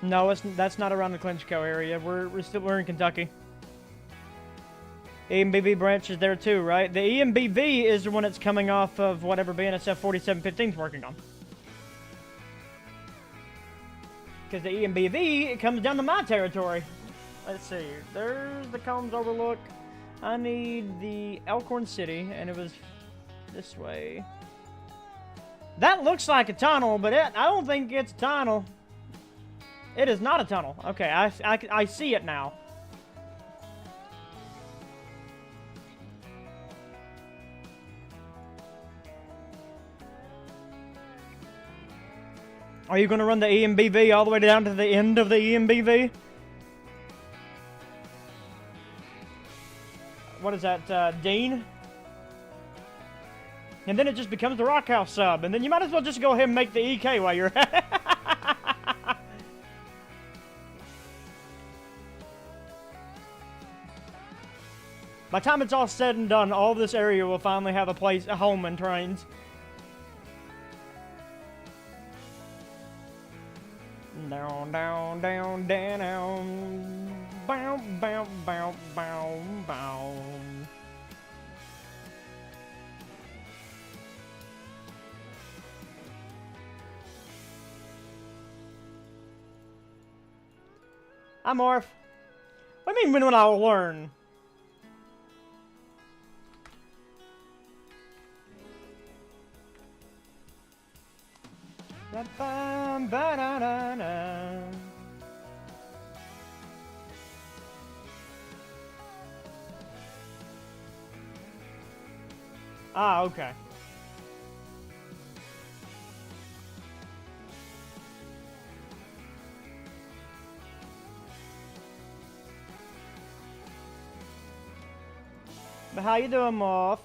No, that's not around the Clinchco area. We're in Kentucky. EMBV branch is there too, right? The EMBV is the one that's coming off of whatever BNSF 4715 is working on. Because the EMBV, it comes down to my territory. Let's see. There's the Combs Overlook. I need the Elkhorn City, and it was this way. That looks like a tunnel, but I don't think it's a tunnel. It is not a tunnel. Okay, I see it now. Are you going to run the EMBV all the way down to the end of the EMBV? What is that, Dean? And then it just becomes the Rock House sub, and then you might as well just go ahead and make the EK while you're at it. By the time it's all said and done, all this area will finally have a home in Trainz. Down, down, down, down, bow, bow, bow, bow, bow. Hi, Morph. What do you mean when I'll learn? Ah, okay. But how you doing, Morph?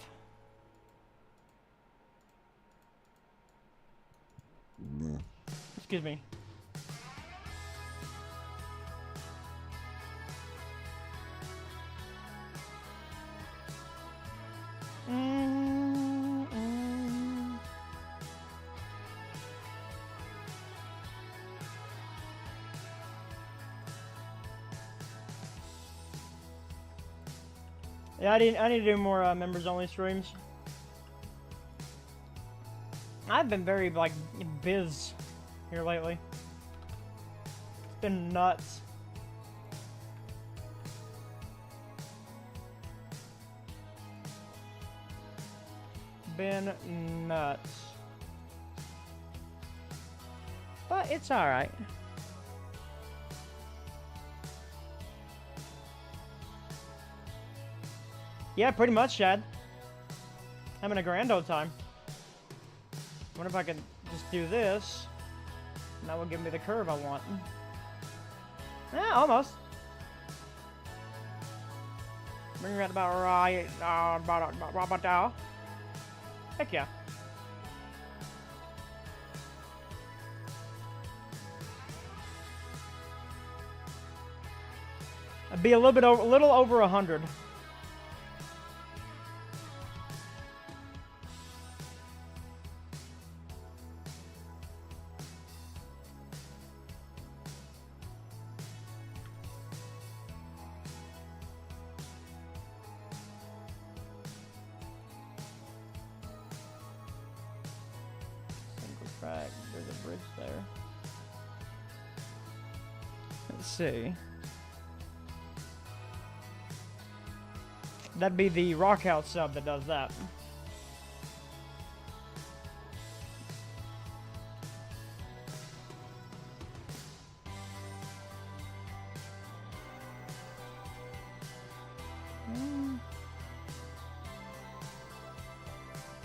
Excuse me. Yeah, I need to do more members only streams. I've been very like biz here lately. It's been nuts. Been nuts. But it's alright. Yeah, pretty much, Chad. Having a grand old time. Wonder if I can just do this. And that will give me the curve I want. Yeah, almost. Bring that about right. About now. Heck yeah. I'd be a little over 100. There's a bridge there. Let's see. That'd be the Rock House sub that does that.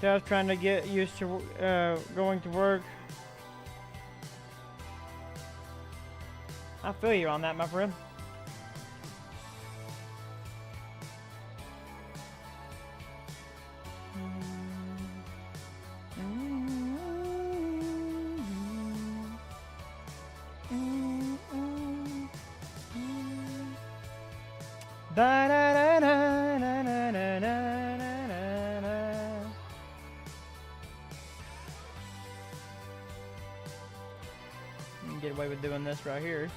Just trying to get used to going to work. I feel you on that, my friend. Get away with doing this right here.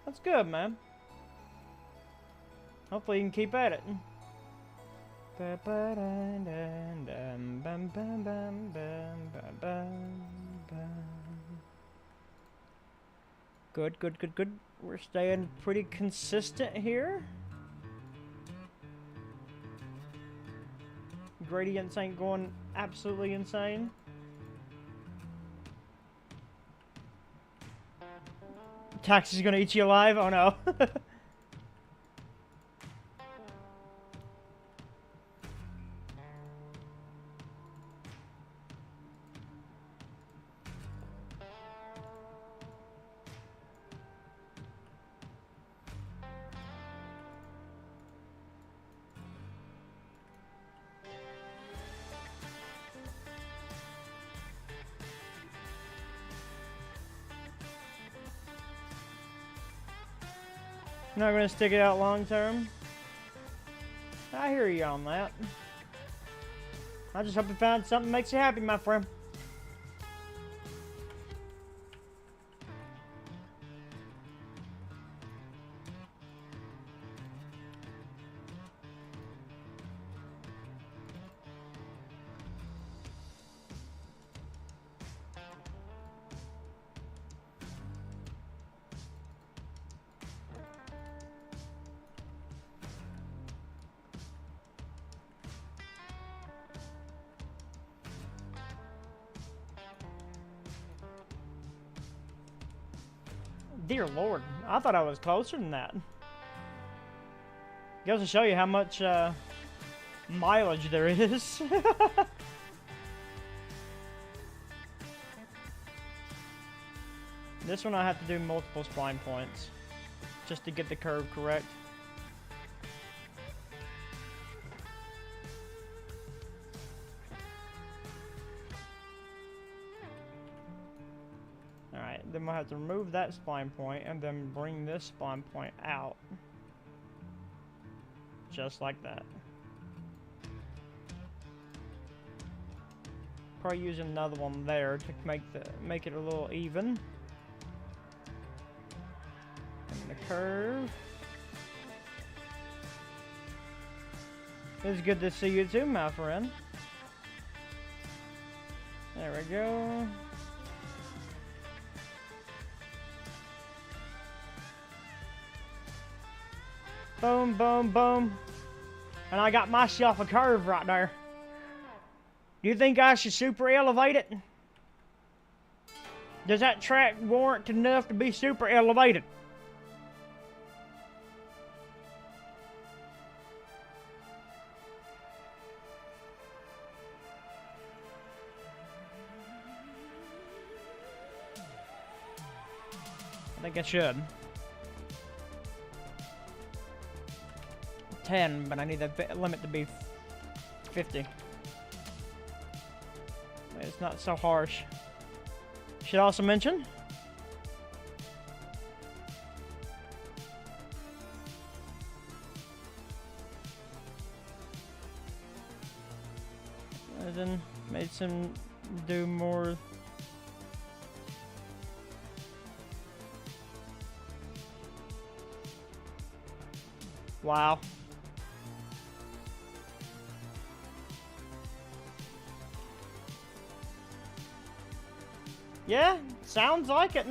That's good, man. Hopefully you can keep at it. Good, good, good, good. We're staying pretty consistent here. Gradients ain't going absolutely insane. Taxi's gonna eat you alive? Oh no. Not gonna stick it out long term. I hear you on that. I just hope you found something that makes you happy, my friend. Dear Lord, I thought I was closer than that. Goes to show you how much mileage there is. This one I have to do multiple spline points just to get the curve correct. Alright, then we'll have to remove that spline point and then bring this spline point out. Just like that. Probably use another one there to make it a little even. And the curve. It's good to see you too, my friend. There we go. Boom, boom, boom. And I got myself a curve right there. Do you think I should super elevate it? Does that track warrant enough to be super elevated? I think I should. 10, but I need the limit to be 50. It's not so harsh. Should also mention and then made some do more. Wow. Yeah, sounds like it.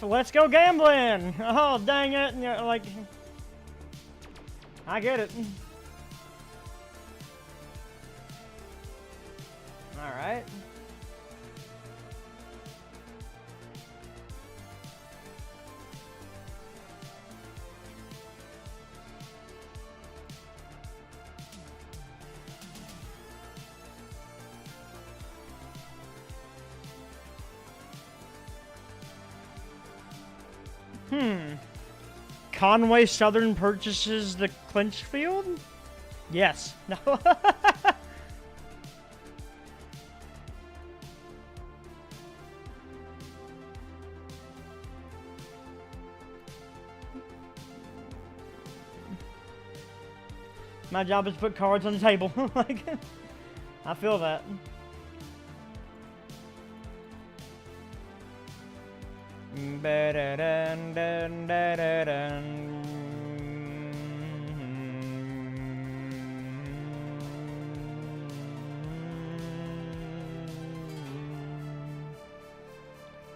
Let's go gambling. Oh, dang it. You know, like, I get it. All right. Conway Southern purchases the Clinchfield? Yes. No. My job is to put cards on the table. Like, I feel that.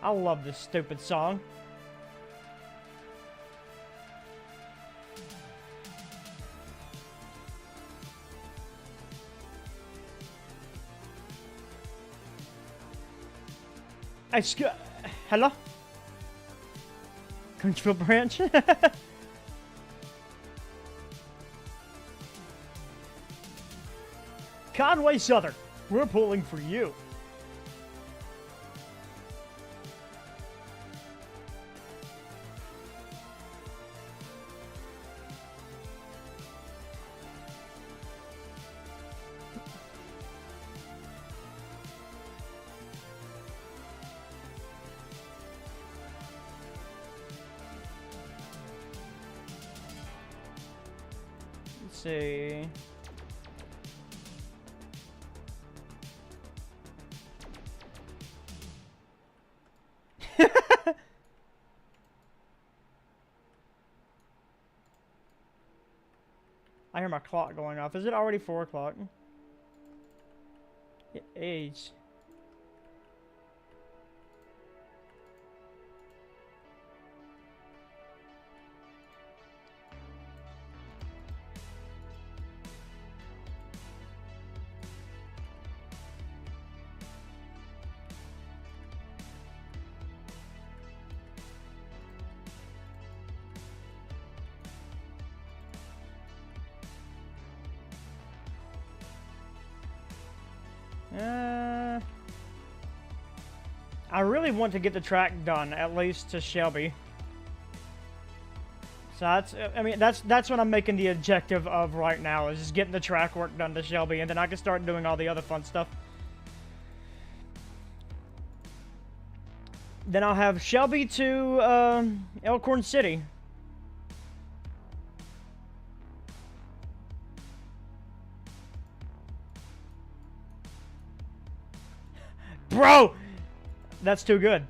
I love this stupid song. Hello? Clinchfield branch? Conway Southern, we're pulling for you. See. I hear my clock going off. Is it already 4 o'clock? It is. I really want to get the track done, at least to Shelby. So that's what I'm making the objective of right now, is just getting the track work done to Shelby, and then I can start doing all the other fun stuff. Then I'll have Shelby to Elkhorn City. Bro! That's too good.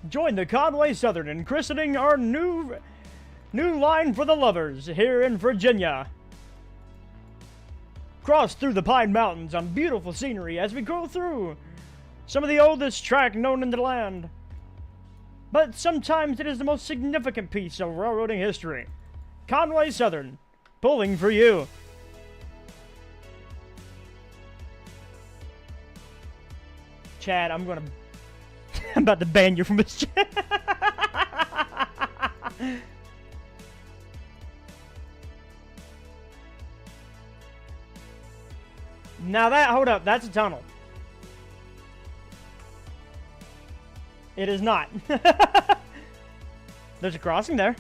Join the Conway Southern in christening our new line for the lovers here in Virginia. Cross through the Pine Mountains on beautiful scenery as we go through some of the oldest track known in the land. But sometimes it is the most significant piece of railroading history. Conway Southern, pulling for you. Chad, I'm about to ban you from his chat. Now hold up, that's a tunnel. It is not. There's a crossing there.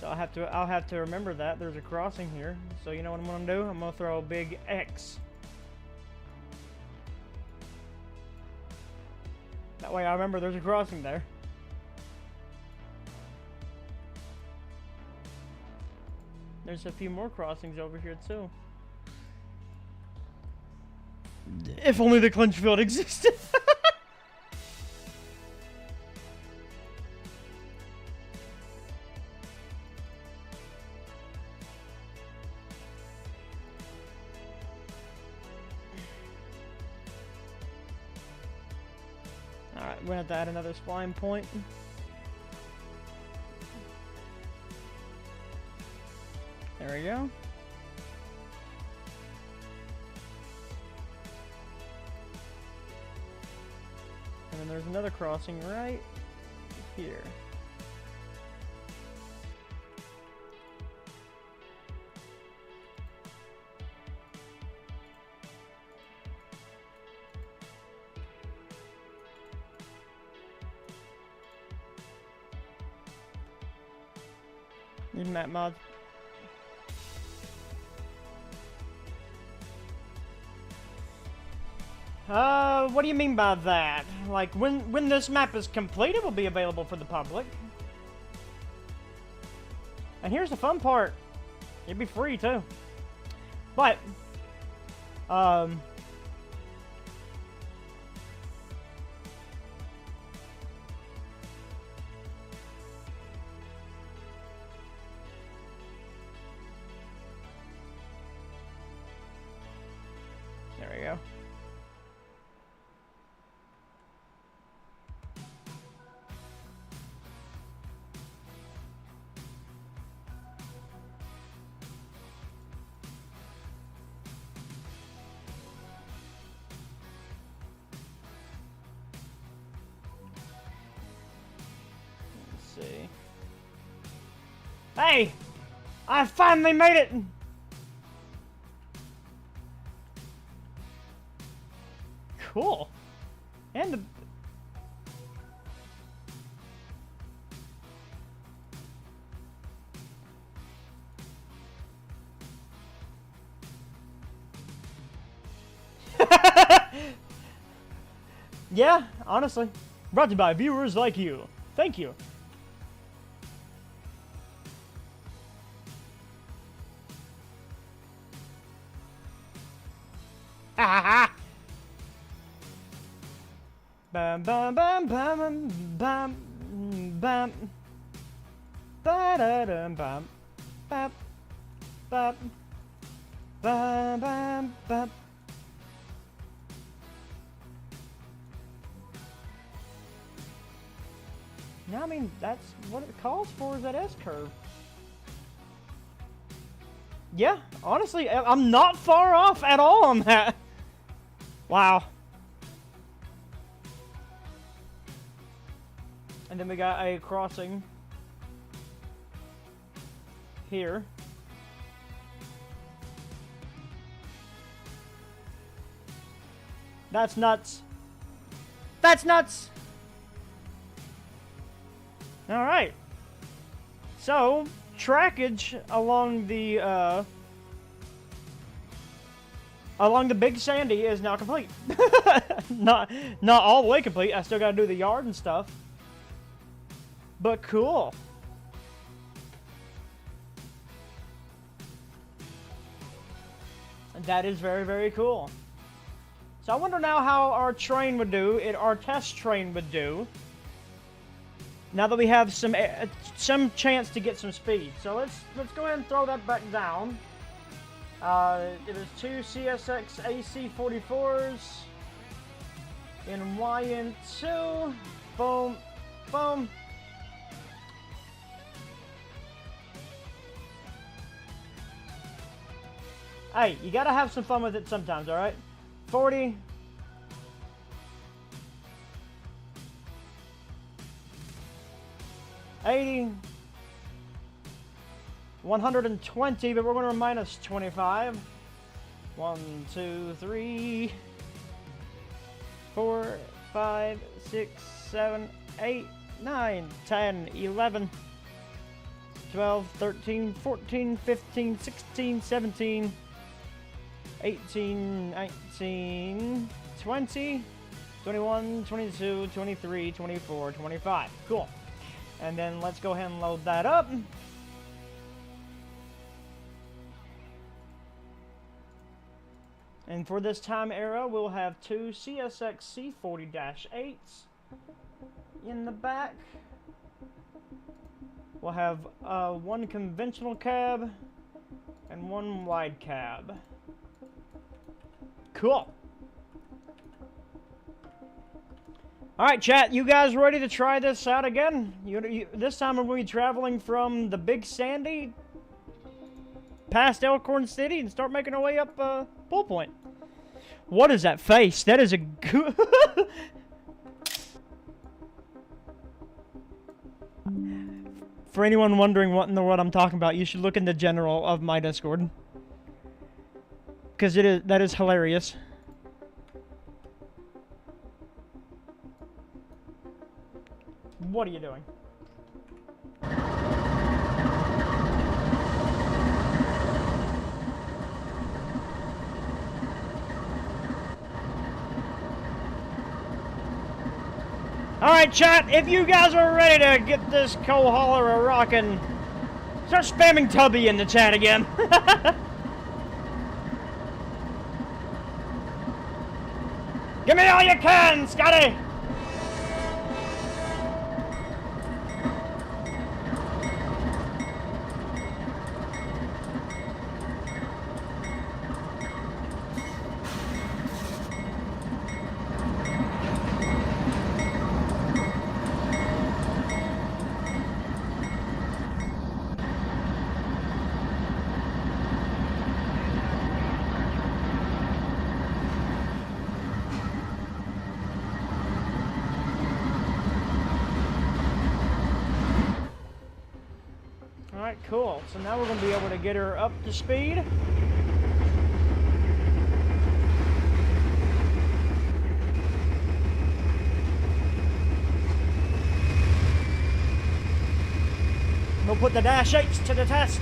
So I'll have to remember that there's a crossing here. So you know what I'm gonna do? I'm gonna throw a big X. That way I remember there's a crossing there. There's a few more crossings over here too. If only the Clinchfield existed. Alright, we're gonna have to add another spline point. There we go. And then there's another crossing right here. Need map mod. What do you mean by that? Like, when this map is complete, it will be available for the public. And here's the fun part. It'd be free, too. But, there we go. See. Hey! I finally made it! Cool. And the... Yeah, honestly. Brought to you by viewers like you. Thank you. Ah! Bam bam bam bam bam bam. Ba da dum bam. Bam. Bam. Bam bam bam. No, I mean, that's what it calls for, is that S-curve. Yeah, honestly, I'm not far off at all on that. Wow. And then we got a crossing here. That's nuts. That's nuts! Alright. So, trackage along the Big Sandy is now complete. not all the way complete. I still gotta do the yard and stuff. But cool. And that is very, very cool. So I wonder now how our train would do, our test train would do, now that we have some chance to get some speed. So let's go ahead and throw that back down. It is 2 CSX AC44s in YN2. Boom, boom. Hey, you gotta have some fun with it sometimes, alright? 40. 80. 120, but we're going to minus 25. 1, 2, 3, 4, 5, 6, 7, 8, 9, 10, 11, 12, 13, 14, 15, 16, 17, 18, 19, 20, 21, 22, 23, 24, 25. Cool. And then let's go ahead and load that up. And for this time era, we'll have 2 CSX C40-8s in the back. We'll have 1 conventional cab and 1 wide cab. Cool. Alright, chat, you guys ready to try this out again? This time we're going to be traveling from the Big Sandy past Elkhorn City and start making our way up Poolpoint. What is that face? That is a good... For anyone wondering what in the world I'm talking about, you should look in the general of my Discord. Because that is hilarious. What are you doing? Alright, chat, if you guys are ready to get this coal hauler a rockin', start spamming Tubby in the chat again. Give me all you can, Scotty! Alright, cool. So now we're going to be able to get her up to speed. We'll put the dash 8s to the test.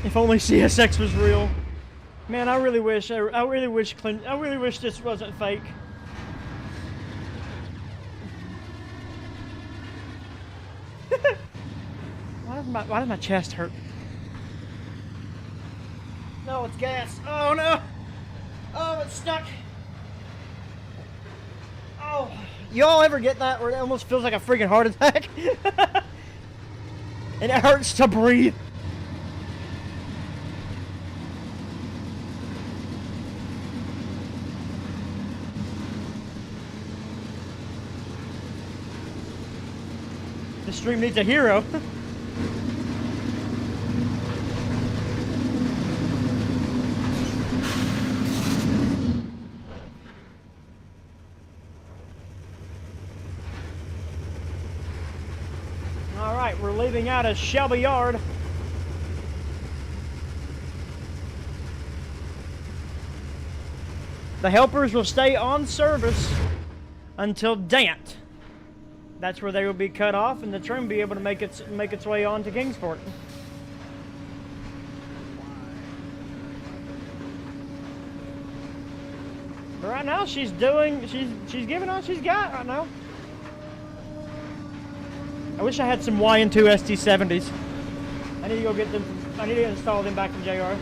If only CSX was real. Man, I really wish this wasn't fake. Why does my chest hurt? No, it's gas. Oh no! Oh, it's stuck. Oh, y'all ever get that where it almost feels like a freaking heart attack? And it hurts to breathe. The stream needs a hero. All right, we're leaving out of Shelby Yard. The helpers will stay on service until Dant. That's where they will be cut off, and the train will be able to make its way on to Kingsport. But right now, she's giving all she's got right now. I wish I had some Y&2 ST70s. I need to go get them. I need to install them back in JR.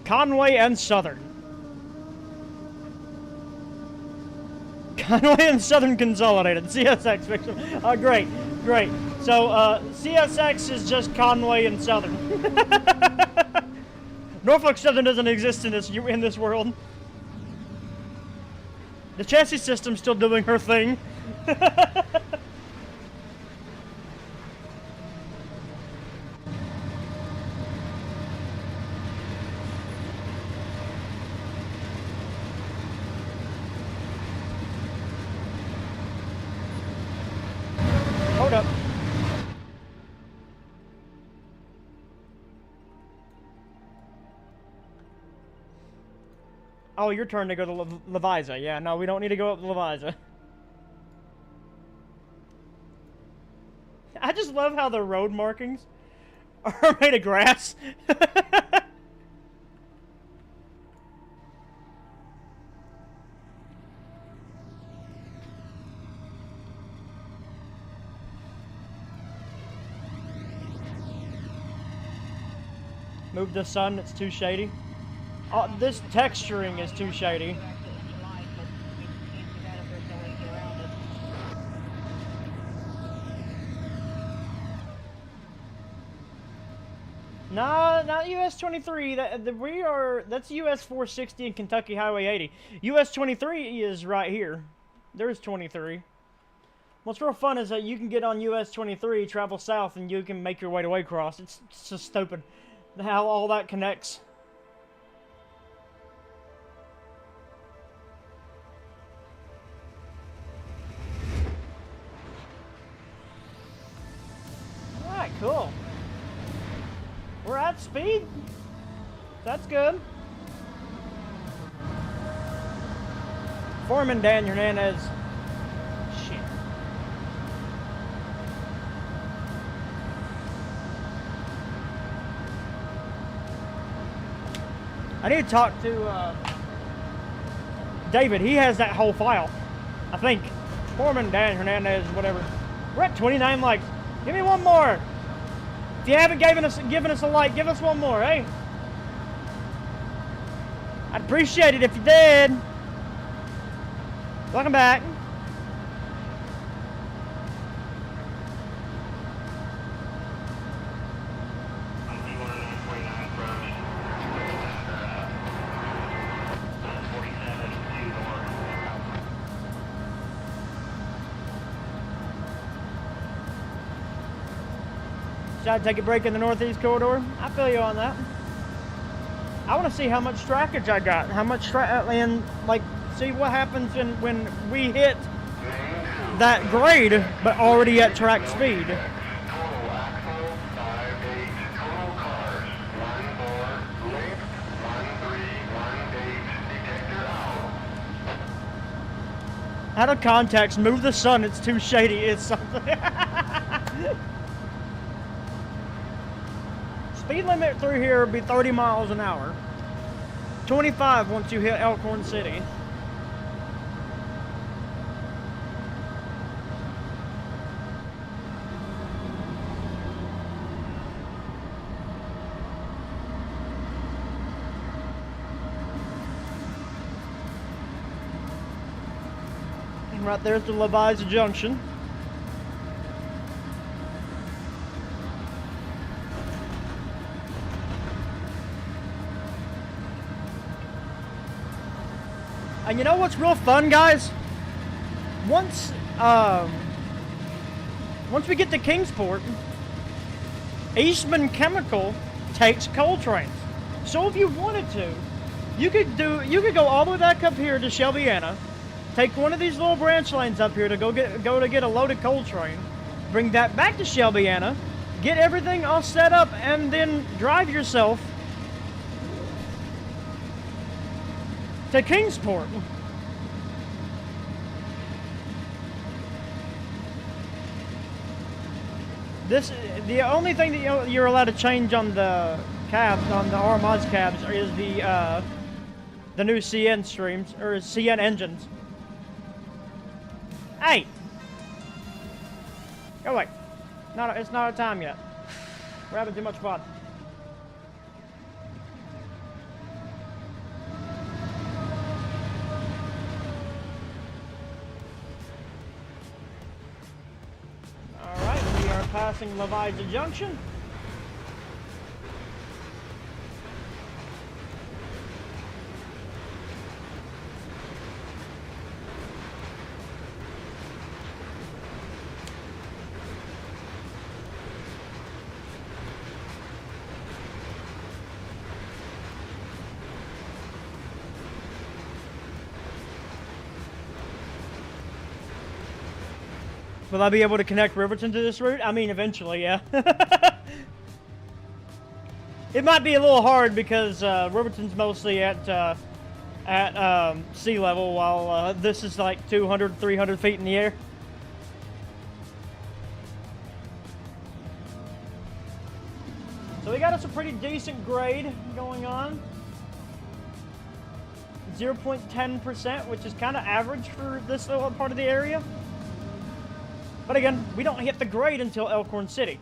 Conway and Southern. Conway and Southern Consolidated. CSX fiction. Oh, great, great. So, CSX is just Conway and Southern. Norfolk Southern doesn't exist in this world. The chassis system's still doing her thing. Hold up. Oh, your turn to go to Leviza. Yeah, no, we don't need to go up to Leviza. I just love how the road markings are made of grass. Move the sun, it's too shady. Oh, this texturing is too shady. No, not US 23. That's US 460 and Kentucky Highway 80. US 23 is right here. There's 23. What's real fun is that you can get on US 23, travel south, and you can make your way to Waycross. It's just stupid how all that connects. Alright, cool. We're at speed. That's good. Foreman Dan Hernandez. Shit. I need to talk to David. He has that whole file, I think. Foreman Dan Hernandez, whatever. We're at 29 likes. Give me one more. If you haven't given us a like, give us one more, hey? I'd appreciate it if you did. Welcome back. Should I take a break in the Northeast Corridor? I feel you on that. I want to see how much trackage I got. How much and like see what happens when we hit that grade, but already at track speed. Total axle, 5-8, total cars, 1-4, length, 1-3, 1-8, detector out. Out of context, move the sun, it's too shady, it's something. Speed limit through here would be 30 miles an hour. 25 once you hit Elkhorn City. And right there's the Leviza Junction. And you know what's real fun, guys? Once we get to Kingsport, Eastman Chemical takes coal trains. So if you wanted to, you could go all the way back up here to Shelbyana, take one of these little branch lines up here to go get a loaded coal train, bring that back to Shelbyana, get everything all set up, and then drive yourself to Kingsport. The only thing that you're allowed to change on the cabs, on the RMA's cabs, is the new CN streams, or CN engines. Hey! Go away. It's not our time yet. We're having too much fun. Alright, we are passing Leviza Junction. Will I be able to connect Riverton to this route? I mean, eventually, yeah. It might be a little hard because Riverton's mostly at sea level, while this is like 200, 300 feet in the air. So we got us a pretty decent grade going on. 0.10%, which is kind of average for this little part of the area. But again, we don't hit the grade until Elkhorn City.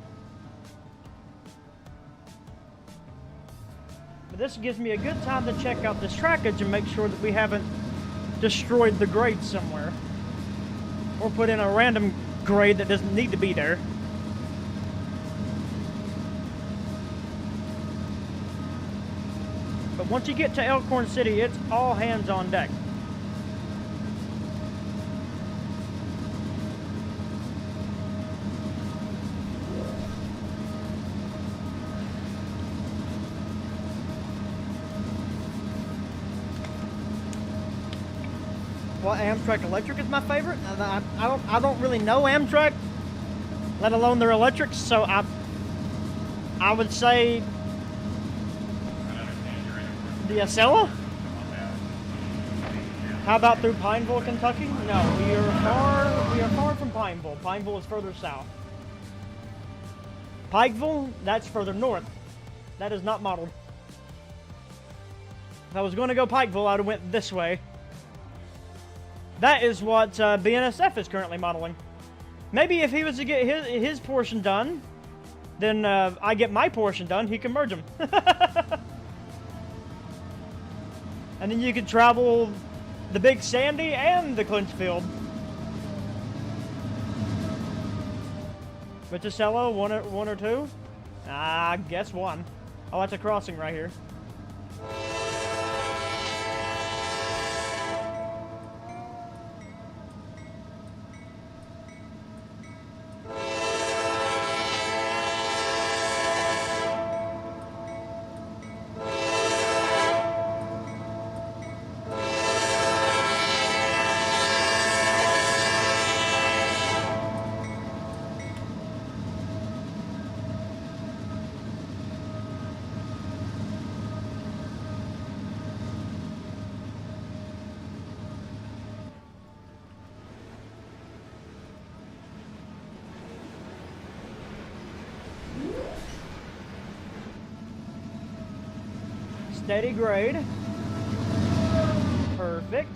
But this gives me a good time to check out this trackage and make sure that we haven't destroyed the grade somewhere. Or put in a random grade that doesn't need to be there. But once you get to Elkhorn City, it's all hands on deck. Well, Amtrak Electric is my favorite. I don't really know Amtrak, let alone their electrics. So I would say the Acela. How about through Pineville, Kentucky? No, we are far from Pineville. Pineville is further south. Pikeville, that's further north. That is not modeled. If I was going to go Pikeville, I'd have went this way. That is what BNSF is currently modeling. Maybe if he was to get his portion done, then I get my portion done, he can merge them. And then you could travel the Big Sandy and the Clinchfield. Monticello, one or two? I guess one. Oh, that's a crossing right here. Steady grade. Perfect.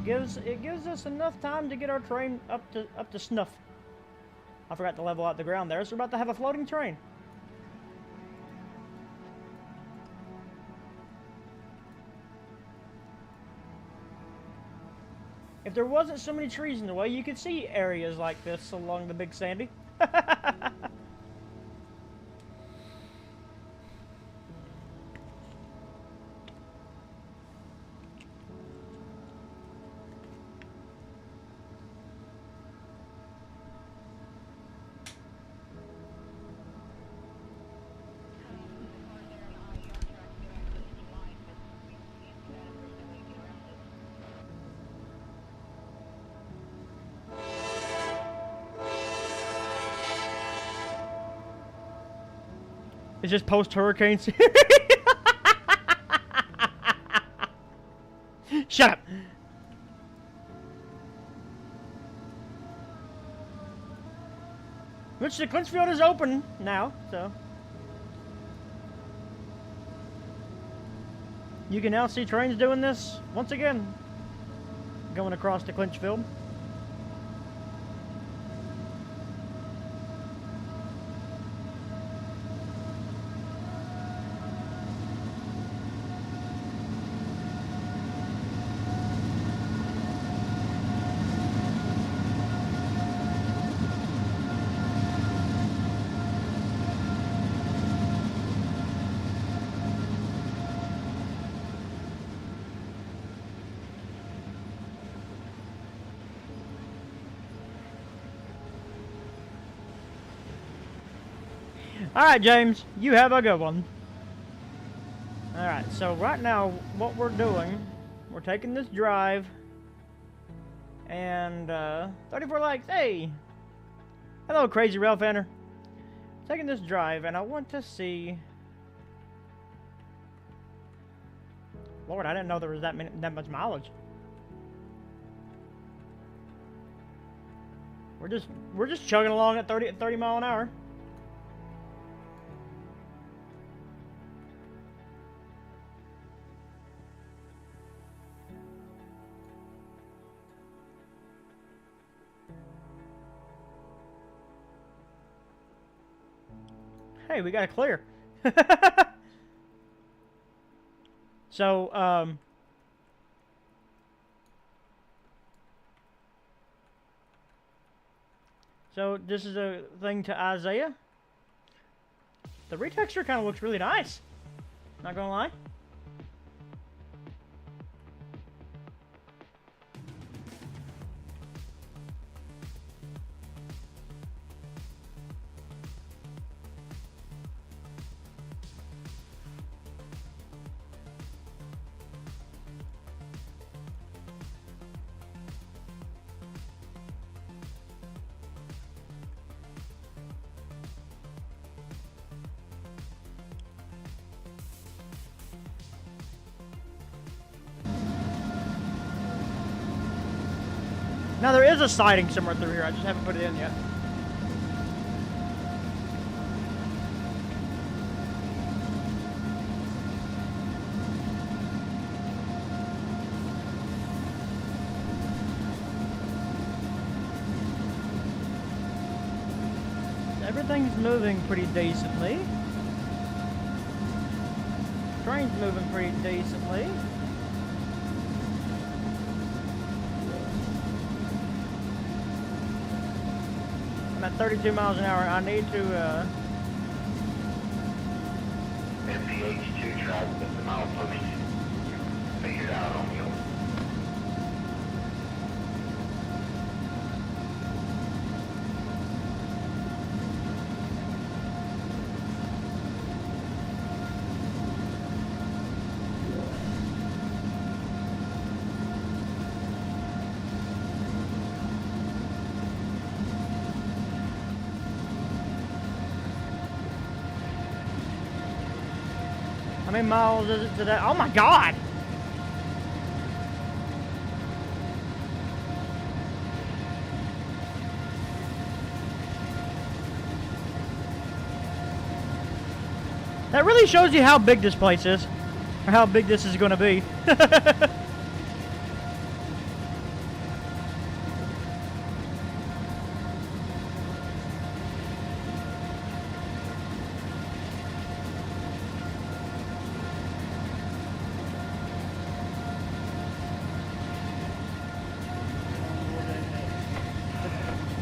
It gives us enough time to get our train up to snuff. I forgot to level out the ground there, so we're about to have a floating train. If there wasn't so many trees in the way, you could see areas like this along the Big Sandy. It's just post-hurricanes. Shut up. Which the Clinchfield is open now, so. You can now see trains doing this once again. Going across to Clinchfield. Alright, James, you have a good one. Alright, so right now, what we're doing, we're taking this drive, and, 34 likes, hey! Hello, Crazy Rail Fanner. Taking this drive, and I want to see... Lord, I didn't know there was that much mileage. We're just chugging along at 30 mile an hour. Hey, we got to clear. So, so this is a thing to Isaiah. The retexture kind of looks really nice. Not gonna lie. Now there is a siding somewhere through here, I just haven't put it in yet. Everything's moving pretty decently. Train's moving pretty decently. I'm at 32 miles an hour. I need to, MPH2 tried to get the milepost figured out on you. how many miles is it today? Oh my God! That really shows you how big this place is, or how big this is going to be.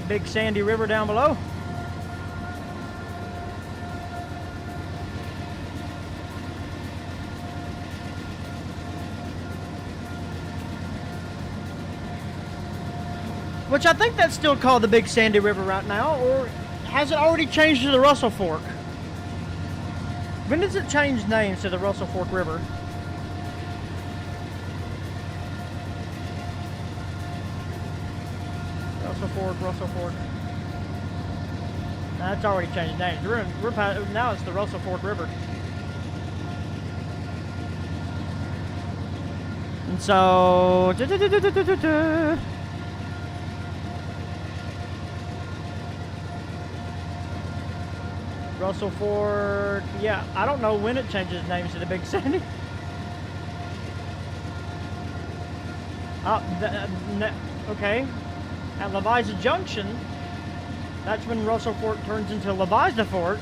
Big sandy river down below. Which I think that's still called the Big Sandy River right now, or has it already changed to the Russell Fork? When does it change names to the Russell Fork River? Russell Fork. That's already changed names. We're past, now it's the Russell Fork River. And so... Russell Fork... Yeah, I don't know when it changes names to the Big Sandy. Okay. At Leviza Junction, that's when Russell Fork turns into Leviza Fork.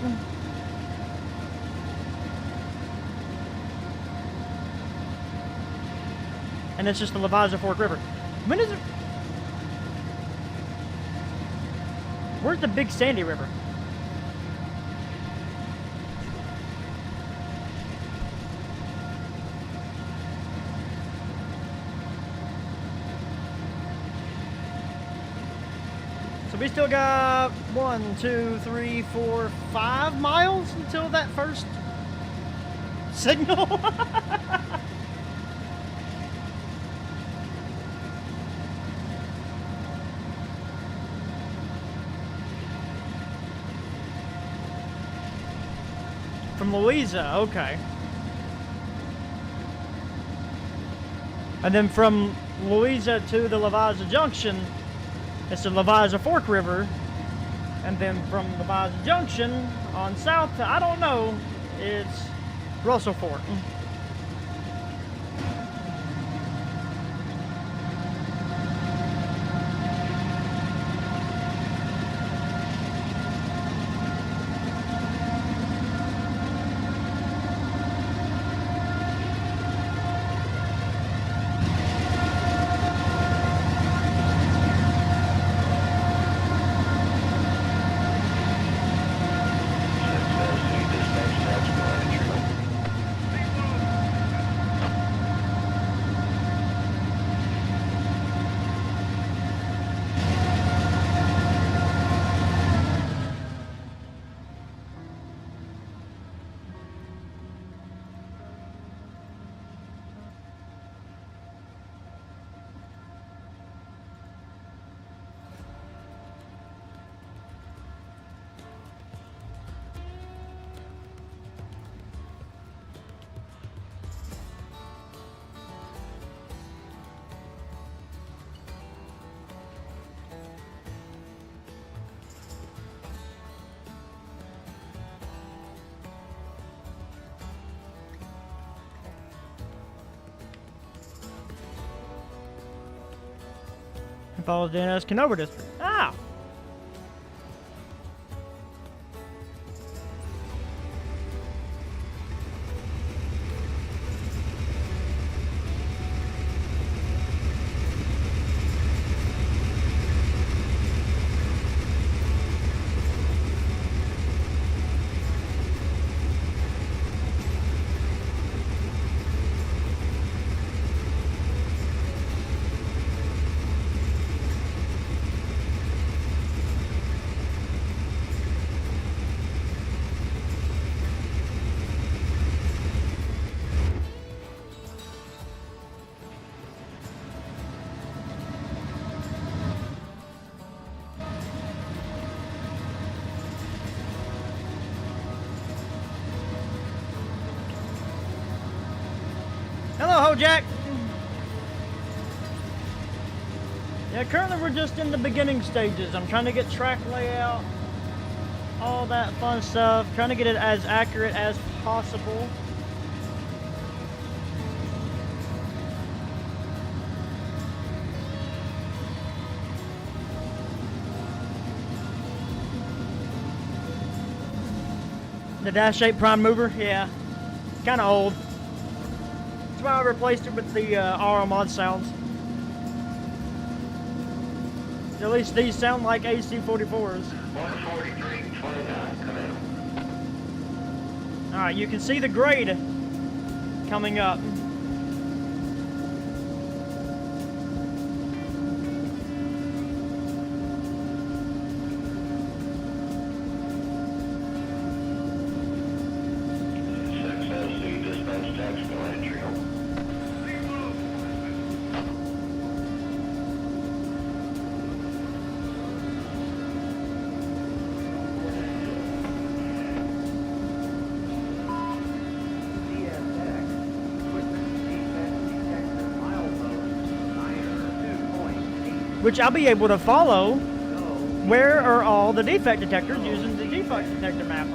And it's just the Leviza Fork River. When is it? Where's the Big Sandy River? So we still got 1, 2, 3, 4, 5 miles until that first signal. From Louisa, okay. And then from Louisa to the Leviza Junction, it's the Leviza Fork River. And then from Leviza Junction on south to, I don't know, it's Russell Fork. It follows the NS Canova District. Ah! Hello, Jack. Yeah, currently we're just in the beginning stages. I'm trying to get track layout, all that fun stuff, trying to get it as accurate as possible. The Dash 8 Prime Mover, yeah, kind of old. That's why I replaced it with the RO Mod sounds. At least these sound like AC-44s. 143.29, come in. Alright, you can see the grade coming up. which I'll be able to follow where are all the defect detectors using the defect detector map.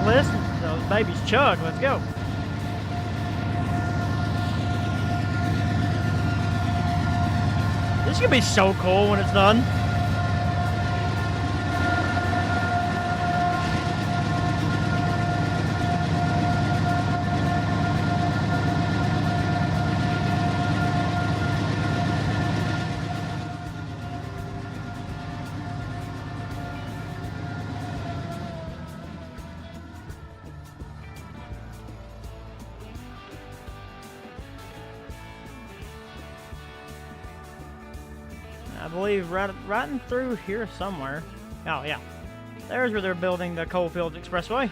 Listen to those babies chug. Let's go. This is gonna be so cool when it's done. I believe right in through here somewhere. Oh yeah, there's where they're building the Coalfields Expressway.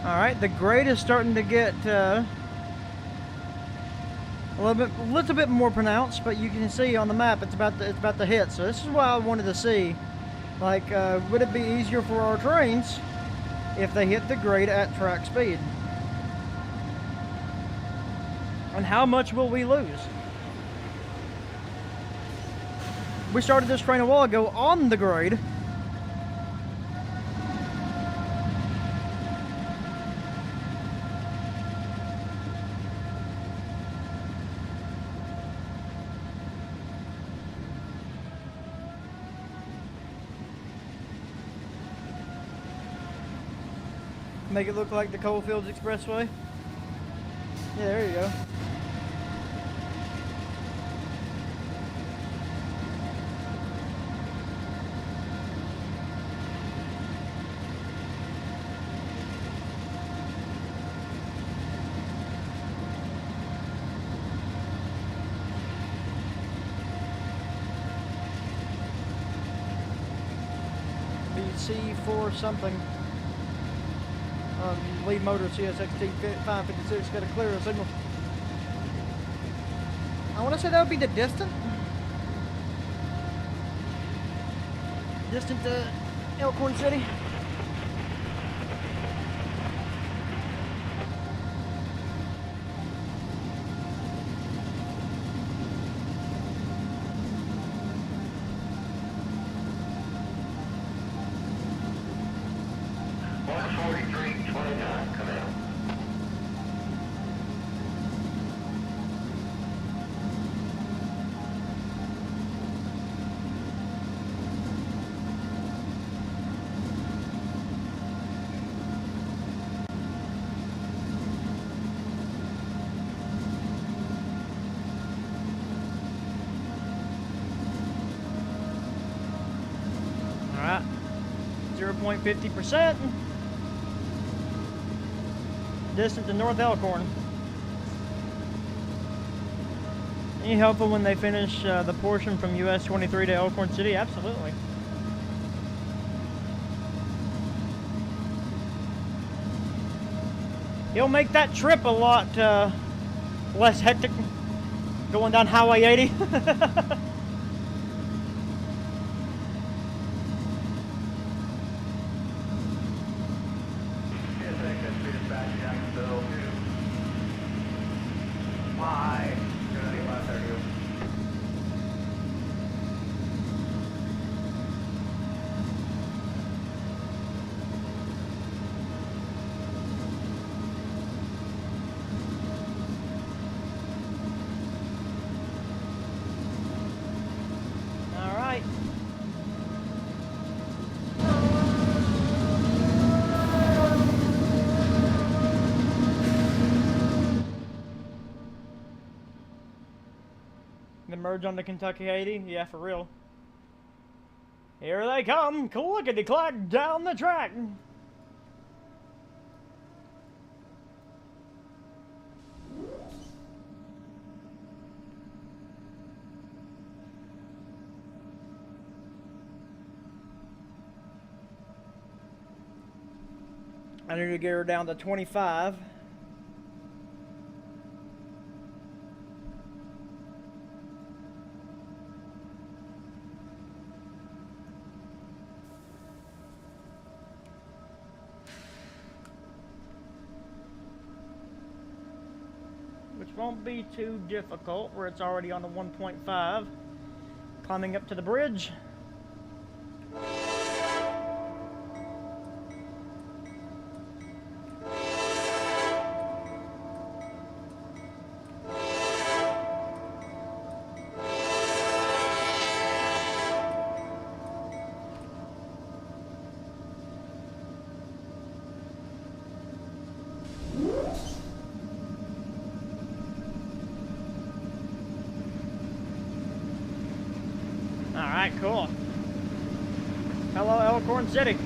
Alright, the grade is starting to get a little bit more pronounced, but you can see on the map it's about to hit. So this is why I wanted to see, like, would it be easier for our trains if they hit the grade at track speed? And how much will we lose? We started this train a while ago on the grade. Make it look like the Coalfields Expressway. Yeah, there you go. BC4 something. Lead motor CSXT 556 got to clear a signal. I want to say that would be the distant to Elkhorn City. 1.50%. Distant to North Elkhorn. Any helpful when they finish the portion from US 23 to Elkhorn City? Absolutely. It'll make that trip a lot less hectic going down Highway 80. The merge on the Kentucky 80? Yeah, for real. Here they come, clickety-clack down the track. I need to get her down to 25. Which won't be too difficult where it's already on the 1.5. Climbing up to the bridge. Alright, cool. Hello, Elkhorn City.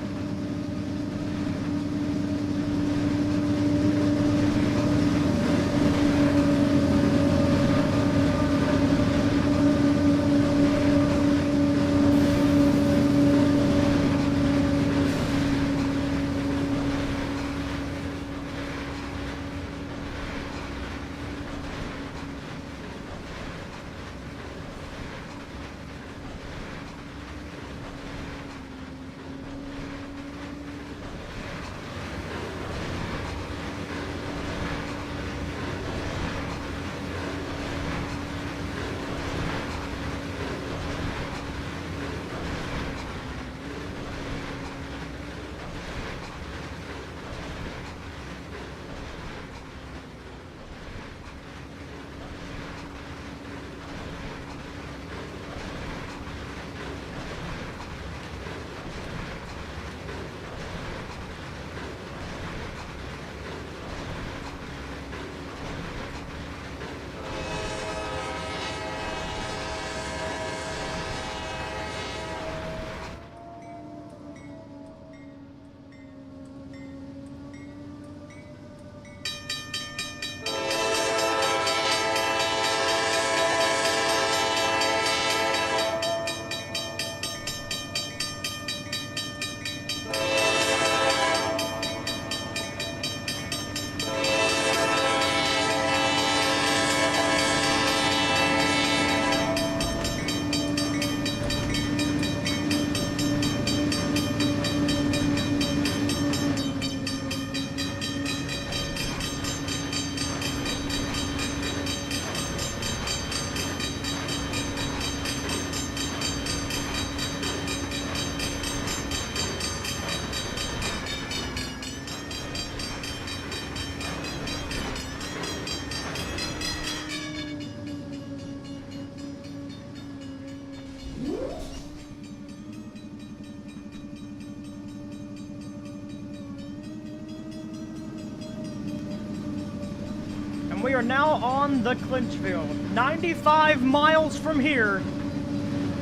We are now on the Clinchfield. 95 miles from here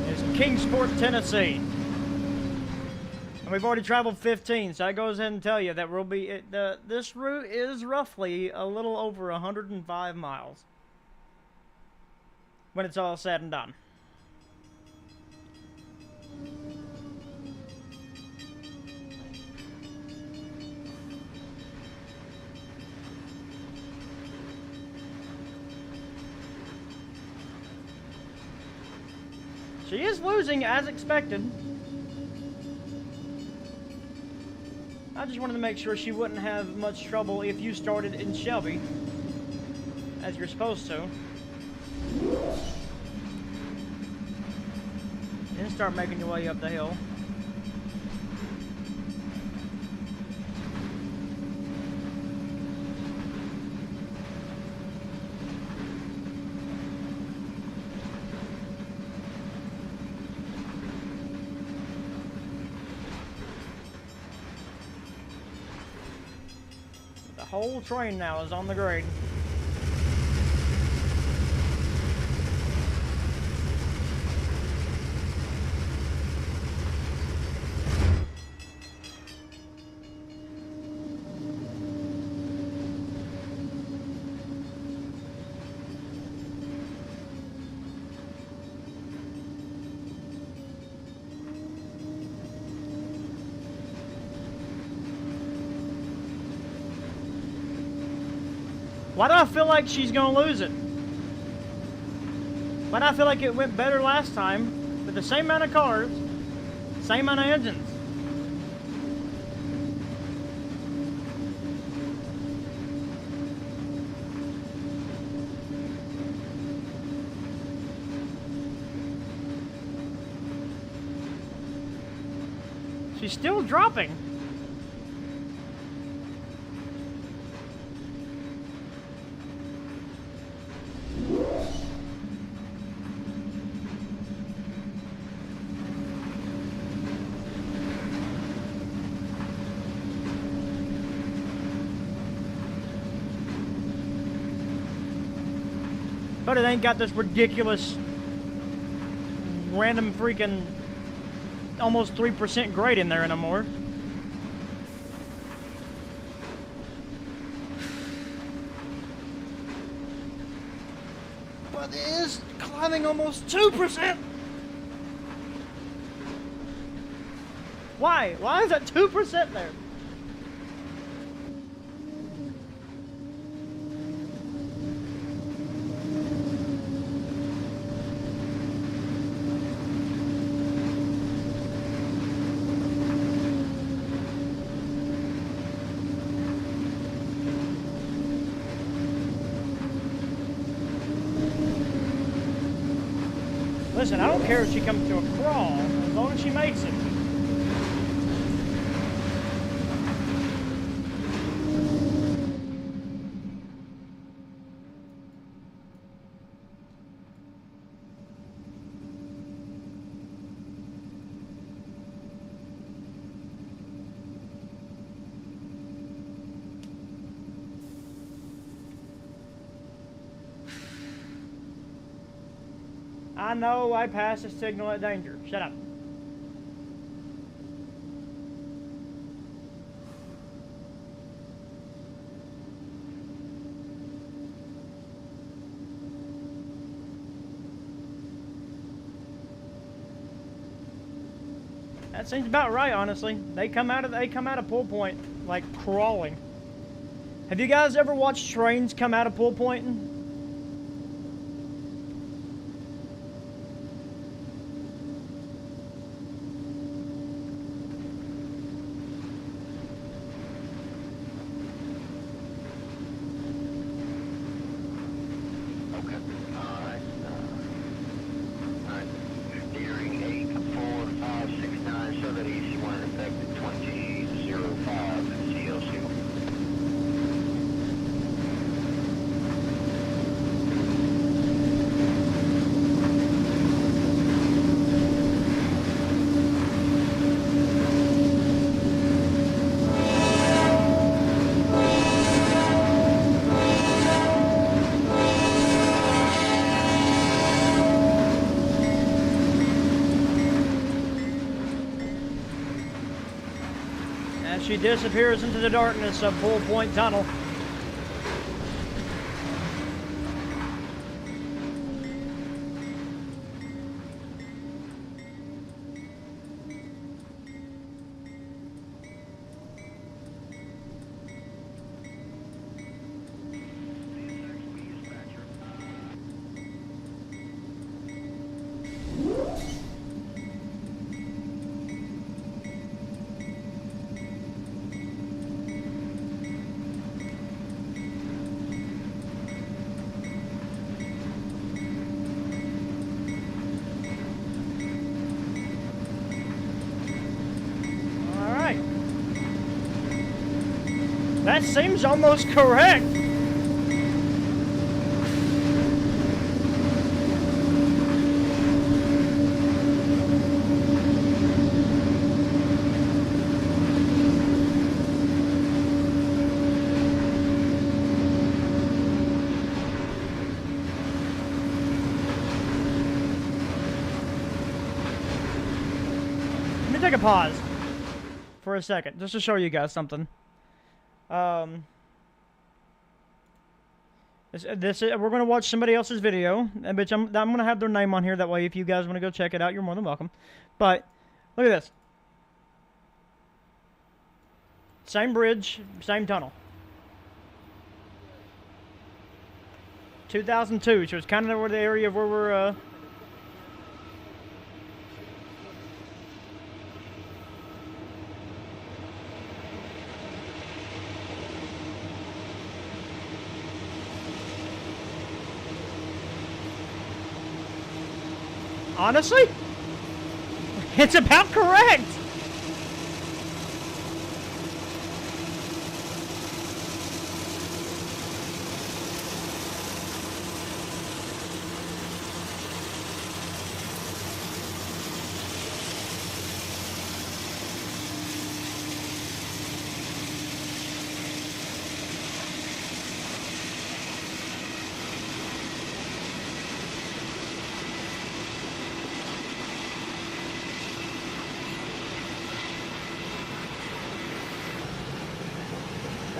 is Kingsport, Tennessee. And we've already traveled 15, so that goes ahead and tell you that we'll be this route is roughly a little over 105 miles when it's all said and done. She is losing as expected. I just wanted to make sure she wouldn't have much trouble if you started in Shelby, as you're supposed to. Then start making your way up the hill. The whole train now is on the grade. Why do I feel like she's gonna lose it? Why do I feel like it went better last time with the same amount of cars, same amount of engines? She's still dropping. But it ain't got this ridiculous, random freaking, almost 3% grade in there anymore. But it is climbing almost 2%. Why? Why is that 2% there? Listen, I don't care if she comes to a crawl, as long as she makes it. I know I passed a signal at danger. Shut up. That seems about right, honestly. They come out of Poolpoint like crawling. Have you guys ever watched trains come out of Poolpoint? she disappears into the darkness of Poolpoint Tunnel. That seems almost correct. Let me take a pause for a second, just to show you guys something. We're gonna watch somebody else's video, which I'm gonna have their name on here. That way, if you guys want to go check it out, you're more than welcome. But look at this: same bridge, same tunnel. 2002, so it's kind of where the area where we're. Honestly, it's about correct.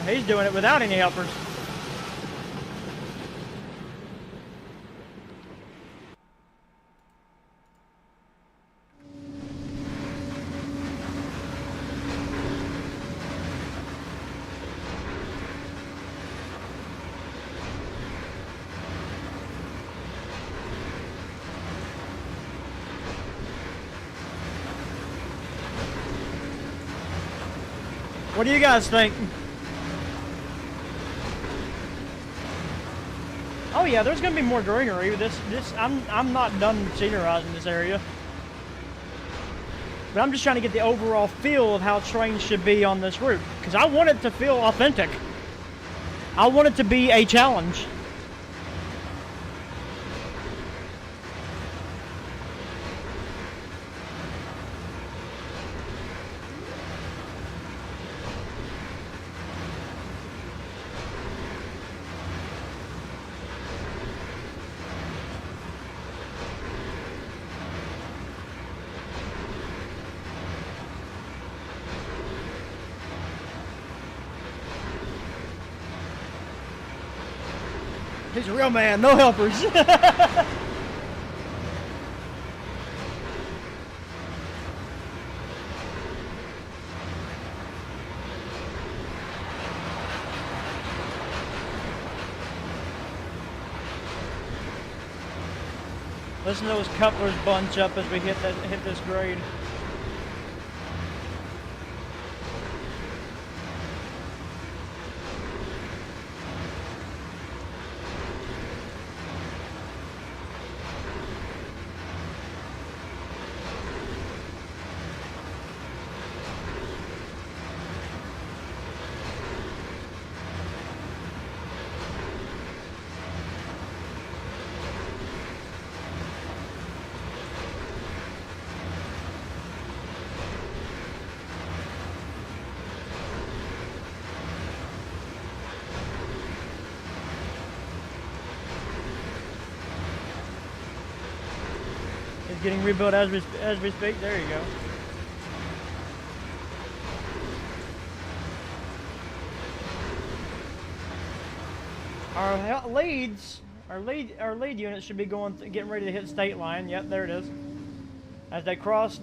He's doing it without any helpers. What do you guys think? Oh yeah, there's gonna be more greenery. I'm not done scenerizing this area, but I'm just trying to get the overall feel of how trains should be on this route, because I want it to feel authentic. I want it to be a challenge. He's a real man, no helpers. Listen to those couplers bunch up as we hit this grade. Getting rebuilt as we speak. There you go. Our leads, our lead unit should be getting ready to hit state line. Yep, there it is. As they cross,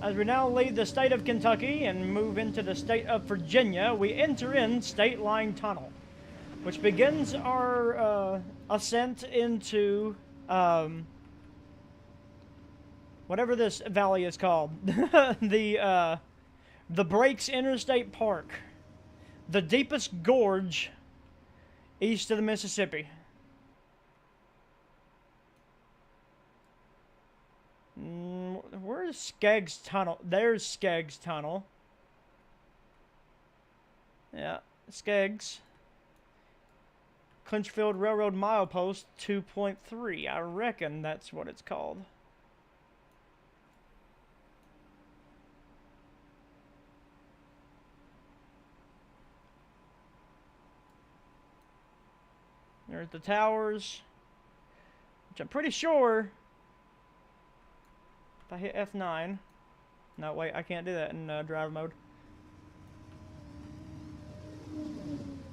as we now leave the state of Kentucky and move into the state of Virginia, we enter in State Line Tunnel, which begins our ascent into whatever this valley is called, the Breaks Interstate Park, the deepest gorge east of the Mississippi. Where's Skeggs Tunnel? There's Skeggs Tunnel. Yeah, Skeggs. Clinchfield Railroad Milepost 2.3. I reckon that's what it's called. There's the towers, which I'm pretty sure, if I hit F9, no wait, I can't do that in driver mode.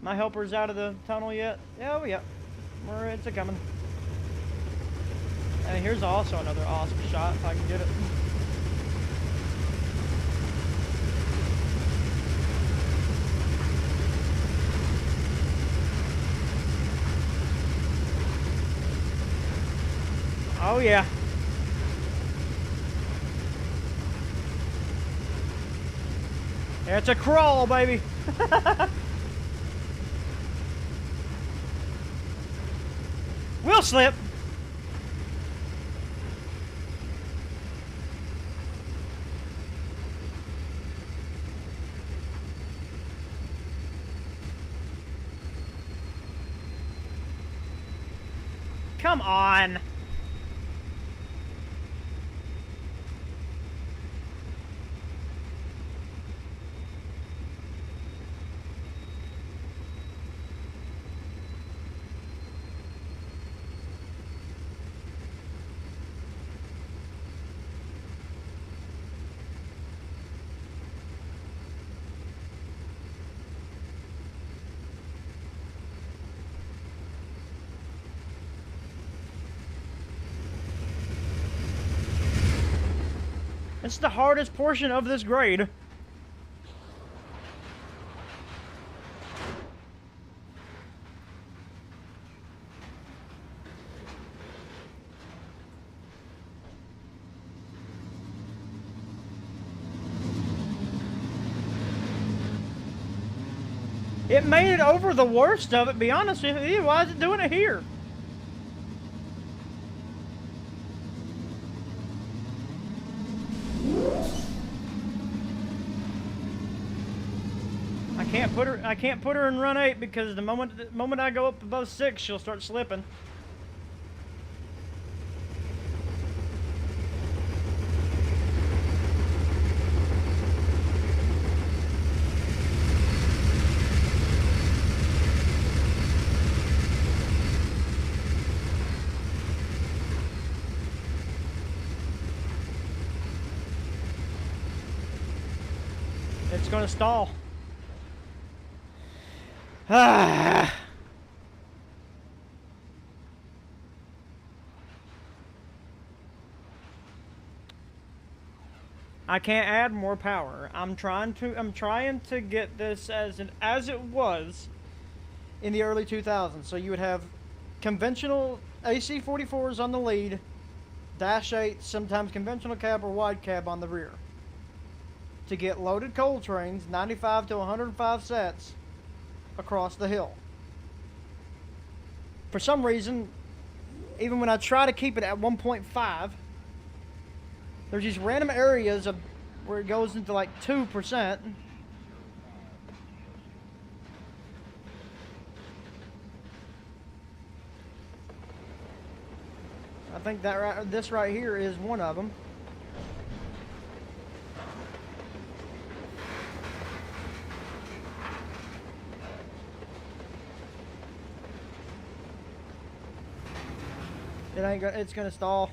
My helper's out of the tunnel yet? Oh, yeah, it's a coming. And here's also another awesome shot if I can get it. Oh yeah. It's a crawl, baby. We'll slip. Come on. It's the hardest portion of this grade. It made it over the worst of it, be honest with you. Why is it doing it here? I can't put her in run 8 because the moment I go up above 6, she'll start slipping. It's gonna stall. Ah. I can't add more power. I'm trying to get this as it was in the early 2000s. So you would have conventional AC 44s on the lead, dash 8, sometimes conventional cab or wide cab on the rear. To get loaded coal trains, 95 to 105 sets across the hill. For some reason, even when I try to keep it at 1.5, there's these random areas where it goes into like 2%. I think that this right here is one of them. It's gonna stall.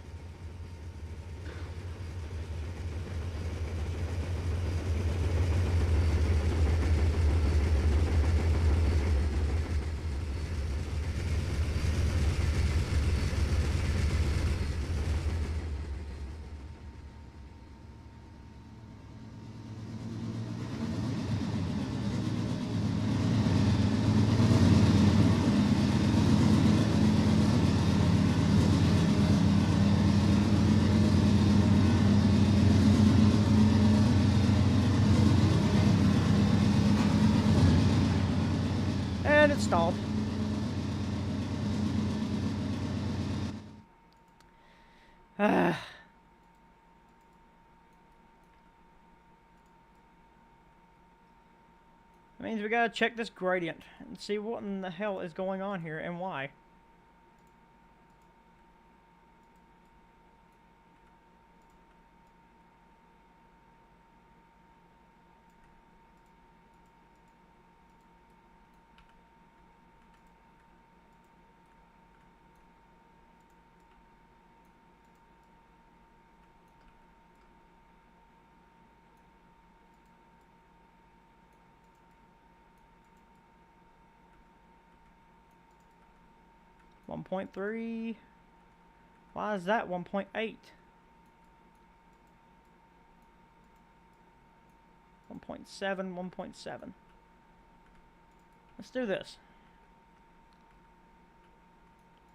it stalled. Means we gotta check this gradient and see what in the hell is going on here and why. One 1.3. Why is that 1.8? 1.7, 1.7. Let's do this.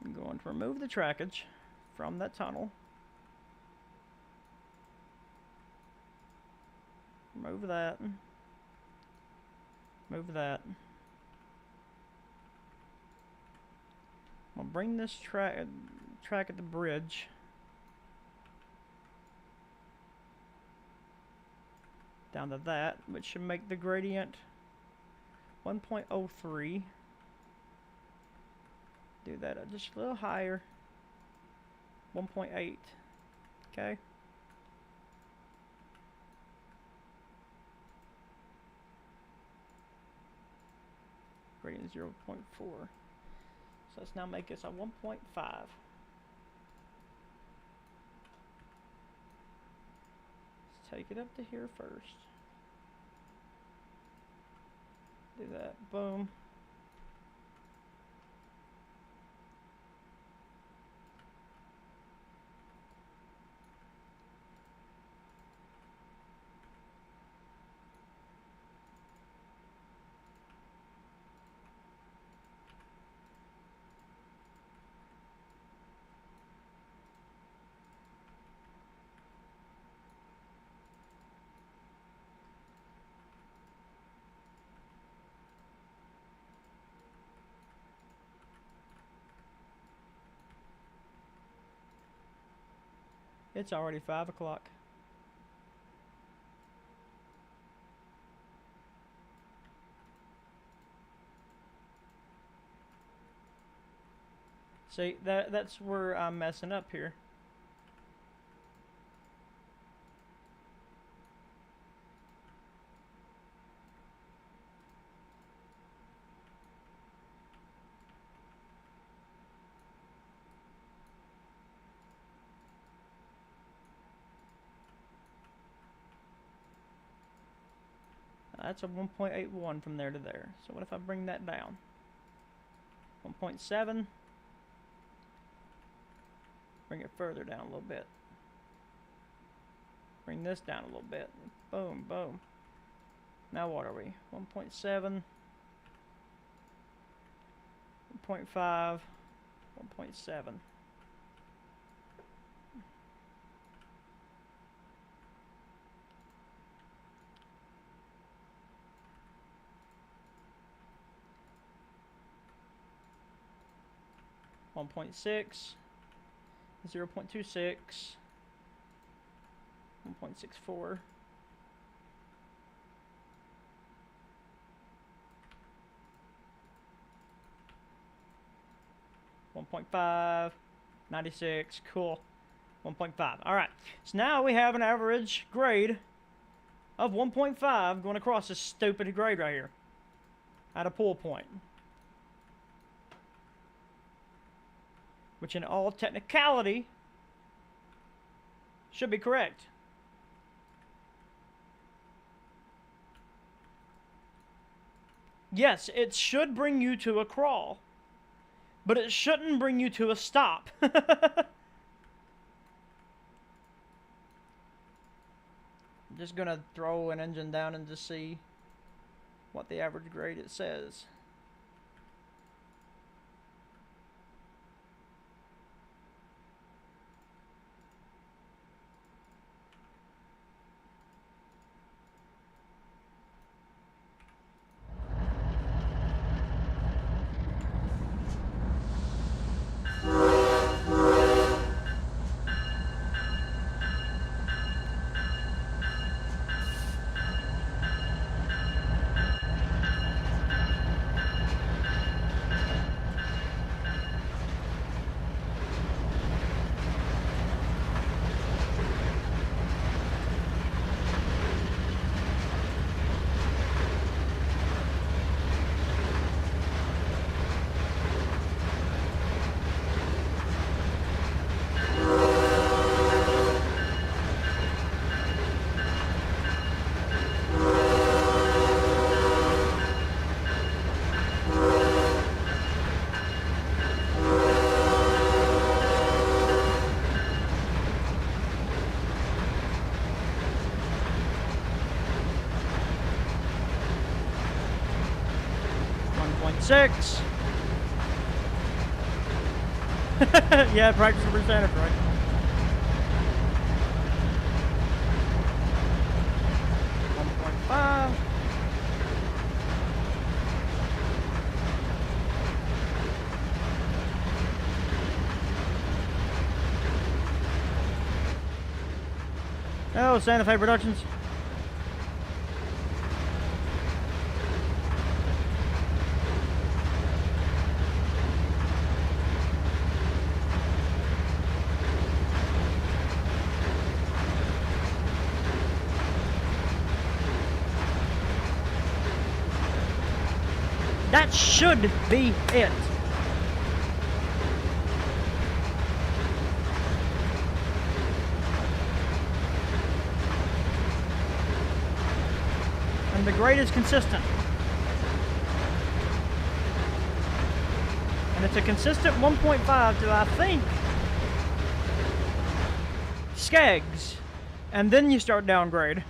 I'm going to remove the trackage from that tunnel. Remove that. Move that. I'll bring this track at the bridge. Down to that, which should make the gradient 1.03. Do that just a little higher. 1.8. Okay. Gradient 0.4. So let's now make this a 1.5. Let's take it up to here first. Do that. Boom. It's already 5 o'clock. See, that's where I'm messing up here. That's a 1.81 from there to there. So what if I bring that down? 1.7. Bring it further down a little bit. Bring this down a little bit. Boom, boom. Now what are we? 1.7. 1.5. 1.7. 1.6, 0.26, 1.64, 1.5, 96, cool, 1.5. All right, so now we have an average grade of 1.5 going across this stupid grade right here at a pool point. Which in all technicality should be correct. Yes, it should bring you to a crawl, but it shouldn't bring you to a stop. I'm just gonna throw an engine down and just see what the average grade it says. 3.6. Yeah, practice for percentage, right? $1.5. Oh, Santa Fe Productions. That should be it. And the grade is consistent. And it's a consistent 1.5 to, I think, Skeggs. And then you start downgrade.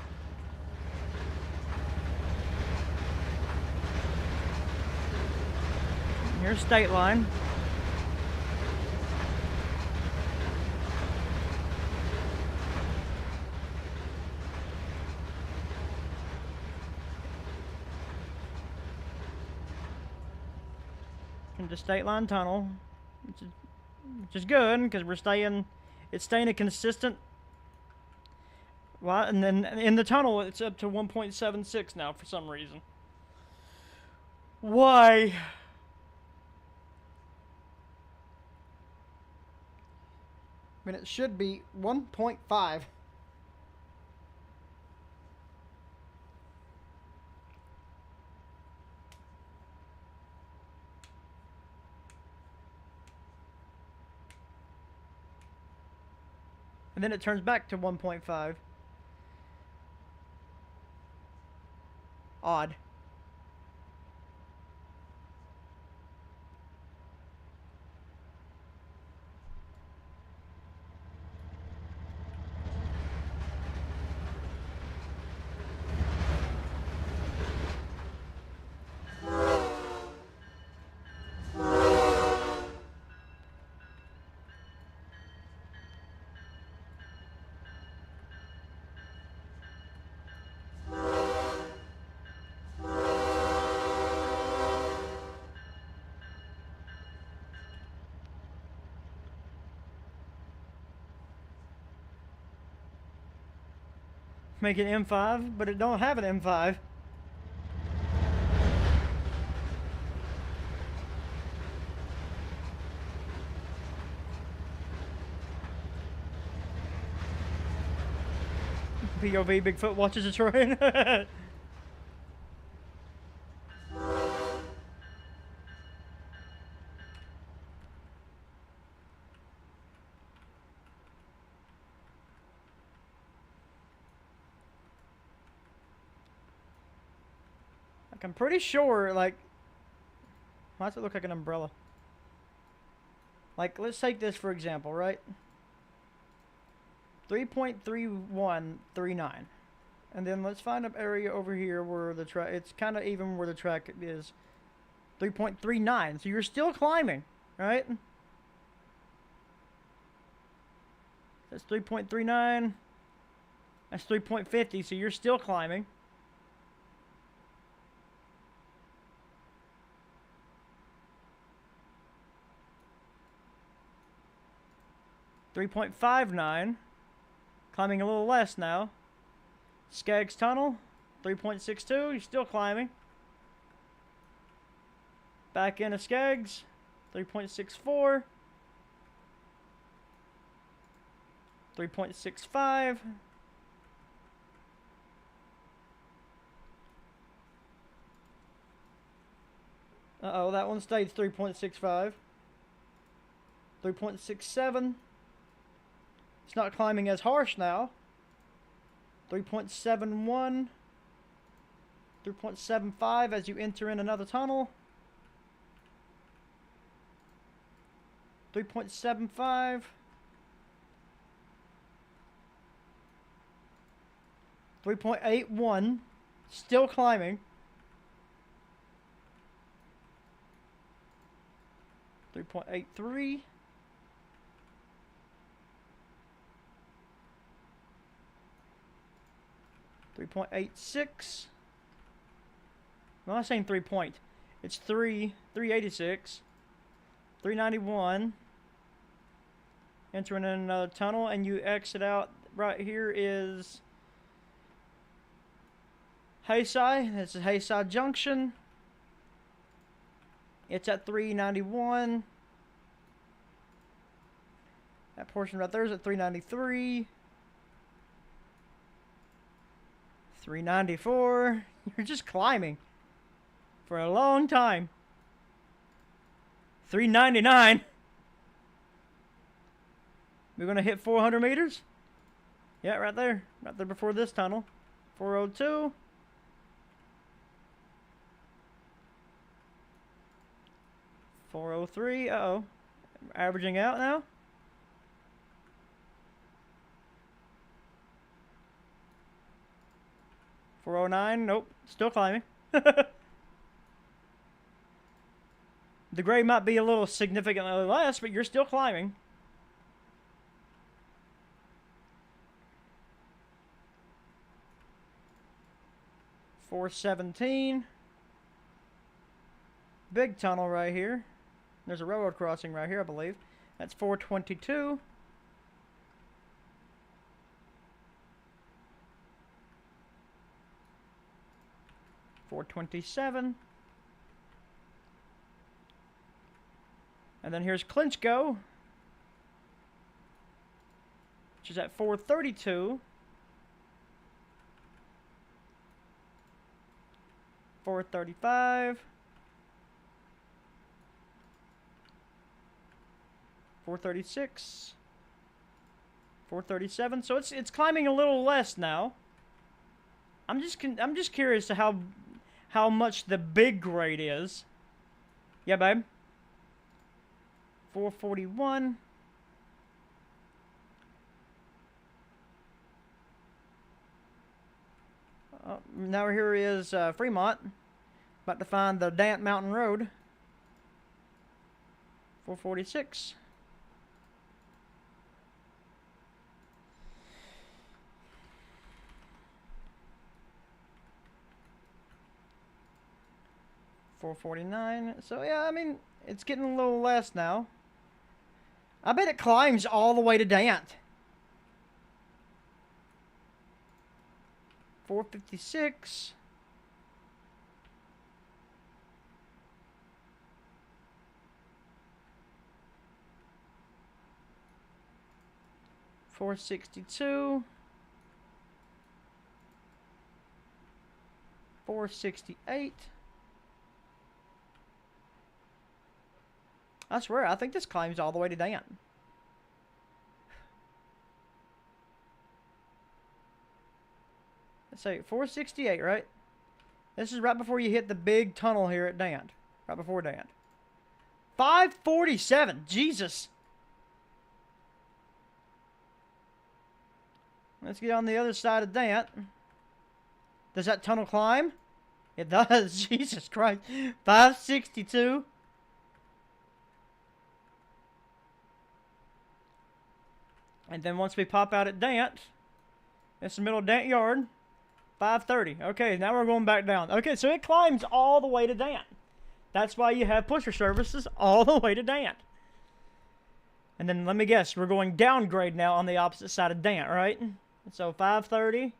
Here's state line. Into state line tunnel, which is good because it's staying a consistent. Well, and then in the tunnel it's up to 1.76 now for some reason. Why? I mean, it should be 1.5. And then it turns back to 1.5. Odd. Make it M5, but it don't have an M5. POV Bigfoot watches a train. I'm pretty sure, like, why does it look like an umbrella? Like, let's take this for example, right? 3.3139. And then let's find an area over here where the track, it's kind of even where the track is. 3.39, so you're still climbing, right? That's 3.39. That's 3.50, so you're still climbing. .59, climbing a little less now. Skaggs Tunnel, 3.62, you're still climbing. Back into Skaggs, 3.64, 3.65. Uh-oh, that one stayed 3.65. 3.67. It's not climbing as harsh now. 3.71. 3.75 as you enter in another tunnel. 3.75. 3.81. Still climbing. 3.83. .86. Well, I'm saying 3 point. It's 386. 391. Entering in another tunnel, and you exit out. Right here is Hayside. This is Hayside Junction. It's at 391. That portion right there is at 393. 394. You're just climbing for a long time. 399. We're going to hit 400 meters? Yeah, right there. Right there before this tunnel. 402. 403. Uh-oh. Averaging out now. 409. Nope. Still climbing. The grade might be a little significantly less, but you're still climbing. 417. Big tunnel right here. There's a railroad crossing right here, I believe. That's 422. 427. And then here's Clinchfield, which is at 432. 435. 436. 437. So it's climbing a little less now. I'm just curious to how much the big grade is. Yeah, babe. 441. Now here is Fremont. About to find the Dant Mountain Road. 446. $449. So yeah, I mean, it's getting a little less now. I bet it climbs all the way to Dant. 456. 462. 468. I swear, I think this climbs all the way to Dant. Let's say 468, right? This is right before you hit the big tunnel here at Dant. Right before Dant. 547. Jesus. Let's get on the other side of Dant. Does that tunnel climb? It does. Jesus Christ. 562. And then once we pop out at Dant, it's the middle of Dant Yard, 530. Okay, now we're going back down. Okay, so it climbs all the way to Dant. That's why you have pusher services all the way to Dant. And then let me guess, we're going downgrade now on the opposite side of Dant, right? So 530.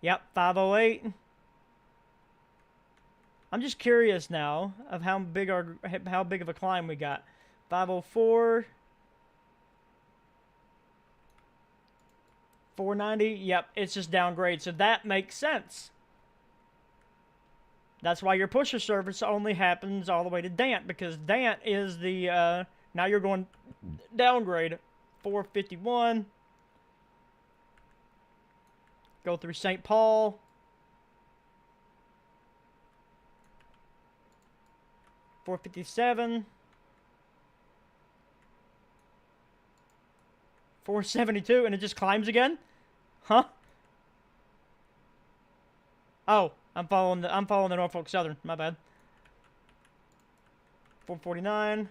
Yep, 508. I'm just curious now of how big of a climb we got. 504. 490, yep, it's just downgrade, so that makes sense. That's why your pusher service only happens all the way to Dant, because Dant is the, now you're going downgrade. 451. Go through St. Paul. 457. 472, and it just climbs again? Huh? Oh, I'm following the Norfolk Southern. My bad. 449.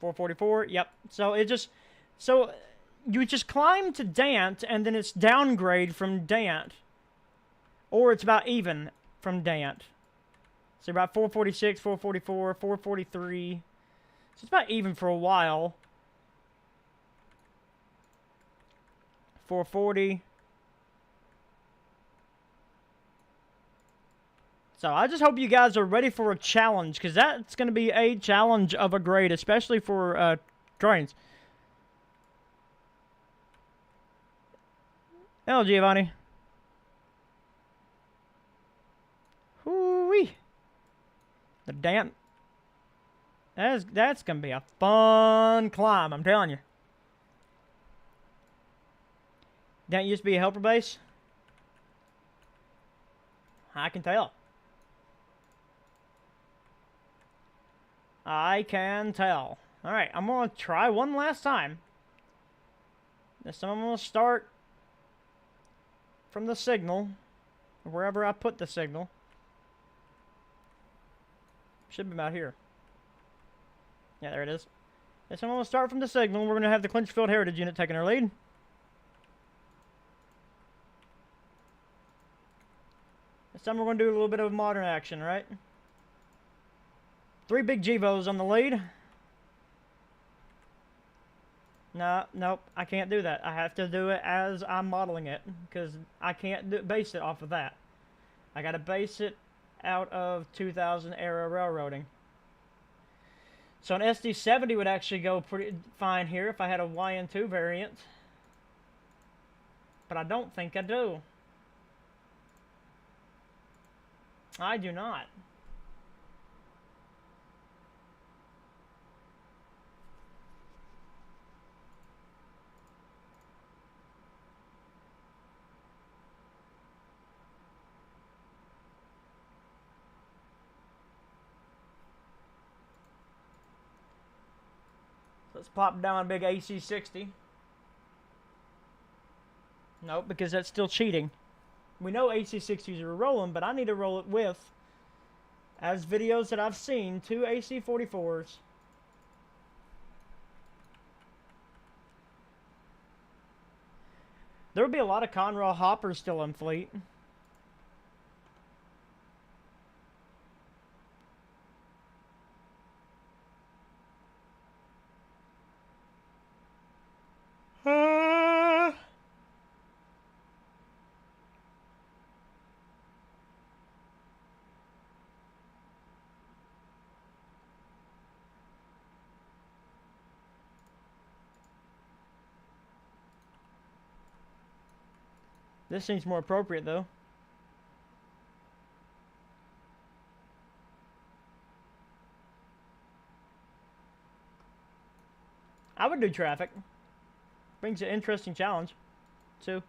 444. Yep. So it just, so you just climb to Dant, and then it's downgrade from Dant, or it's about even from Dant. So about 446, 444, 443. So it's about even for a while. 440. So I just hope you guys are ready for a challenge, because that's going to be a challenge of a grade, especially for Trainz. Hello, Giovanni. Hoo-wee. The Dant. That's going to be a fun climb, I'm telling you. Dant used to be a helper base? I can tell. I can tell. Alright, I'm going to try one last time. This time I'm going to start from the signal, wherever I put the signal. Should be about here. Yeah, there it is. This time I'm going to start from the signal. We're going to have the Clinchfield Heritage Unit taking our lead. This time we're going to do a little bit of modern action, right? 3 big Gevos on the lead. No, nope, I can't do that. I have to do it as I'm modeling it, because I can't base it off of that. I got to base it out of 2000 era railroading. So an SD70 would actually go pretty fine here if I had a YN2 variant. But I don't think I do. I do not. Let's pop down a big AC60. Nope, because that's still cheating. We know AC60s are rolling, but I need to roll it with, as videos that I've seen, 2 AC44s. There would be a lot of Conrail hoppers still in fleet. This seems more appropriate, though. I would do traffic. Brings an interesting challenge. 2,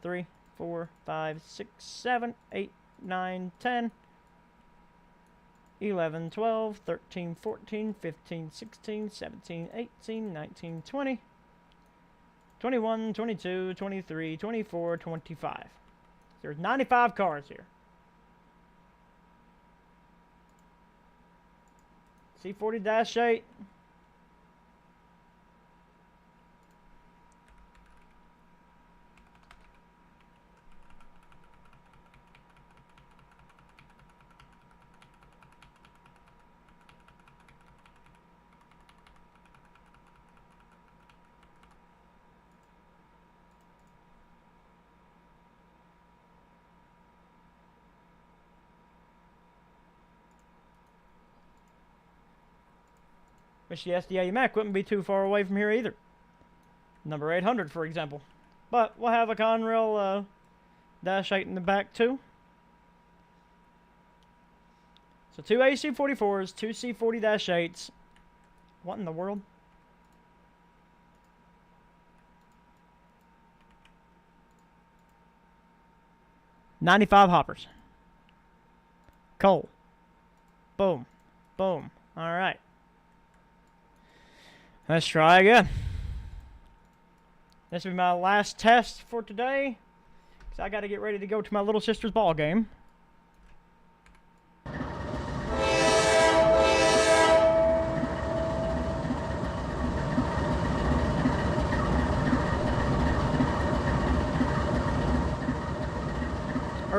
3, 4, 5, 6, 7, 8, 9, 10, 11, 12, 13, 14, 15, 16, 17, 18, 19, 20. 21, 22, 23, 24, 25. There's 95 cars here. C40-8. Which the SDA Mac wouldn't be too far away from here either. Number 800, for example. But we'll have a Conrail -8 in the back too. So 2 AC44s, 2 C40-8s. What in the world? $95 hoppers. Coal. Boom. Boom. All right. Let's try again. This will be my last test for today, because I got to get ready to go to my little sister's ball game.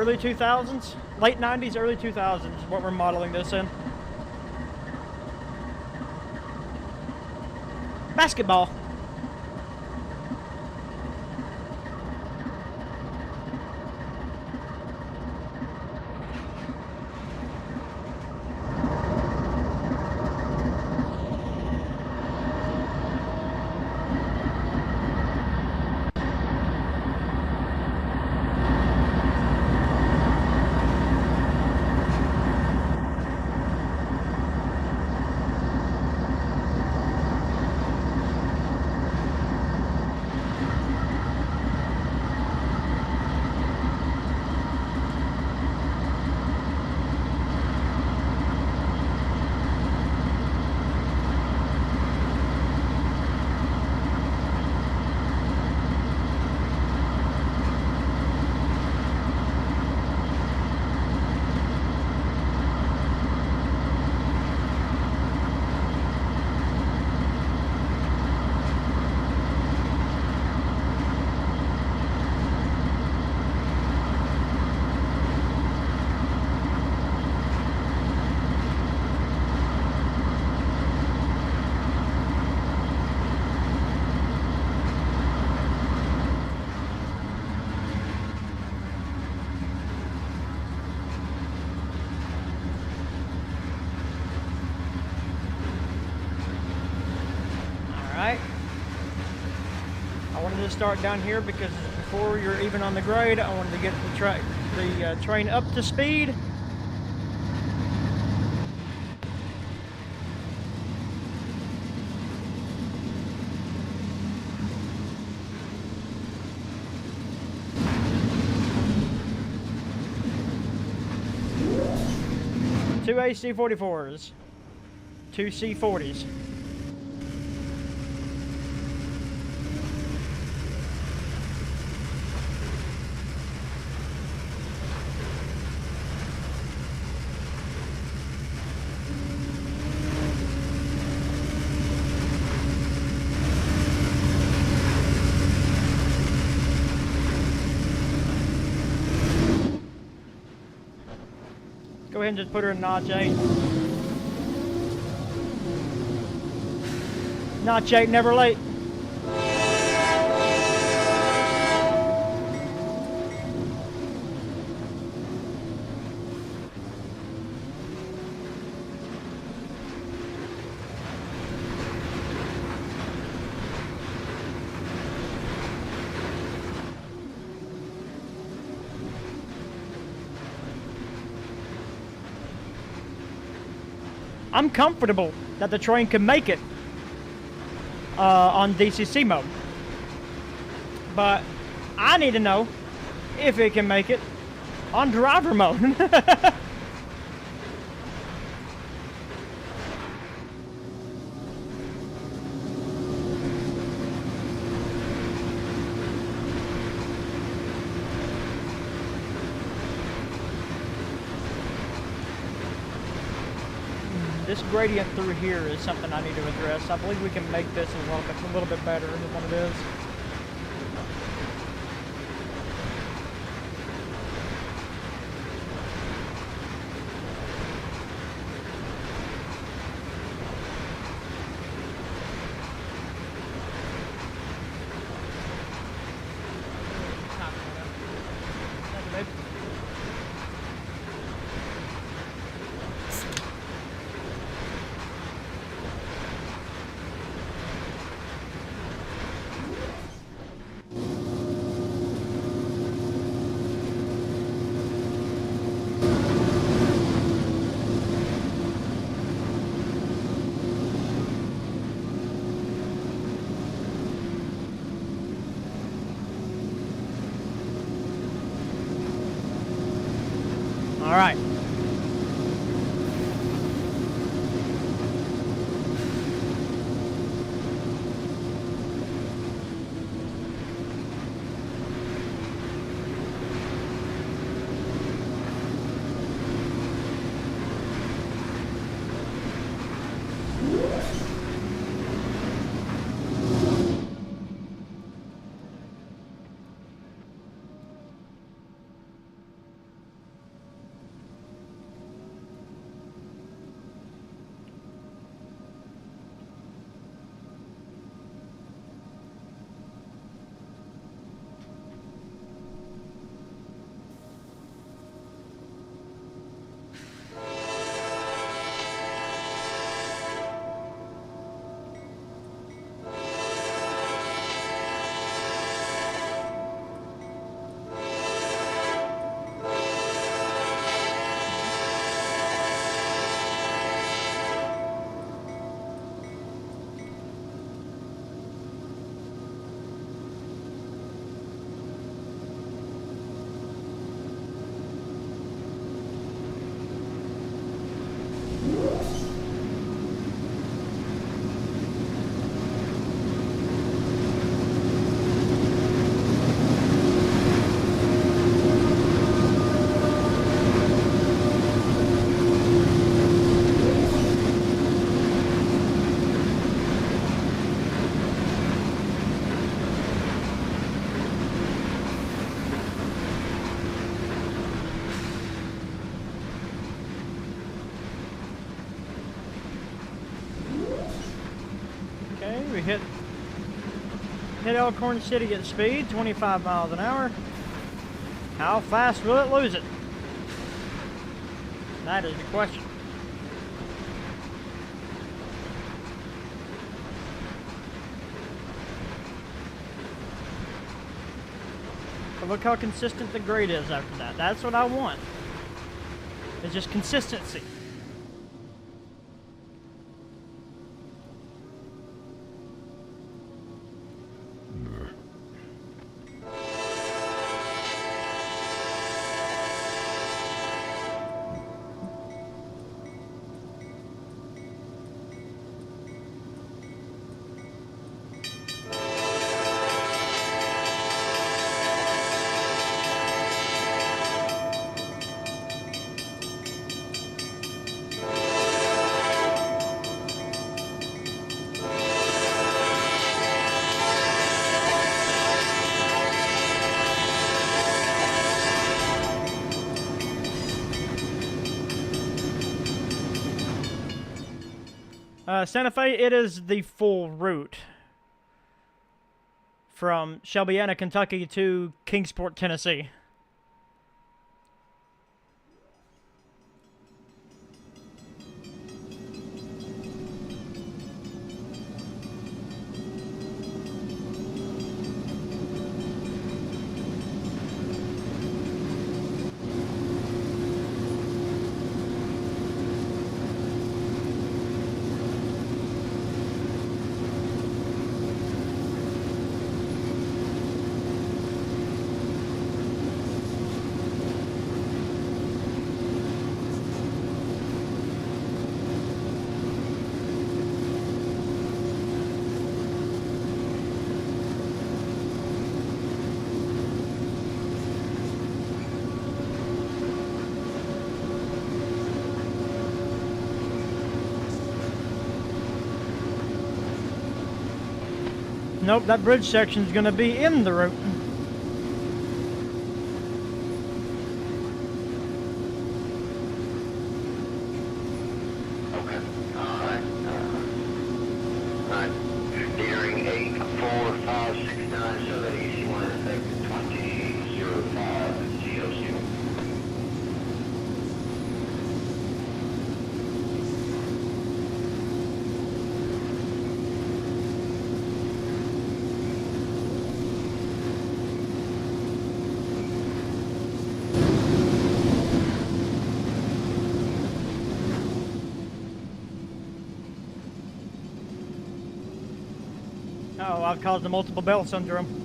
early 2000s, late 90s, early 2000s is what we're modeling this in. Basketball. I wanted to start down here because before you're even on the grade, I wanted to get the train up to speed. Two AC-44s, two C-40s. Go ahead and just put her in notch 8. Notch 8, never late. I'm comfortable that the train can make it on DCC mode, but I need to know if it can make it on driver mode. This gradient through here is something I need to address. I believe we can make this a little bit better than what it is. All right. Okay, we hit Elkhorn City at speed, 25 miles an hour. How fast will it lose it? That is the question. But look how consistent the grade is after that. That's what I want. It's just consistency. Santa Fe, it is the full route from Shelby, Kentucky to Kingsport, Tennessee. Nope, that bridge section is going to be in the route. Okay. Alright. Alright. Steering 84569, so that easy one effect 2005 COC. Oh, I've caused a multiple bell syndrome.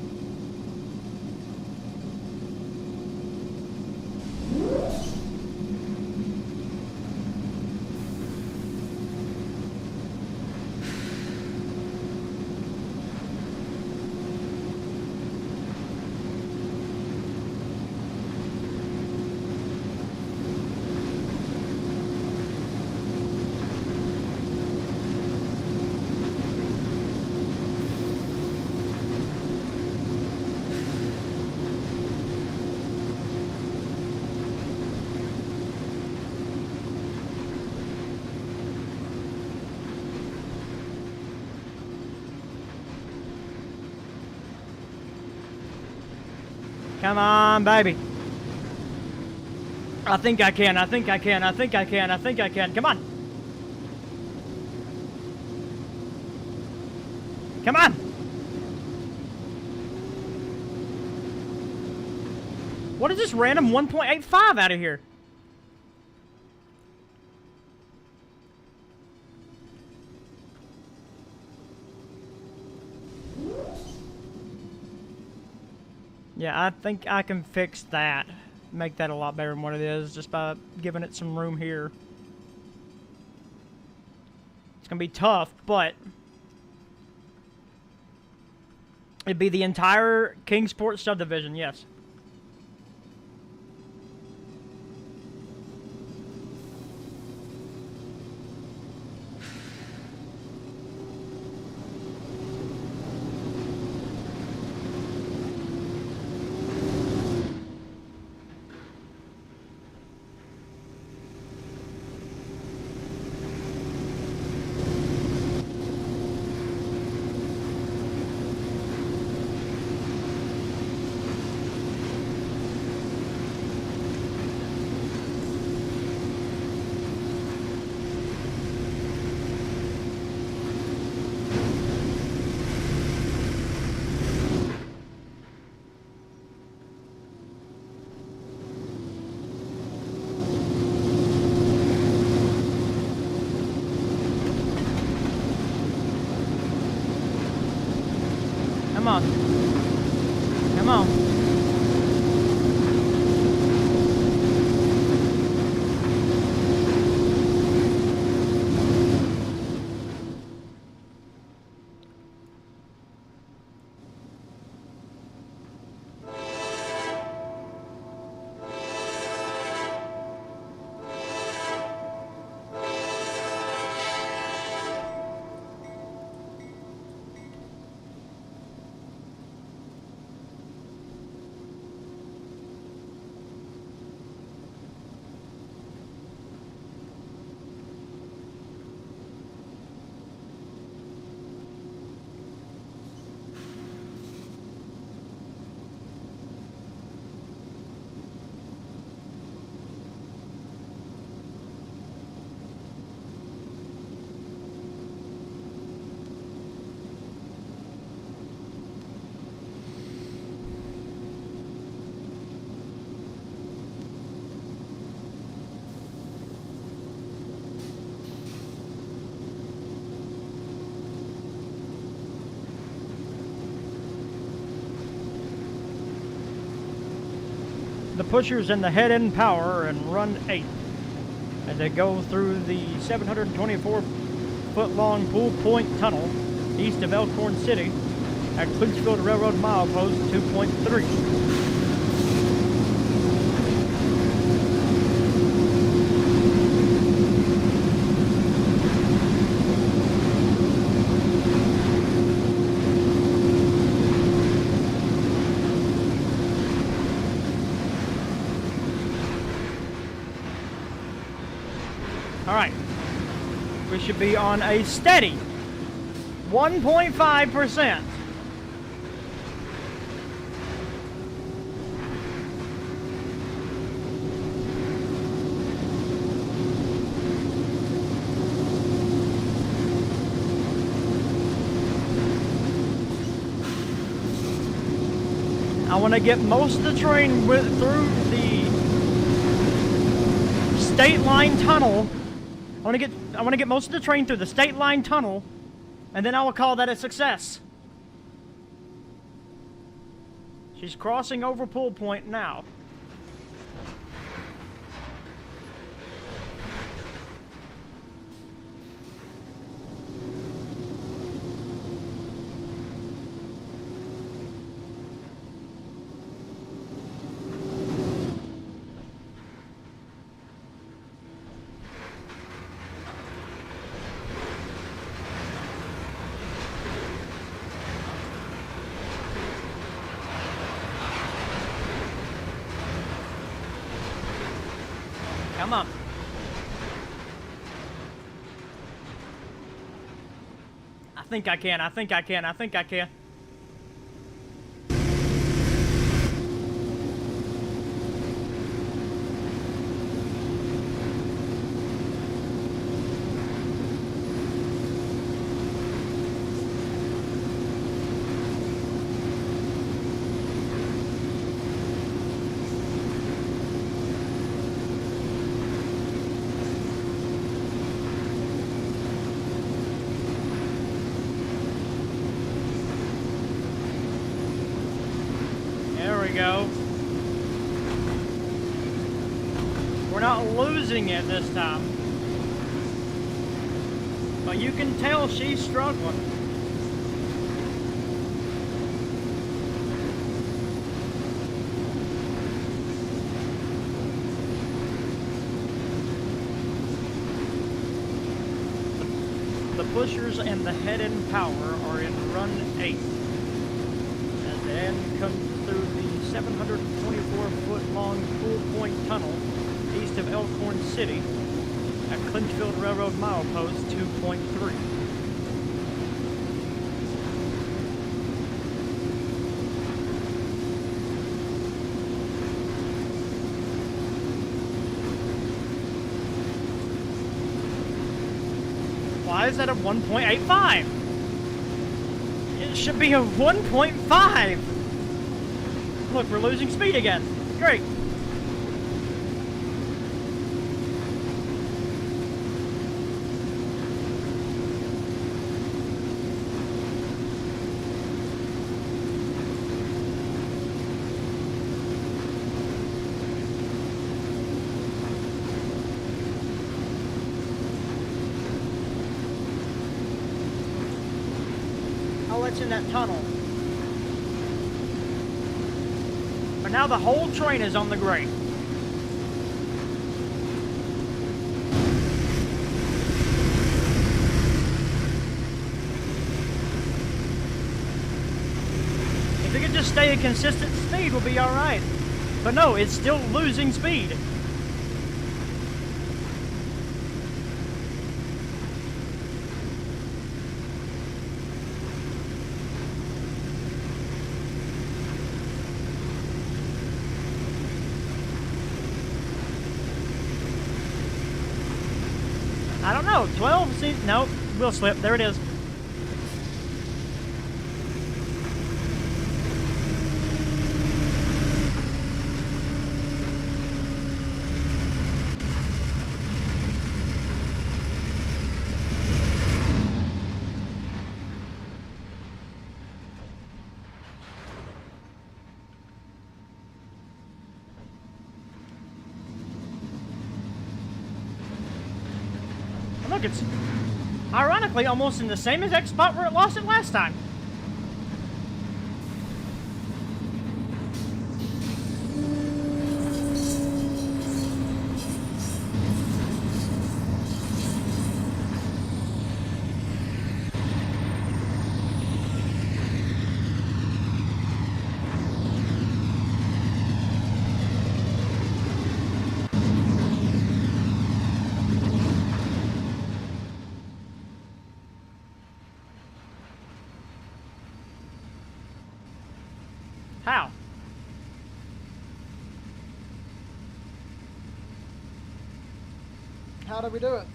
Come on, baby. I think I can, I think I can, I think I can, I think I can. Come on. Come on. What is this random 1.85 out of here? Yeah, I think I can fix that. Make that a lot better than what it is just by giving it some room here. It's going to be tough, but it'd be the entire Kingsport subdivision, yes. Come on. Come on. The pushers and the head end power and run 8 as they go through the 724-foot long Poolpoint Tunnel east of Elkhorn City at Clinchfield Railroad milepost 2.3. Alright, we should be on a steady 1.5%. I want to get most of the train through the state line tunnel. I want to get most of the train through the state line tunnel, and then I will call that a success. She's crossing over Poolpoint now. Come on. I think I can. Go. We're not losing it this time, but you can tell she's struggling. The pushers and the head end power are in run 8 as the end comes through the 724-foot long Poolpoint Tunnel east of Elkhorn City at Clinchfield Railroad milepost 2.3. Why is that a 1.85? It should be a 1.5. Look, we're losing speed again. Great. Oh, it's in that tunnel. But now the whole train is on the grade. If it could just stay at consistent speed, we'll be alright. But no, it's still losing speed. I don't know, 12 seems, nope, we'll slip, there it is. Look, it's ironically almost in the same exact spot where it lost it last time. How? How do we do it?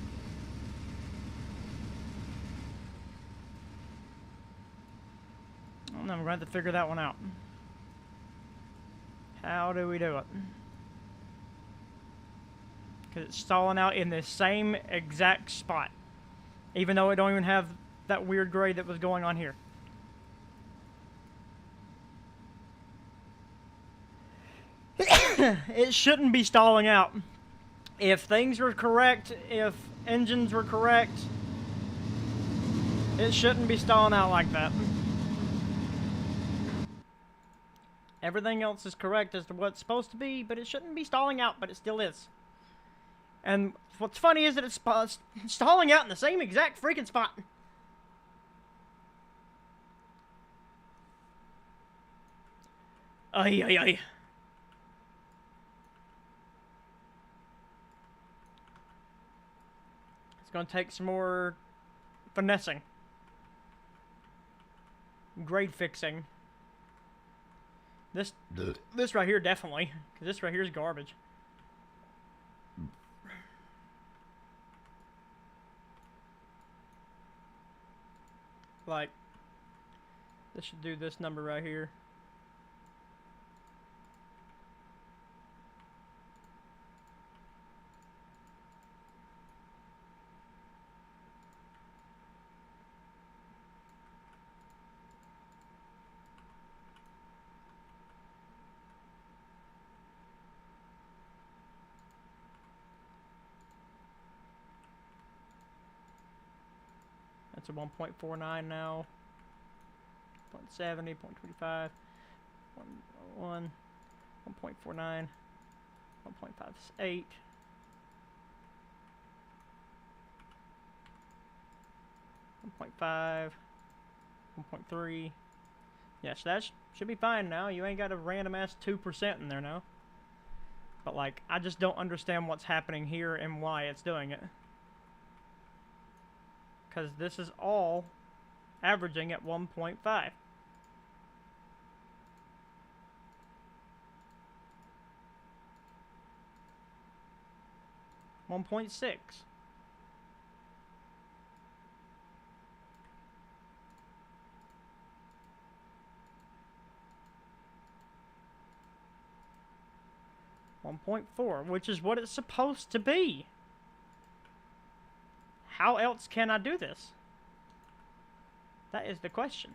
I don't know, I'm going to have to figure that one out. How do we do it? Because it's stalling out in the same exact spot. Even though it don't even have that weird grade that was going on here. It shouldn't be stalling out. If things were correct, if engines were correct, it shouldn't be stalling out like that. Everything else is correct as to what it's supposed to be, but it shouldn't be stalling out, but it still is. And what's funny is that it's stalling out in the same exact freaking spot. Ay, ay, ay. It's going to take some more finessing. Grade fixing. This right here definitely, because this right here is garbage. Like, this should do this number right here. That's a 1.49 now. 0.70, 0.25, 1.1, 1.49, 1.58. 1.5, 1.3. Yes, that should be fine now. You ain't got a random ass 2% in there now. But like, I just don't understand what's happening here and why it's doing it. Because this is all averaging at 1.5. 1.6. .4, which is what it's supposed to be. How else can I do this? That is the question.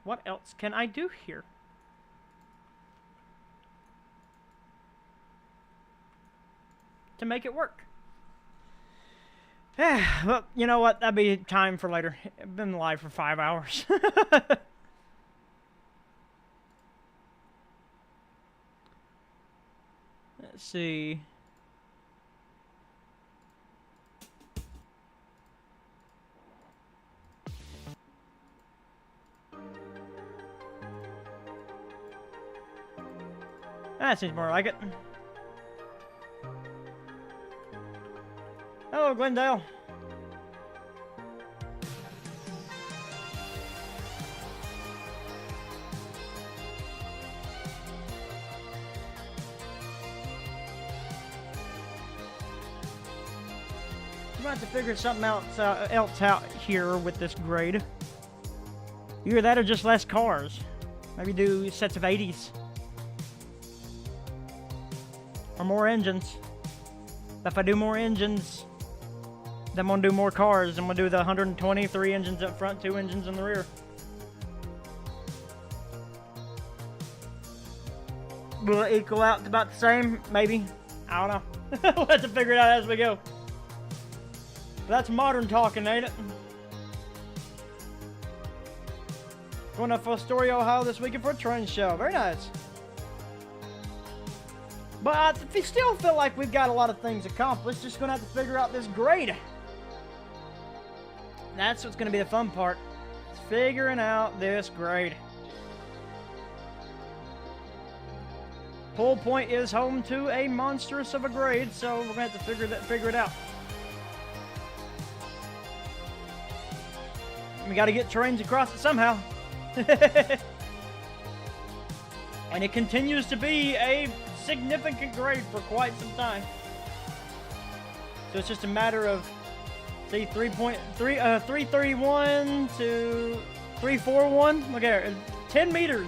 What else can I do here? To make it work. Well, you know what? That'd be time for later. I've been live for 5 hours. Let's see. That seems more like it. Hello, Glendale. I'm about to figure something else out here with this grade. Either that or just less cars. Maybe do sets of 80s. Or more engines. If I do more engines, then I'm going to do more cars. I'm going to do the 123 engines up front, 2 engines in the rear. Will it equal out to about the same? Maybe. I don't know. We'll have to figure it out as we go. That's modern talking, ain't it? Going up for Astoria, Ohio this weekend for a Trainz show. Very nice. But if you still feel like we've got a lot of things accomplished, just going to have to figure out this grade. That's what's going to be the fun part. It's figuring out this grade. Poolpoint is home to a monstrous of a grade, so we're going to have to figure it out. We got to get Trainz across it somehow. And it continues to be a significant grade for quite some time. So it's just a matter of, see, 331 to 341. Look at it, 10 meters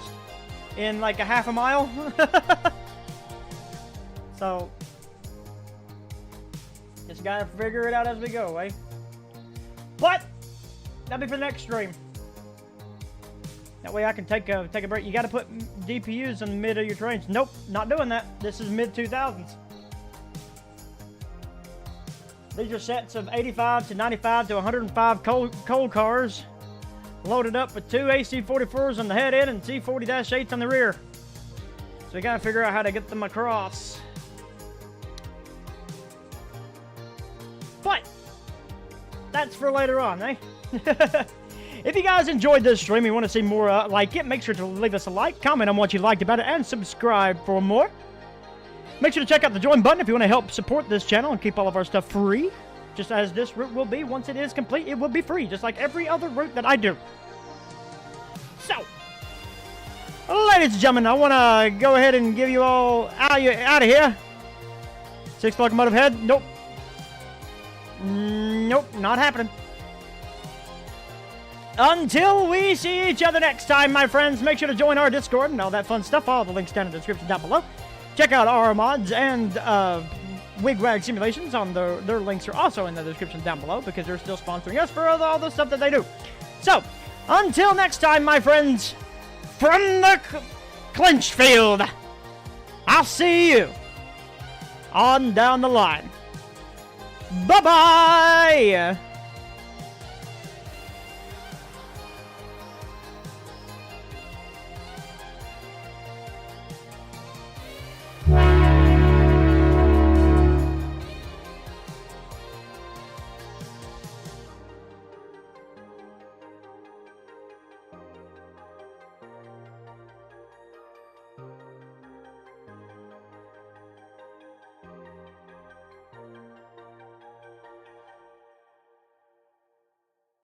in like a half a mile. So just gotta figure it out as we go, eh? But that'll be for the next stream. That way I can take a break. You got to put DPUs in the mid of your Trainz. Nope, not doing that. This is mid 2000s. These are sets of 85 to 95 to 105 coal cars, loaded up with 2 AC-44s on the head end and C-40-8s on the rear. So we got to figure out how to get them across. But that's for later on, eh? If you guys enjoyed this stream and you want to see more like it, make sure to leave us a like, comment on what you liked about it, and subscribe for more. Make sure to check out the join button if you want to help support this channel and keep all of our stuff free. Just as this route will be, once it is complete, it will be free, just like every other route that I do. So, ladies and gentlemen, I want to go ahead and give you all out of here. 6 locomotive head, nope. Nope, not happening. Until we see each other next time, my friends, make sure to join our Discord and all that fun stuff. All the links down in the description down below. Check out our mods and Wigwag Simulations. Their links are also in the description down below because they're still sponsoring us for all the stuff that they do. So, until next time, my friends, from the Clinchfield, I'll see you on down the line. Bye-bye!